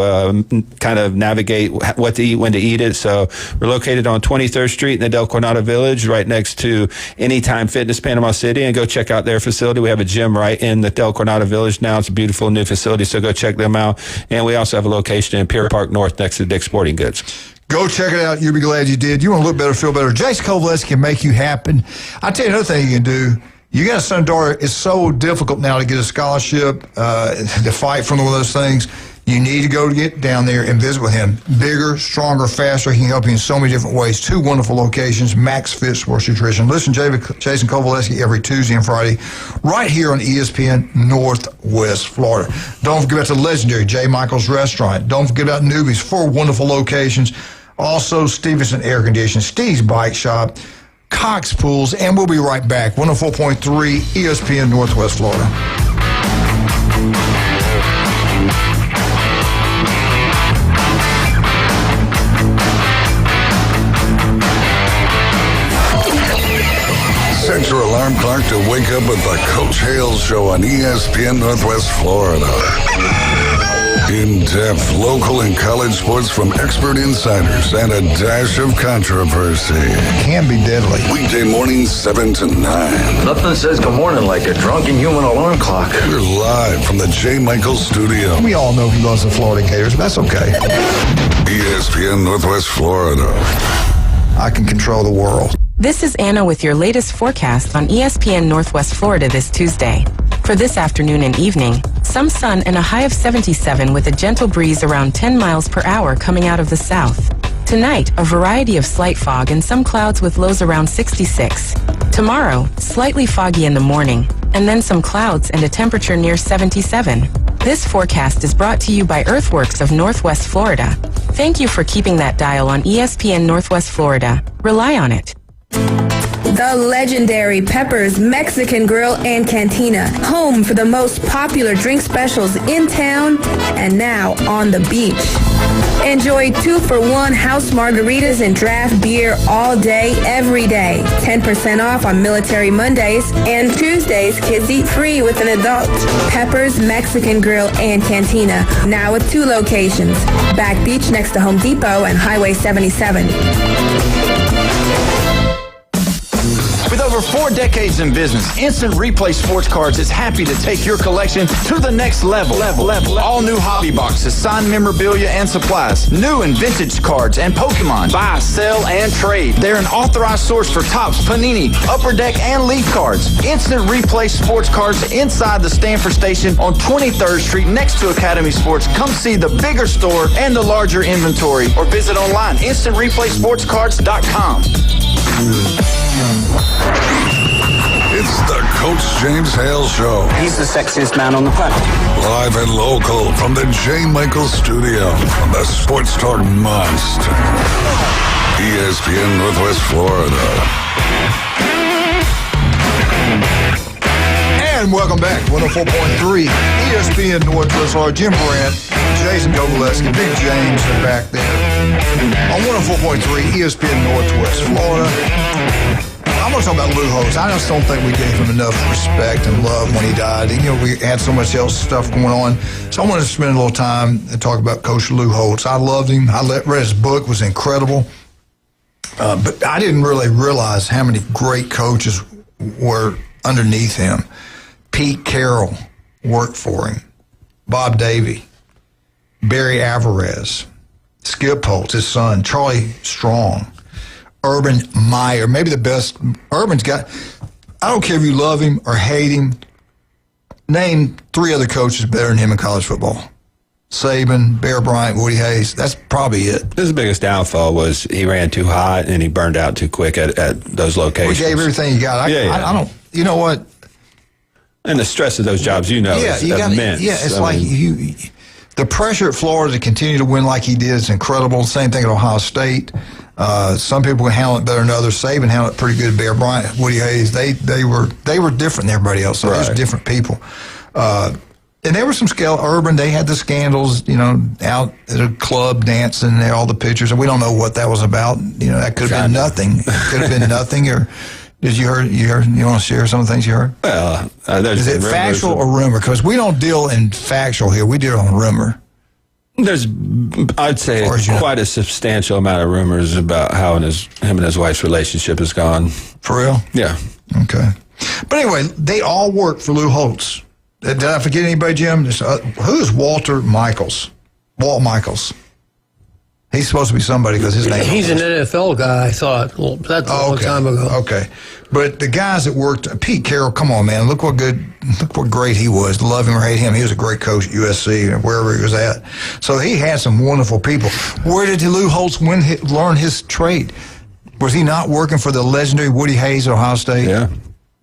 kind of navigate what to eat, when to eat it. So we're located on 23rd Street in the Del Coronado Village, right next to Anytime Fitness Panama City, and go check out their facility. We have a gym right in the Del Coronado Village now. It's a beautiful new facility, so go check them out. And we also have a location in Pier Park North next to Dick's Sporting Goods. Go check it out. You'll be glad you did. You want to look better, feel better. Jason Kovaleski can make you happen. I'll tell you another thing you can do. You got a son and daughter. It's so difficult now to get a scholarship, to fight for one of those things. You need to go get down there and visit with him. Bigger, stronger, faster. He can help you in so many different ways. 2 wonderful locations, Max Fit Sports Nutrition. Listen, Jason Kovaleski every Tuesday and Friday right here on ESPN Northwest Florida. Don't forget about the legendary J. Michael's Restaurant. Don't forget about Newbies, 4 wonderful locations. Also, Stevenson Air Conditioning, Steve's Bike Shop, Cox Pools, and we'll be right back. 104.3 ESPN Northwest Florida. Set your alarm clock to wake up with the Coach Hale Show on ESPN Northwest Florida. In-depth local and college sports from expert insiders and a dash of controversy. Can be deadly. Weekday mornings 7 to 9. Nothing says good morning like a drunken human alarm clock. We're live from the J. Michaels studio. We all know he loves the Florida Gators, but that's okay. ESPN Northwest Florida. I can control the world. This is Anna with your latest forecast on ESPN Northwest Florida this Tuesday. For this afternoon and evening, some sun and a high of 77 with a gentle breeze around 10 miles per hour coming out of the south. Tonight, a variety of slight fog and some clouds with lows around 66. Tomorrow, slightly foggy in the morning, and then some clouds and a temperature near 77. This forecast is brought to you by Earthworks of Northwest Florida. Thank you for keeping that dial on ESPN Northwest Florida. Rely on it. The legendary Pepper's Mexican Grill and Cantina, home for the most popular drink specials in town and now on the beach. Enjoy 2-for-1 house margaritas and draft beer all day, every day. 10% off on Military Mondays, and Tuesdays, kids eat free with an adult. Pepper's Mexican Grill and Cantina, now with 2 locations. Back Beach next to Home Depot and Highway 77. With over 4 decades in business, Instant Replay Sports Cards is happy to take your collection to the next level. All new hobby boxes, signed memorabilia and supplies, new and vintage cards and Pokemon. Buy, sell, and trade. They're an authorized source for Topps, Panini, Upper Deck, and Leaf cards. Instant Replay Sports Cards inside the Stanford Station on 23rd Street next to Academy Sports. Come see the bigger store and the larger inventory, or visit online, instantReplaySportsCards.com. It's the Coach James Hale Show. He's the sexiest man on the planet. Live and local from the J. Michaels Studio on the Sports Talk Monster. ESPN Northwest Florida. And welcome back. 104.3 ESPN Northwest Florida. Jim Brandt, Jason Gogolewski, Big James are back there. On 104.3 ESPN Northwest Florida. I'm going to talk about Lou Holtz. I just don't think we gave him enough respect and love when he died. And, we had so much else stuff going on. So I want to spend a little time and talk about Coach Lou Holtz. I loved him. I read his book. It was incredible. But I didn't really realize how many great coaches were underneath him. Pete Carroll worked for him. Bob Davey. Barry Alvarez. Skip Holtz, his son. Charlie Strong. Urban Meyer, maybe the best. Urban's got, I don't care if you love him or hate him, name 3 other coaches better than him in college football. Saban, Bear Bryant, Woody Hayes. That's probably it. His biggest downfall was he ran too hot and he burned out too quick at those locations. He gave everything he got. I don't, you know what? And the stress of those jobs, is immense. Yeah, it's the pressure at Florida to continue to win like he did is incredible. Same thing at Ohio State. Some people can handle it better than others. Saban handled it pretty good. Bear Bryant, Woody Hayes, they were different than everybody else. So those different people. And there was some scale. Urban, they had the scandals, out at a club dancing, and all the pictures. And we don't know what that was about. That could have been nothing. It could have been nothing. Or did you heard? You want to share some of the things you heard? Well, is it factual or rumor? Because we don't deal in factual here. We deal on rumor. There's, I'd say, quite a substantial amount of rumors about how him and his wife's relationship has gone. For real? Yeah. Okay. But anyway, they all work for Lou Holtz. Did I forget anybody, Jim? Who is Walter Michaels? Walt Michaels. He's supposed to be somebody because his name. He's an NFL guy, I thought. Well, that's a long time ago. Okay. But the guys that worked, Pete Carroll, come on, man. Look what great he was. Love him or hate him. He was a great coach at USC or wherever he was at. So he had some wonderful people. Where did Lou Holtz learn his trade? Was he not working for the legendary Woody Hayes at Ohio State? Yeah.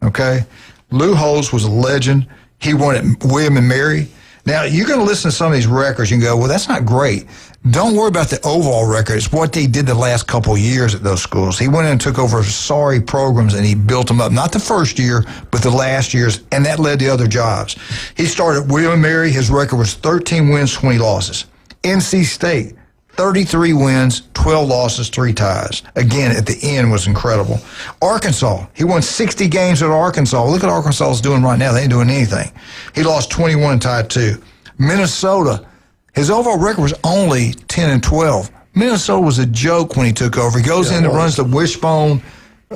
Okay. Lou Holtz was a legend. He wanted William and Mary. Now, you're going to listen to some of these records and go, well, that's not great. Don't worry about the overall record. It's what they did the last couple of years at those schools. He went in and took over sorry programs, and he built them up. Not the first year, but the last years, and that led to other jobs. He started William and Mary. His record was 13 wins, 20 losses. NC State, 33 wins, 12 losses, 3 ties. Again, at the end was incredible. Arkansas, he won 60 games at Arkansas. Look at Arkansas is doing right now. They ain't doing anything. He lost 21 and tied 2. Minnesota, his overall record was only 10-12. Minnesota was a joke when he took over. He goes in and runs the wishbone.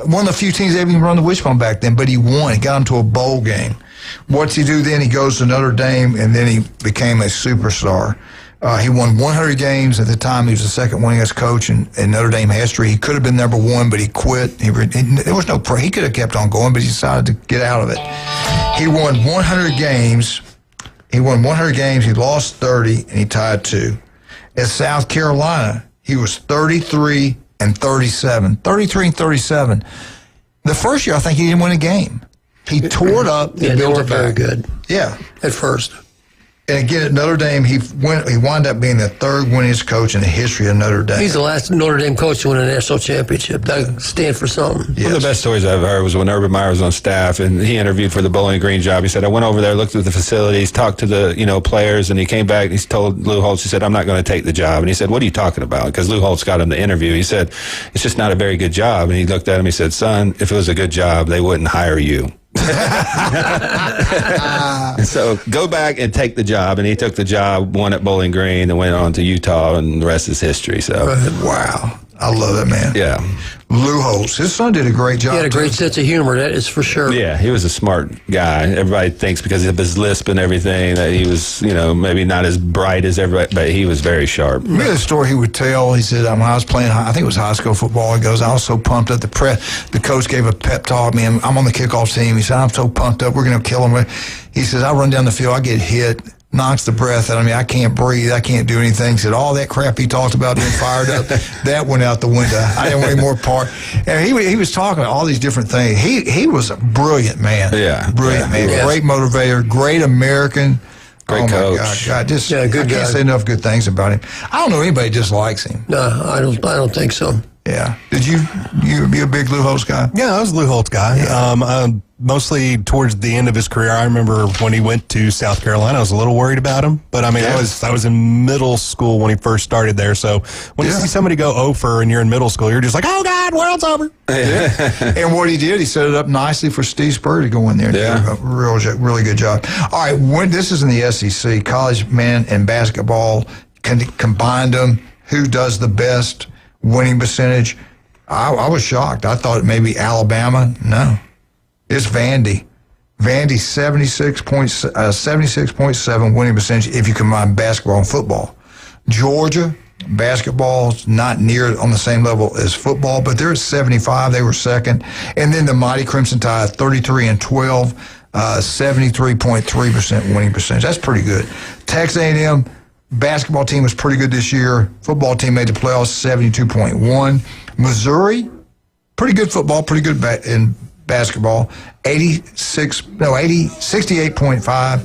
One of the few teams that even run the wishbone back then, but he won. He got him to a bowl game. What's he do then? He goes to Notre Dame, and then he became a superstar. He won 100 games. At the time, he was the second winningest coach in Notre Dame history. He could have been number 1, but he quit. There was no he could have kept on going, but he decided to get out of it. He won 100 games. He lost 30, and he tied 2. At South Carolina, he was 33 and 37. 33 and 37. The first year, I think he didn't win a game. He tore it up. Yeah, they weren't very good. Yeah. At first. And again, at Notre Dame, he wound up being the third winningest coach in the history of Notre Dame. He's the last Notre Dame coach to win a national championship. That stand for something. One of the best stories I've heard was when Urban Meyer was on staff and he interviewed for the Bowling Green job. He said, I went over there, looked at the facilities, talked to the players, and he came back and he told Lou Holtz, he said, I'm not going to take the job. And he said, what are you talking about? Because Lou Holtz got him the interview. He said, it's just not a very good job. And he looked at him, he said, son, if it was a good job, they wouldn't hire you. So go back and take the job, and he took the job, won at Bowling Green, and went on to Utah, and the rest is history. So wow, I love that man. Yeah, Lou Holtz, his son did a great job. He had a great sense of humor, that is for sure. Yeah, he was a smart guy. Everybody thinks because of his lisp and everything that he was, maybe not as bright as everybody, but he was very sharp. Remember the story he would tell? He said, when I was playing, I think it was high school football, he goes, I was so pumped up. The coach gave a pep talk. Man, I'm on the kickoff team. He said, I'm so pumped up. We're going to kill him. He says, I run down the field. I get hit. Knocks the breath out of me. I can't breathe. I can't do anything. He said all that crap he talked about being fired up, that went out the window. I didn't want any more part. And he was talking about all these different things. He was a brilliant man. Yeah. Brilliant man. Yes. Great motivator. Great American. Great coach. God, good I guy. can't say enough good things about him. I don't know anybody dislikes him. No, I don't think so. Yeah. Did you be a big Lou Holtz guy? Yeah, I was a Lou Holtz guy. Yeah. Mostly towards the end of his career. I remember when he went to South Carolina, I was a little worried about him. But, I mean, I was in middle school when he first started there. So when you see somebody go over and you're in middle school, you're just like, oh, God, world's over. Yeah. And what he did, he set it up nicely for Steve Spurrier to go in there and do a really good job. All right, this is in the SEC, college men and basketball, combined them. Who does the best winning percentage? I was shocked. I thought maybe Alabama. No. It's Vandy. Vandy 76.7 winning percentage if you combine basketball and football. Georgia, basketball's not near on the same level as football, but they're at 75. They were second. And then the mighty Crimson Tide, 33-12, 73.3% winning percentage. That's pretty good. Texas A&M basketball team was pretty good this year. Football team made the playoffs, 72.1. Missouri, pretty good football, pretty good in basketball, 68.5.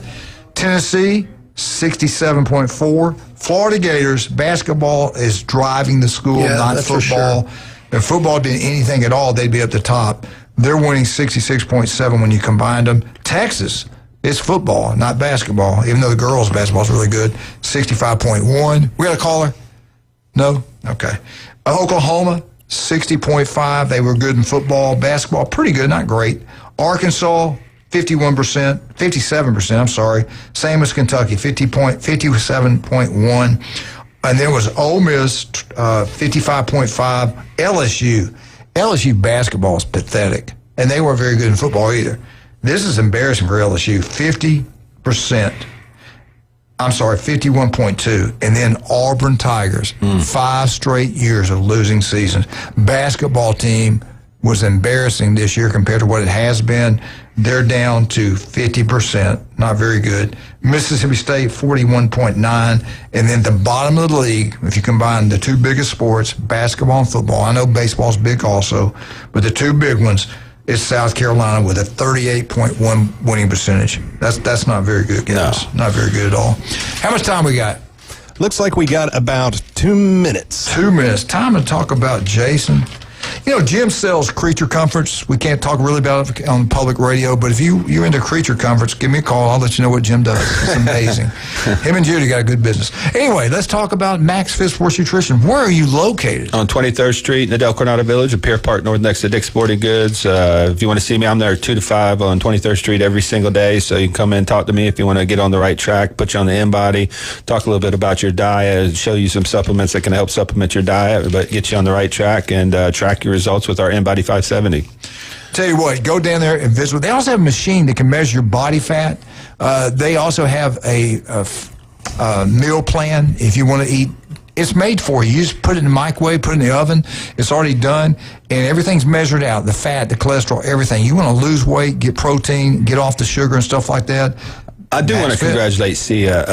Tennessee, 67.4. Florida Gators, basketball is driving the school, not football. If football had been anything at all, they'd be at the top. They're winning 66.7 when you combined them. Texas, it's football, not basketball, even though the girls' basketball is really good, 65.1. We got a caller? No? Okay. Oklahoma, 60.5. They were good in football. Basketball, pretty good, not great. Arkansas, 57%, I'm sorry. Same as Kentucky, 57.1. And there was Ole Miss, 55.5. LSU basketball is pathetic. And they weren't very good in football either. This is embarrassing for LSU, 51.2. And then Auburn Tigers, 5 straight years of losing seasons. Basketball team was embarrassing this year compared to what it has been. They're down to 50%, not very good. Mississippi State, 41.9. And then the bottom of the league, if you combine the two biggest sports, basketball and football, I know baseball's big also, but the two big ones, it's South Carolina with a 38.1 winning percentage. That's not very good, guys. No. Not very good at all. How much time we got? Looks like we got about 2 minutes. 2 minutes. Time to talk about Jason. You know, Jim sells creature comforts. We can't talk really about it on public radio, but if you're into creature comforts, give me a call. I'll let you know what Jim does. It's amazing. Him and Judy got a good business. Anyway, let's talk about Max Fit Sports Nutrition. Where are you located? On 23rd Street in the Del Coronado Village, at Pier Park North, next to Dick's Sporting Goods. If you want to see me, I'm there 2 to 5 on 23rd Street every single day, so you can come in and talk to me if you want to get on the right track, put you on the InBody, talk a little bit about your diet, show you some supplements that can help supplement your diet, but get you on the right track and track your results with our InBody 570. Tell you what, go down there and visit. They also have a machine that can measure your body fat. They also have a meal plan if you want to eat. It's made for you. You just put it in the microwave, put it in the oven. It's already done, and everything's measured out, the fat, the cholesterol, everything. You want to lose weight, get protein, get off the sugar and stuff like that, I do want to congratulate Sia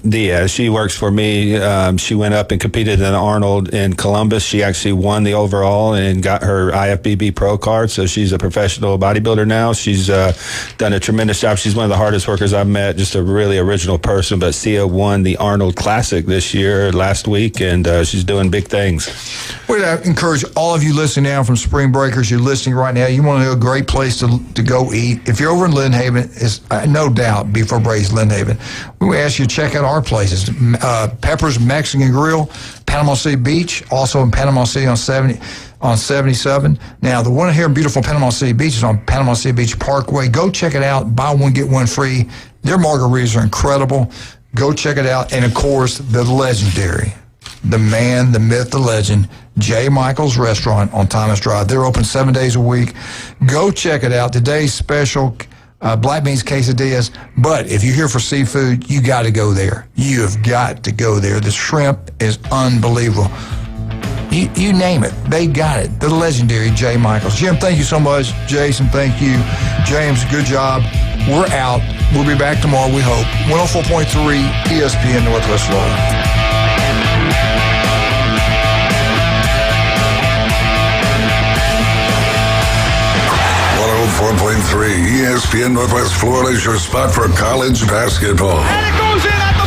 Diaz. She works for me. She went up and competed in Arnold in Columbus. She actually won the overall and got her IFBB Pro card, so she's a professional bodybuilder now. She's done a tremendous job. She's one of the hardest workers I've met, just a really original person. But Sia won the Arnold Classic this year, last week, and she's doing big things. We'd encourage all of you listening now from Spring Breakers, you're listening right now, you want to know a great place to go eat. If you're over in Lynn Haven, it's no doubt Beef Braised Lynn Haven. We ask you to check out our places. Pepper's Mexican Grill, Panama City Beach, also in Panama City on 77. Now, the one here in beautiful Panama City Beach is on Panama City Beach Parkway. Go check it out. Buy one, get one free. Their margaritas are incredible. Go check it out. And, of course, the legendary, the man, the myth, the legend, J. Michael's Restaurant on Thomas Drive. They're open 7 days a week. Go check it out. Today's special, black beans quesadillas. But if you're here for seafood, you got to go there. You have got to go there. The shrimp is unbelievable. You name it, they got it. The legendary J. Michaels. Jim, thank you so much. Jason, thank you. James, good job. We're out. We'll be back tomorrow, we hope. 104.3 ESPN Northwest Florida. 104.3 ESPN Northwest Florida is your spot for college basketball. And it goes